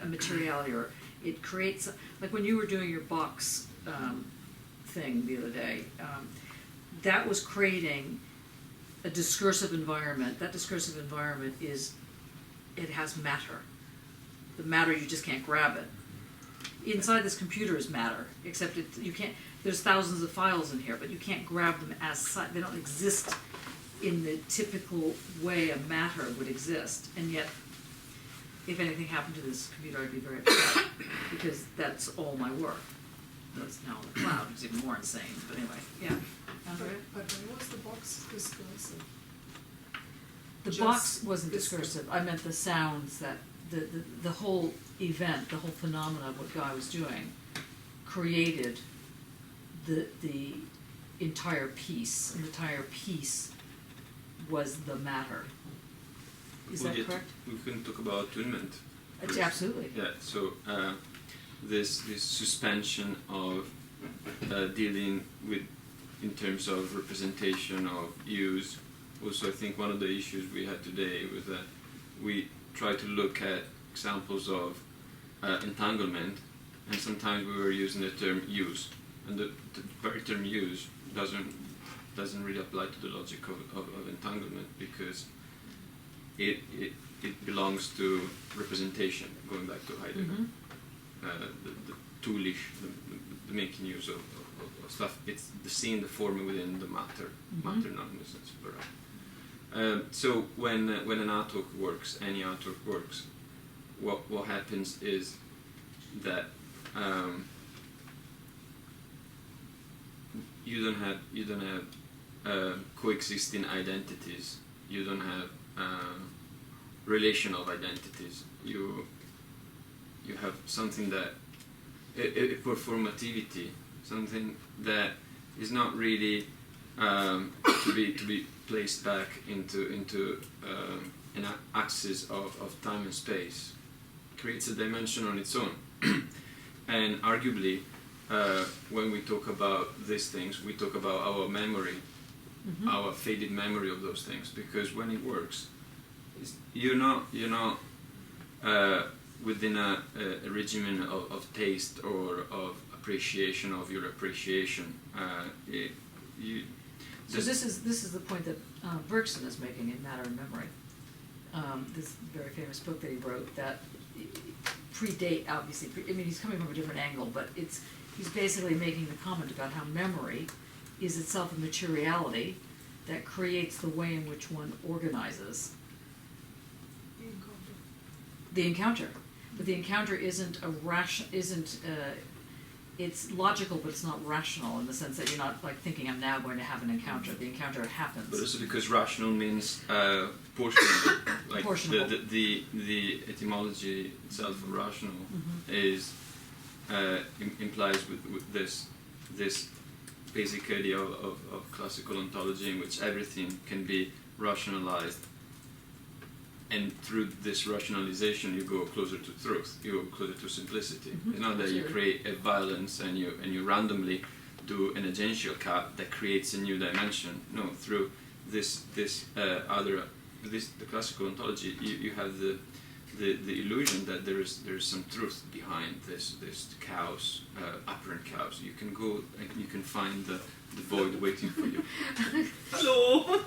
a materiality, or it creates, like when you were doing your box thing the other day, that was creating a discursive environment. That discursive environment it has matter. The matter, you just can't grab it. Inside this computer is matter, except you can't, there's thousands of files in here, but you can't grab them as such. They don't exist in the typical way a matter would exist. And yet, if anything happened to this computer, I'd be very upset, because that's all my work. That's now on the cloud. It's even more insane, but anyway, yeah. But when was the box discursive? The Just box wasn't discursive. I meant the sounds that the whole event, the whole phenomena of what Guy was doing, created the entire piece, and the entire piece was the matter. Is that correct? We can talk about attunement. Absolutely. Yeah. So this suspension of dealing with, in terms of representation of use. Also, I think one of the issues we had today was that we try to look at examples of entanglement, and sometimes we were using the term use, and the very term use doesn't really apply to the logic of entanglement, because it belongs to representation, going back to Heidegger. The toolish, the making use of stuff. It's the seeing the form within the matter, matter non-essence. So when an artwork works, any artwork works, what happens is that you don't have coexisting identities. You don't have relational identities. You have something that a performativity, something that is not really to be placed back into an axis of time and space. Creates a dimension on its own. And arguably, when we talk about these things, we talk about our memory, our faded memory of those things, because when it works, you're not within a regimen of taste or of appreciation of your appreciation. So this is the point that Bergson is making in Matter and Memory. This very famous book that he wrote that predate, obviously. I mean, he's coming from a different angle, but he's basically making the comment about how memory is itself a materiality that creates the way in which one organizes the encounter. But the encounter isn't it's logical, but it's not rational in the sense that you're not like thinking, I'm now going to have an encounter. The encounter happens. But also because rational means portionable. Like portionable. The etymology itself of rational is implies with this basic idea of classical ontology in which everything can be rationalized. And through this rationalization, you go closer to truth. You go closer to simplicity. It's not that you create a violence and you randomly do an agential cut that creates a new dimension. No, through the classical ontology, you have the illusion that there is some truth behind this chaos, apparent chaos. You can go and you can find the void waiting for you. Hello.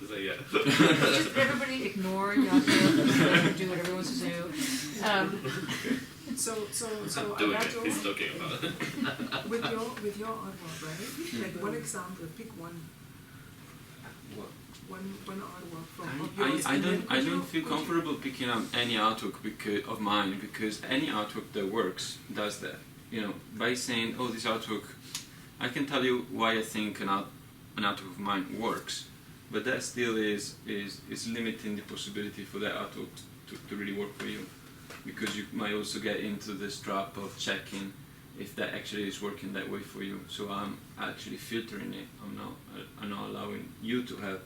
So yeah. Just everybody ignore Yato, do whatever he wants to do. So I'm doing it. Alberto, He's talking about it. with your artwork, right? Like one example, pick one artwork from yours. I don't feel comfortable picking up any artwork of mine, because any artwork that works does that. You know, by saying, oh, this artwork, I can tell you why I think an artwork of mine works, but that still is limiting the possibility for that artwork to really work for you, because you might also get into this trap of checking if that actually is working that way for you. So I'm actually filtering it. I'm not allowing you to have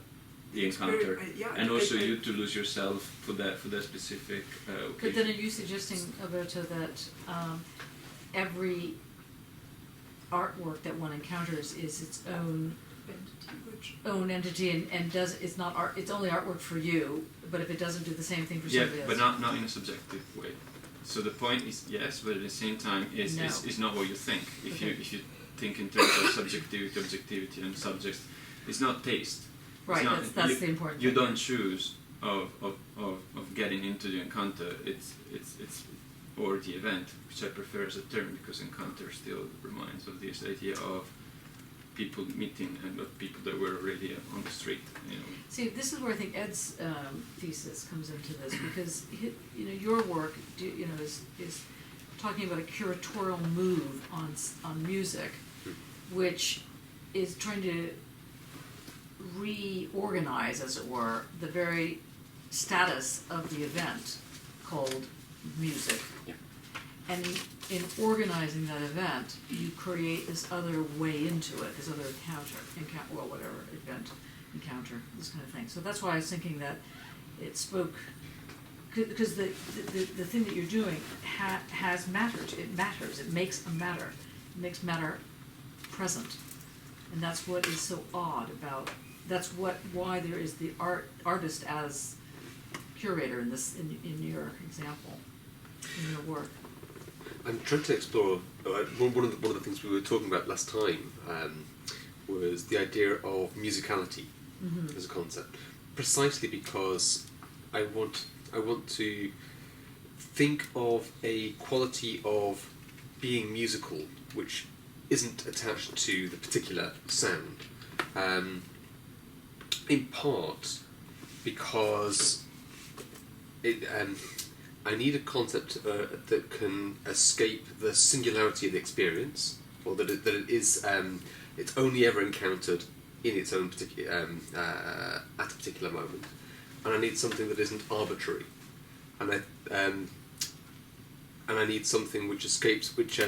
the encounter, and also you to lose yourself for that specific occasion. But then are you suggesting, Alberto, that every artwork that one encounters is its own entity and it's not art, it's only artwork for you, but if it doesn't do the same thing for somebody else? But not in a subjective way. So the point is yes, but at the same time is not what you think. If you think in terms of subjectivity, objectivity, and subjects, it's not taste. Right, that's the important thing. You don't choose of getting into the encounter. It's or the event, which I prefer as a term, because encounter still reminds of this idea of people meeting and of people that were already on the street. You know. See, this is where I think Ed's thesis comes into this, because your work, is talking about a curatorial move on music, which is trying to reorganize, as it were, the very status of the event called music. Yeah. And in organizing that event, you create this other way into it, this other encounter, this kind of thing. So that's why I was thinking that it spoke, because the thing that you're doing has mattered. It matters. It makes a matter. It makes matter present. And that's what is so odd about that's why there is the artist as curator in this in your example, in your work. I'm trying to explore one of the things we were talking about last time was the idea of musicality as a concept, precisely because I want to think of a quality of being musical which isn't attached to the particular sound, in part because I need a concept that can escape the singularity of the experience, or that it is it's only ever encountered in its own particular at a particular moment, and I need something that isn't arbitrary, and I need something which escapes, which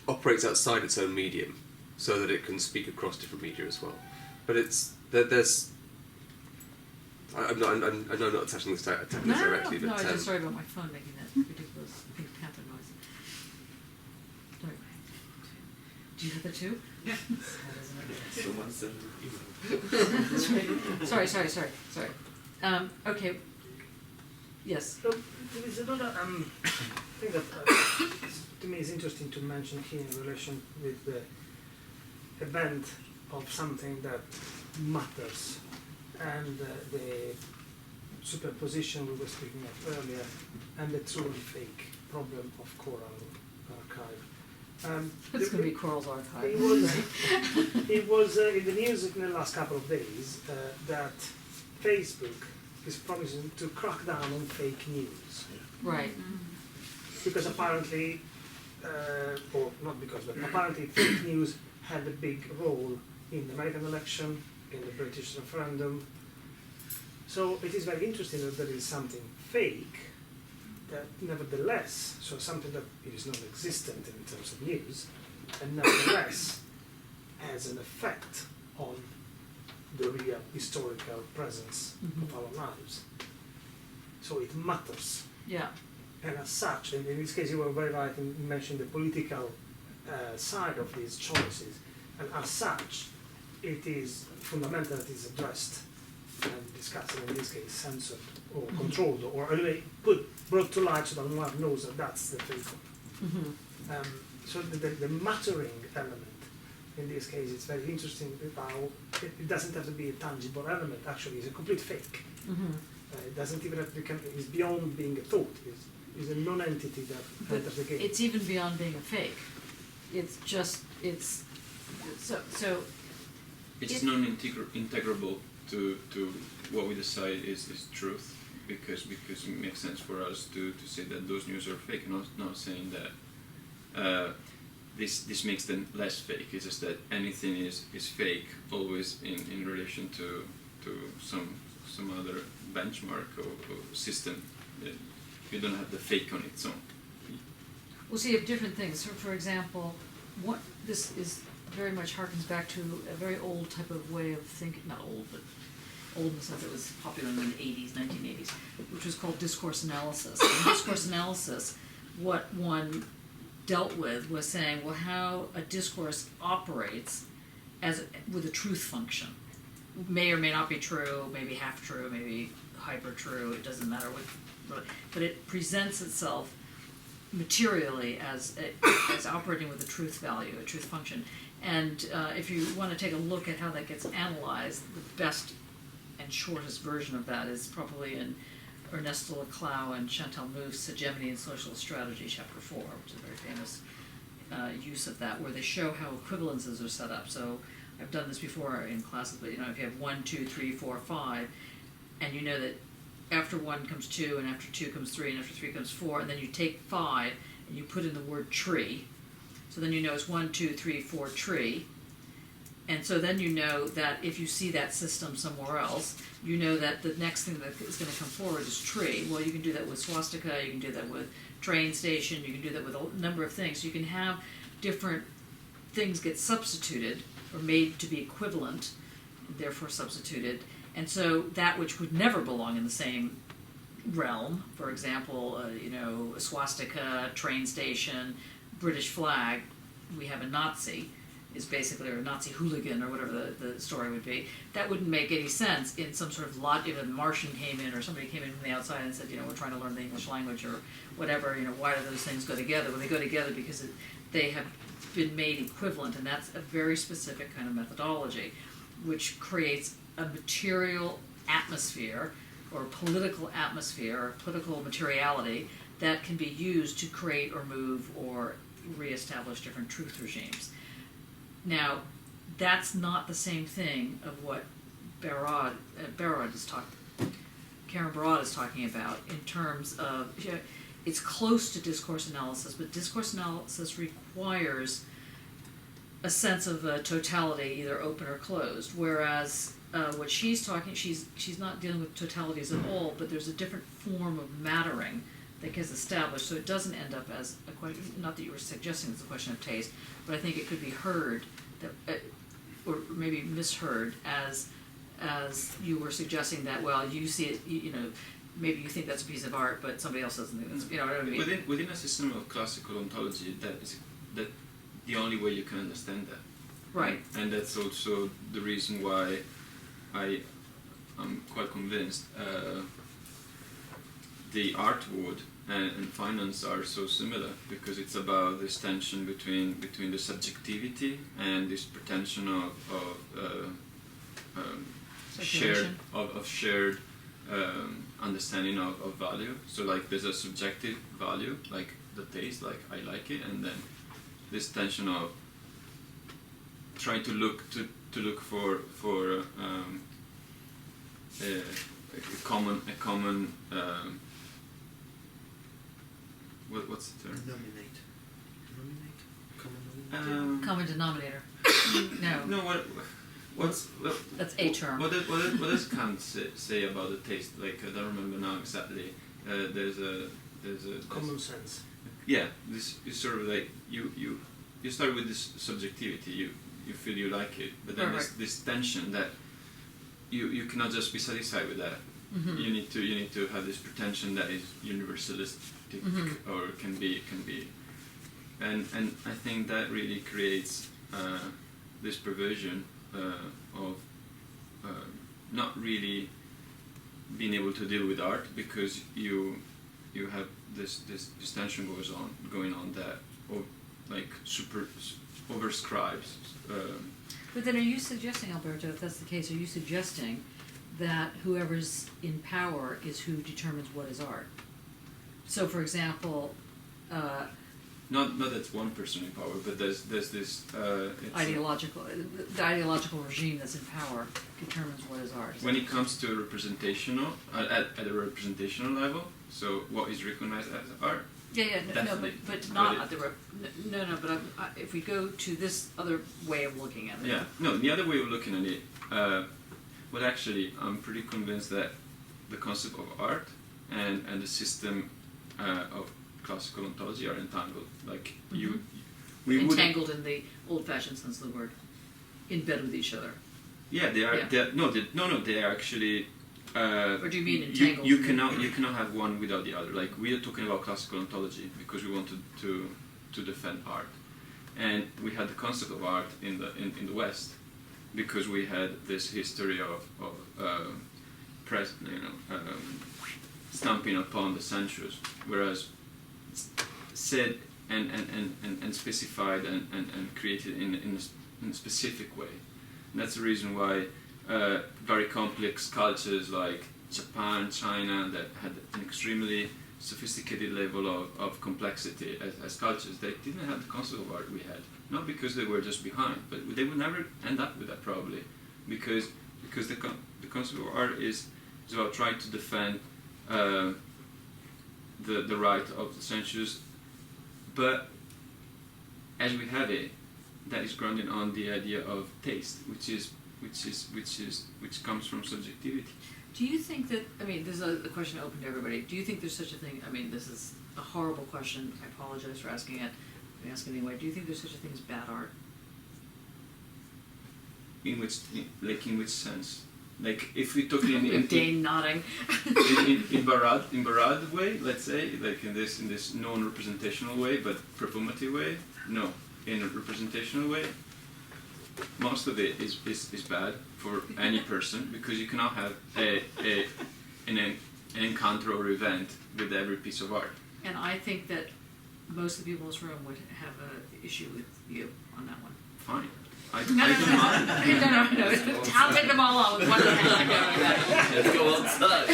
operates outside its own medium, so that it can speak across different media as well. But there's. I know I'm not attacking this directly, but no, I'm just sorry about my phone making that ridiculous Pink Panther noise. Sorry. Do you have the two? Yeah. Someone sent an email. Sorry. Okay. Yes. So there is another thing that to me is interesting to mention here in relation with the event of something that matters, and the superposition we were speaking of earlier, and the true and fake problem of Coral Archive. It's going to be Coral's Archive. It was in the news in the last couple of days that Facebook is promising to crack down on fake news. Right. Because apparently, or not because, but apparently fake news had a big role in the American election, in the British referendum. So it is very interesting that there is something fake that nevertheless, so something that is non-existent in terms of news, and nevertheless has an effect on the real historical presence of our lives. So it matters. Yeah. And as such, and in this case you were very right in mentioning the political side of these choices, and as such, it is fundamental that it is addressed and discussed, and in this case censored or controlled, or anyway brought to light so that one knows that that's the fake one. So the mattering element in this case, it's very interesting how it doesn't have to be a tangible element. Actually, it's a complete fake. It doesn't even have to become. It's beyond being a thought. It's a non-entity that enters the game. It's even beyond being a fake. It's just so. It's non-integrable to what we decide is truth, because it makes sense for us to say that those news are fake. Not saying that this makes them less fake. It's just that anything is fake always in relation to some other benchmark or system. You don't have the fake on its own. Well, so you have different things. So, for example, this is very much harkens back to a very old type of way of thinking, not old, but old in the sense that it was popular in the 1980s, which was called discourse analysis. And discourse analysis, what one dealt with was saying, well, how a discourse operates with a truth function. May or may not be true, maybe half true, maybe hyper true, it doesn't matter what, but it presents itself materially as operating with a truth value, a truth function. And if you want to take a look at how that gets analyzed, the best and shortest version of that is probably in Ernesto Laclau and Chantal Mouffe's Hegemony and Social Strategy, Chapter 4, which is a very famous use of that, where they show how equivalences are set up. So I've done this before in classes, but if you have 1, 2, 3, 4, 5, and you know that after 1 comes 2, and after 2 comes 3, and after 3 comes 4, and then you take 5 and you put in the word tree. So then you know it's 1, 2, 3, 4 tree. And so then you know that if you see that system somewhere else, you know that the next thing that is going to come forward is tree. Well, you can do that with swastika, you can do that with train station, you can do that with a number of things. You can have different things get substituted or made to be equivalent, therefore substituted. And so that which would never belong in the same realm, for example, a swastika, train station, British flag, we have a Nazi, is basically, or a Nazi hooligan, or whatever the story would be, that wouldn't make any sense in some sort of if a Martian came in, or somebody came in from the outside and said, we're trying to learn the English language, or whatever, why do those things go together? Well, they go together because they have been made equivalent, and that's a very specific kind of methodology, which creates a material atmosphere, or political atmosphere, or political materiality that can be used to create or move or reestablish different truth regimes. Now, that's not the same thing of what Karen Barad is talking about in terms of, it's close to discourse analysis, but discourse analysis requires a sense of totality, either open or closed, whereas what she's talking, she's not dealing with totalities at all, but there's a different form of mattering that gets established, so it doesn't end up as a question, not that you were suggesting it's a question of taste, but I think it could be heard, that, or maybe misheard, as you were suggesting that, well, you see it, maybe you think that's a piece of art, but somebody else doesn't think that's, what I mean? Within a system of classical ontology, that the only way you can understand that. Right. And that's also the reason why I'm quite convinced the art world and finance are so similar, because it's about this tension between the subjectivity and this pretension of shared understanding of value. So like there's a subjective value, like the taste, like I like it, and then this tension of trying to look for a common what's the term? Common denominator. No, what's that's a term. What does Kant say about the taste? Like I don't remember now exactly. There's a Common sense. Yeah, this is sort of like you start with this subjectivity. You feel you like it, but then there's this tension that you cannot just be satisfied with that. Mm-hmm. You need to have this pretension that is universalistic, Mm-hmm. or can be, and I think that really creates this perversion of not really being able to deal with art, because you have this tension going on that overscribes. But then, are you suggesting, Alberto, if that's the case, are you suggesting that whoever's in power is who determines what is art? So, for example, not that's one person in power, but there's this the ideological regime that's in power determines what is art. When it comes to representational at a representational level, so what is recognized as art? But not at the but if we go to this other way of looking at it. Yeah, no, the other way of looking at it. Well, actually, I'm pretty convinced that the concept of art and the system of classical ontology are entangled. Like we entangled in the old-fashioned sense of the word, in bed with each other. Yeah, they are. Yeah. They are actually. Or do you mean entangled? You cannot have one without the other. Like we are talking about classical ontology because we wanted to defend art, and we had the concept of art in the West because we had this history of stamping upon the sensuous, whereas said and specified and created in a specific way. And that's the reason why very complex cultures like Japan, China, that had an extremely sophisticated level of complexity as cultures, they didn't have the concept of art we had. Not because they were just behind, but they would never end up with that probably, because the concept of art is about trying to defend the right of the sensuous, but as we have it, that is grounded on the idea of taste, which comes from subjectivity. Do you think that, I mean, this is a question open to everybody, do you think there's such a thing, I mean, this is a horrible question, I apologize for asking it, I'm asking it anyway, do you think there's such a thing as bad art? In which sense? Like, if we talk in Dane nodding. in Barad way, let's say, like in this non-representational way, but performative way, no. In a representational way, most of it is bad for any person, because you cannot have an encounter or event with every piece of art. And I think that most of the people in this room would have an issue with you on that one. Fine. I No. I'll take them all on with one hand. Let's go outside.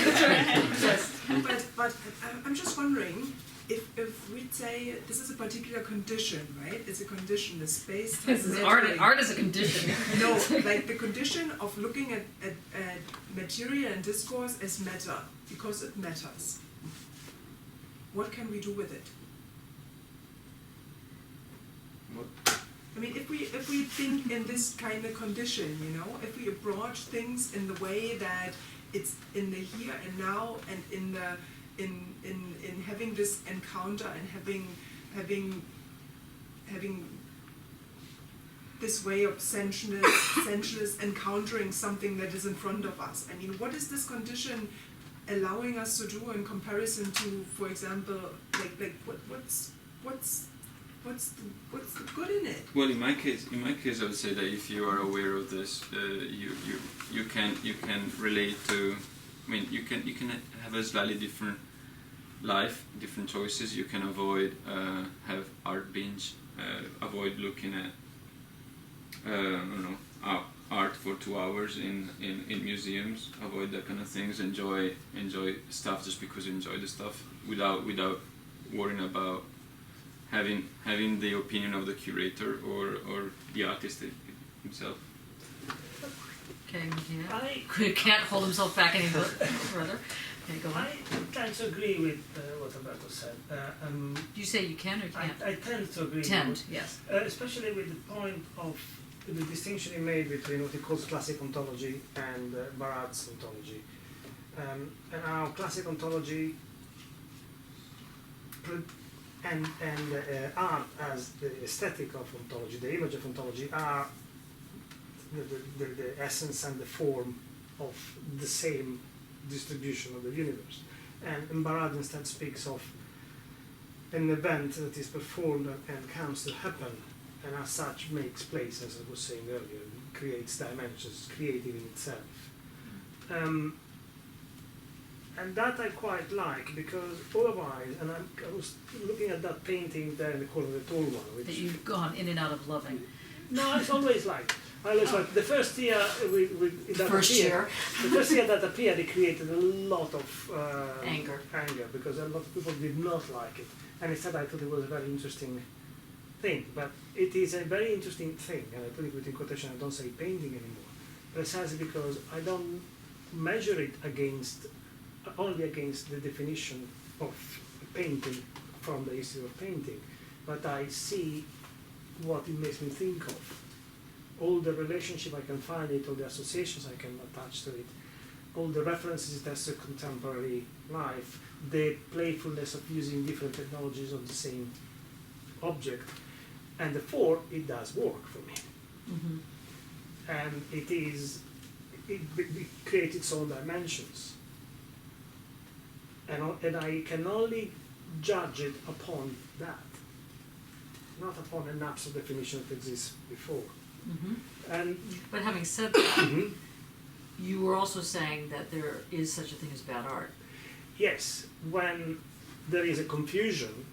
But I'm just wondering if we'd say this is a particular condition, right? It's a condition, the space. This is art is a condition. No, like the condition of looking at material and discourse as matter, because it matters. What can we do with it? What? I mean, if we think in this kind of condition, you know, if we approach things in the way that it's in the here and now, and in having this encounter and having this way of sensuous encountering something that is in front of us. I mean, what is this condition allowing us to do in comparison to, for example, like what's the good in it? Well, in my case, I would say that if you are aware of this, you can relate to. I mean, you can have a slightly different life, different choices. You can avoid have art binge, avoid looking at art for 2 hours in museums. Avoid that kind of things. Enjoy stuff just because you enjoy the stuff, without worrying about having the opinion of the curator or the artist himself. Okay, he can't hold himself back any further. Okay, go on. I tend to agree with what Alberto said. Do you say you can or can't? I tend to agree. Yes. Especially with the point of the distinction he made between what he calls classic ontology and Barad's ontology. And our classic ontology and art as the aesthetic of ontology, the image of ontology, are the essence and the form of the same distribution of the universe. And Barad instead speaks of an event that is performed and comes to happen, and as such makes place, as I was saying earlier, creates dimensions, creative in itself. And that I quite like, because otherwise, and I was looking at that painting there in the corner, the tall one. Which that you've gone in and out of loving. No, it's always like. I always like the first year the first year that appeared, it created a lot of anger, because a lot of people did not like it, and instead I thought it was a very interesting thing. But it is a very interesting thing, and I put it within quotation. I don't say painting anymore, precisely because I don't measure it only against the definition of painting from the history of painting, but I see what it makes me think of. All the relationship I can find it, all the associations I can attach to it, all the references it has to contemporary life, the playfulness of using different technologies of the same object, and therefore it does work for me. Mm-hmm. And it creates its own dimensions. And I can only judge it upon that, not upon an absolute definition that exists before. Mm-hmm. But having said that, you were also saying that there is such a thing as bad art. Yes, when there is a confusion,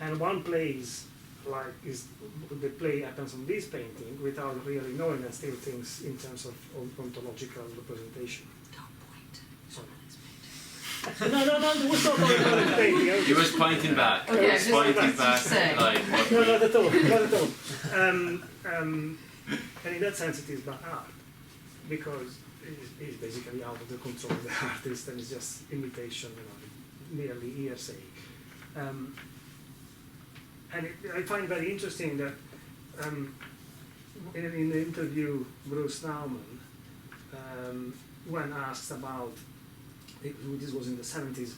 and one plays the play happens on this painting without really knowing and still thinks in terms of ontological representation. No, there was no point on the painting. He was pointing back. Okay, he was pointing back. Like, no, not at all. Not at all. And in that sense, it is bad art, because it's basically out of the control of the artist, and it's just imitation, merely hearsay. And I find very interesting that in the interview, Bruce Nauman, when asked about, this was in the 70s,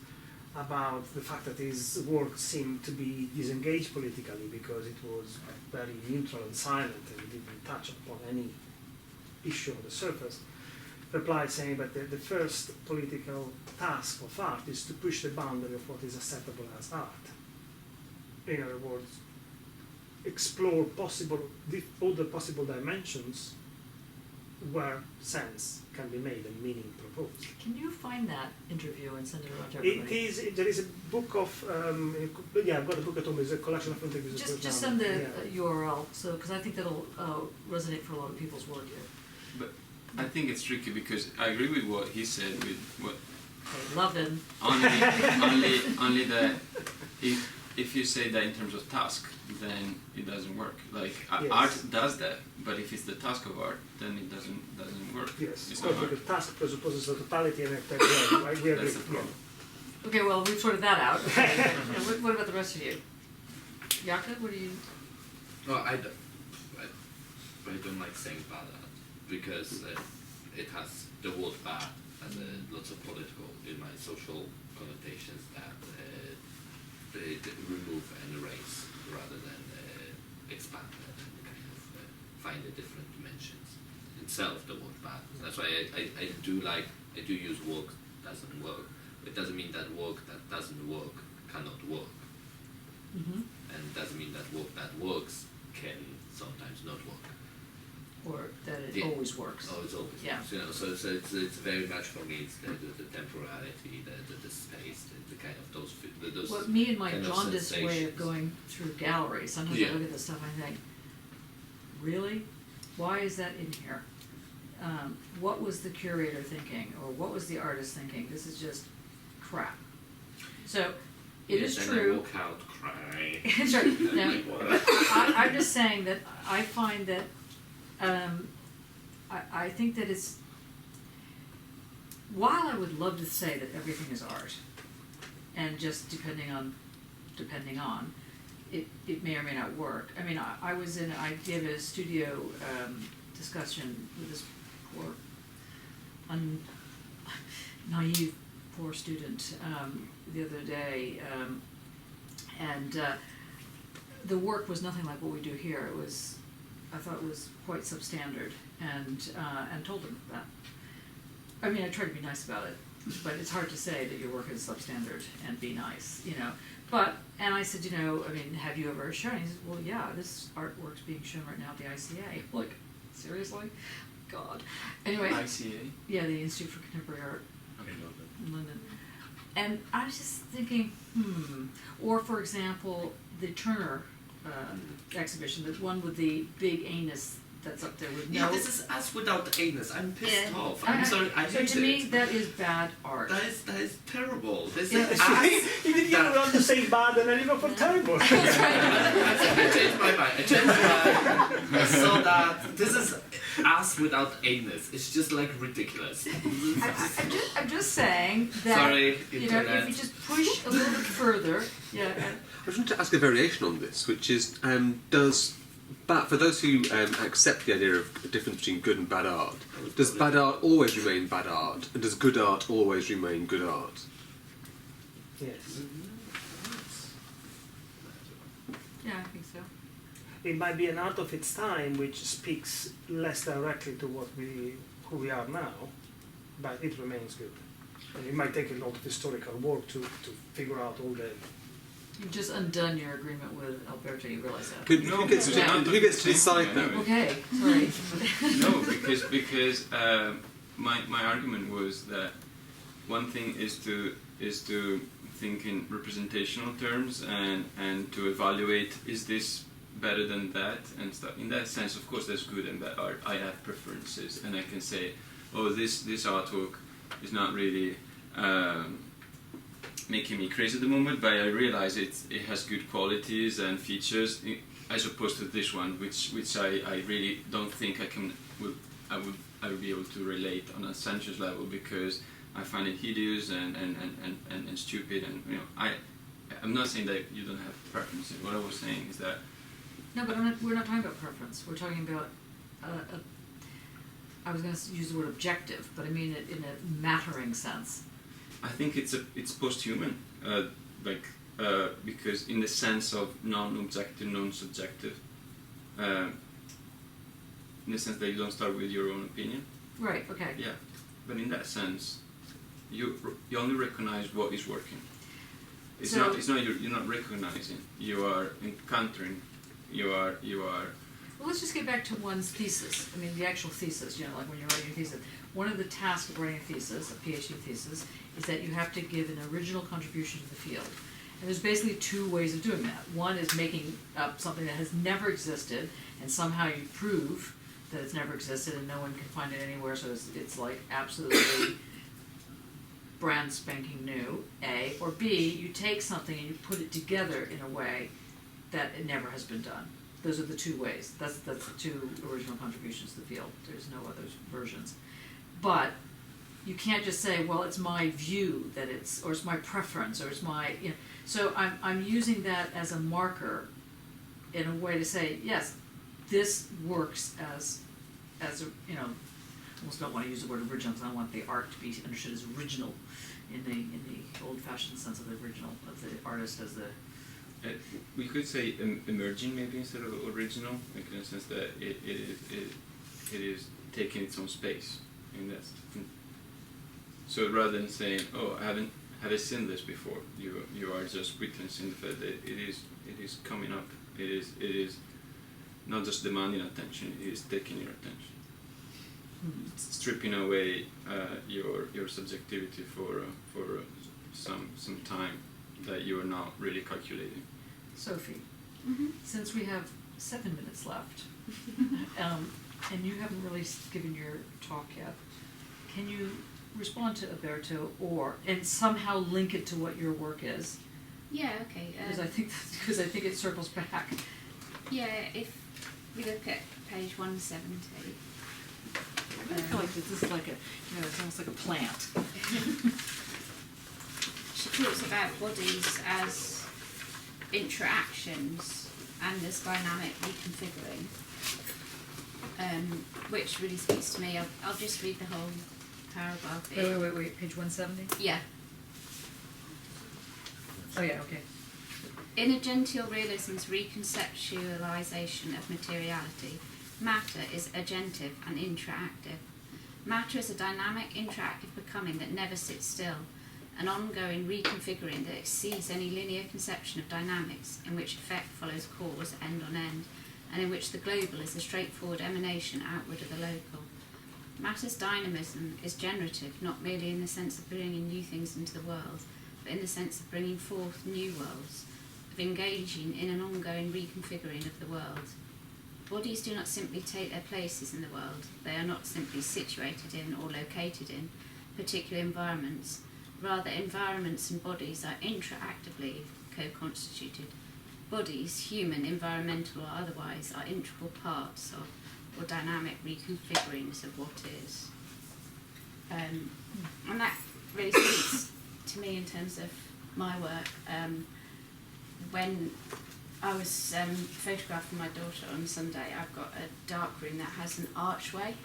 about the fact that his work seemed to be disengaged politically because it was very neutral and silent and didn't touch upon any issue on the surface, replied saying that the first political task of art is to push the boundary of what is acceptable as art. In other words, explore all the possible dimensions where sense can be made and meaning proposed. Can you find that interview and send it around to It everybody? is. There is a book of. I've got a book at home. It's a collection of interviews. Just send the URL, so because I think that'll resonate for a lot of people's work here. But I think it's tricky because I agree with what he said. With what Okay, love him. only that if you say that in terms of task, then it doesn't work. Like Yes. art does that, but if it's the task of art, then it doesn't work. Yes, It's because not art. the task presupposes a totality, and we agree. That's the problem. Okay, well, we've sorted that out. Okay. And what about the rest of you? Jakob, what do you... Well, I don't like saying Barad because it has the word bad has lots of political in my social connotations that they remove and erase rather than expand it and kind of find the different dimensions. Itself, the word bad. That's why I do use work doesn't work. It doesn't mean that work that doesn't work cannot work. Mm-hmm. And it doesn't mean that work that works can sometimes not work. Or that it Yeah. always works. Oh, it's always Yeah. works. You know, so it's very much for me. It's the temporality, the space, the kind of those. Well, me and my kind of jaundiced way of sensations. going through galleries, sometimes Yeah. I look at this stuff and I think, really? Why is that in here? What was the curator thinking? Or what was the artist thinking? This is just crap. So, it is Then true. I walk out crying. It's right. Now, Like, what? I'm just saying that I find that I think that it's, while I would love to say that everything is art, and just depending on, it may or may not work. I mean, I gave a studio discussion with this poor, naive, poor student the other day, and the work was nothing like what we do here. It was, I thought it was quite substandard, and told them that. I mean, I tried to be nice about it, but it's hard to say that your work is substandard and be nice, you know. And I said, you know, I mean, have you ever shown? He said, well, yeah, this artwork's being shown right now at the ICA. Like, seriously? God. Anyway. ICA? Yeah, the Institute for Contemporary Art in London. And I was just thinking, Or, for example, the Turner exhibition, the one with the big anus that's up there with no... Yeah, this is us without anus. I'm pissed Yeah. off. I'm sorry. I So hate to it. me, that is bad art. That is terrible. This Yeah, is us. even you want to say bad and I live for terrible. I changed my mind. I saw that this is us without anus. It's just like ridiculous. I'm just saying that, Sorry, you know, internet. if you just push a little bit further, yeah. I was going to ask a variation on this, which is, for those who accept the idea of a difference between good and bad art, does bad art always remain bad art, and does good art always remain good art? Yes. Yeah, I think so. It might be an art of its time which speaks less directly to who we are now, but it remains good. And it might take a lot of historical work to figure out all the... You've just undone your agreement with Alberto, you realize that. Who gets to decide that? Okay, sorry. No, because my argument was that one thing is to think in representational terms and to evaluate, is this better than that and stuff. In that sense, of course, there's good and bad art. I have preferences, and I can say, oh, this artwork is not really making me crazy at the moment, but I realize it has good qualities and features as opposed to this one, which I really don't think I would be able to relate on a sensuous level, because I find it hideous and stupid, and you know, I'm not saying that you don't have preferences. What I was saying is that No, but we're not talking about preference. We're talking about I was going to use the word objective, but I mean it in a mattering sense. I think it's post-human, because in the sense of non-objective, non-subjective, in the sense that you don't start with your own opinion. Right. Okay. Yeah, but in that sense, you only recognize what is working. You're not recognizing. You are encountering you are Well, let's just get back to one's thesis. I mean, the actual thesis, you know, like when you're writing a thesis. One of the tasks of writing a thesis, a PhD thesis, is that you have to give an original contribution to the field. And there's basically two ways of doing that. One is making up something that has never existed, and somehow you prove that it's never existed and no one can find it anywhere, so it's like absolutely brand spanking new, A. Or B, you take something and you put it together in a way that it never has been done. Those are the two ways. That's the two original contributions to the field. There's no other versions. But you can't just say, well, it's my view that it's, or it's my preference, or it's my, you know. So I'm using that as a marker in a way to say, yes, this works as a, you know, I almost don't want to use the word original because I want the art to be understood as original in the old-fashioned sense of the original, of the artist as the. We could say emerging maybe instead of original, like in the sense that it is taking its own space, and that's so rather than saying, oh, have I seen this before? You are just witnessing the fact that it is coming up. It is not just demanding attention; it is taking your attention. It's stripping away your subjectivity for some time that you are not really calculating. Sophie, since we have 7 minutes left, and you haven't really given your talk yet, can you respond to Alberto and somehow link it to what your work is? Yeah, okay. Because I think it circles back. Yeah, if we look at page 170. I feel like this is like it's almost like a plant. She talks about bodies as interactions and as dynamic reconfiguring, which really speaks to me. I'll just read the whole paragraph. Wait, page 170? Yeah. Oh yeah, okay. In a genteel realism's reconceptualization of materiality, matter is agentive and interactive. Matter is a dynamic, interactive becoming that never sits still, an ongoing reconfiguring that exceeds any linear conception of dynamics, in which effect follows cause end on end, and in which the global is a straightforward emanation outward of the local. Matter's dynamism is generative, not merely in the sense of bringing new things into the world, but in the sense of bringing forth new worlds, of engaging in an ongoing reconfiguring of the world. Bodies do not simply take their places in the world. They are not simply situated in or located in particular environments. Rather, environments and bodies are interactively co-constituted. Bodies, human, environmental or otherwise, are integral parts of or dynamic reconfigurings of what is. And that really speaks to me in terms of my work. When I was photographing my daughter on Sunday, I've got a dark room that has an archway,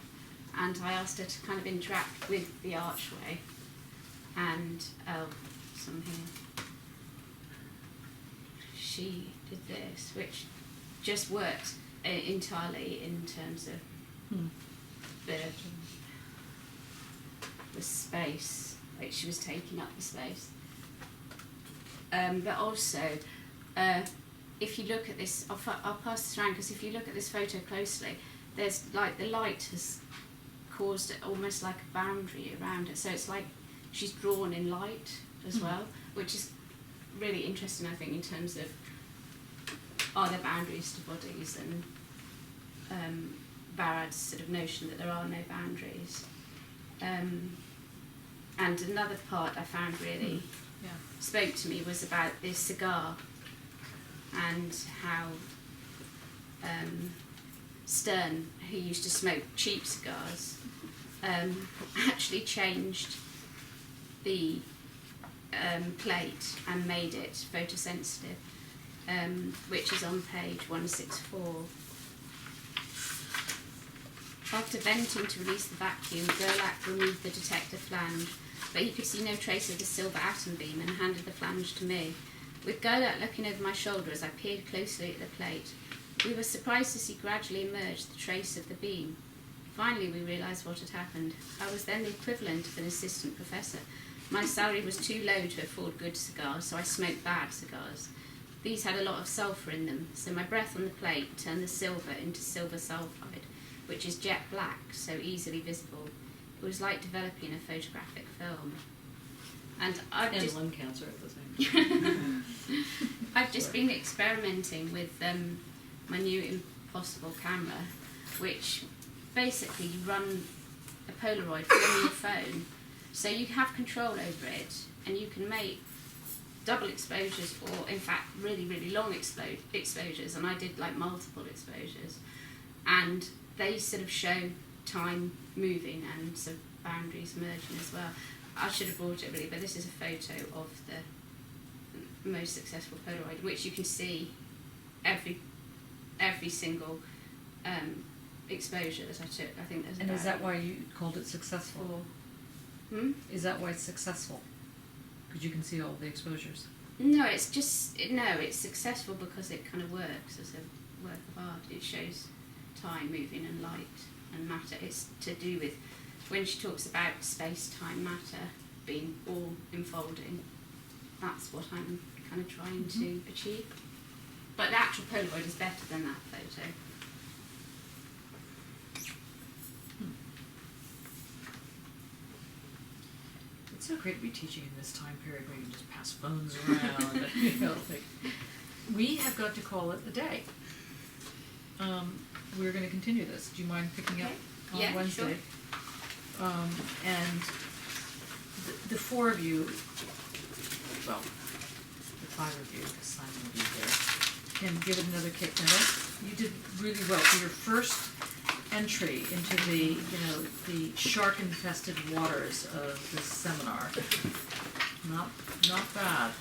and I asked her to kind of interact with the archway. And some here. She did this, which just worked entirely in terms of the space, like she was taking up the space. But also, if you look at this, I'll pass this around, because if you look at this photo closely, there's like the light has caused almost like a boundary around it. So it's like she's drawn in light as well, which is really interesting, I think, in terms of are there boundaries to bodies, and Barad's sort of notion that there are no boundaries. And another part I found really spoke to me was about this cigar and how Stern, who used to smoke cheap cigars, actually changed the plate and made it photosensitive, which is on page 164. After venting to release the vacuum, Gerlach removed the detector flange, but he could see no trace of the silver atom beam and handed the flange to me. With Gerlach looking over my shoulder as I peered closely at the plate, we were surprised to see gradually emerge the trace of the beam. Finally, we realised what had happened. I was then the equivalent of an assistant professor. My salary was too low to afford good cigars, so I smoked bad cigars. these had a lot of sulphur in them, so my breath on the plate turned the silver into silver sulphide, which is jet black, so easily visible. It was like developing a photographic film. And I've And just lung cancer at the same time. I've just been experimenting with my new Impossible camera, which basically you run a Polaroid from your phone, so you have control over it, and you can make double exposures, or in fact really, really long exposures, and I did like multiple exposures, and they sort of show time moving and sort of boundaries merging as well. I should have brought it really, but this is a photo of the most successful Polaroid, which you can see every single exposure that I took. I think there's And about is that why you called it successful? Is that why it's successful? Because you can see all the exposures. No, it's successful because it kind of works as a work of art. It shows time moving and light and matter. It's to do with when she talks about space-time matter being all enfolding. That's what I'm kind of trying to achieve. But the actual Polaroid is better than that photo. It's so great to be teaching in this time period where you can just pass phones around. You know, like, we have got to call it a day. We're going to continue this. Do you mind picking up on Wednesday? Sure. And the four of you, well, the five of you, because Simon will be there, can give it another kick. Now, you did really well for your first entry into the shark-infested waters of this seminar. Not bad.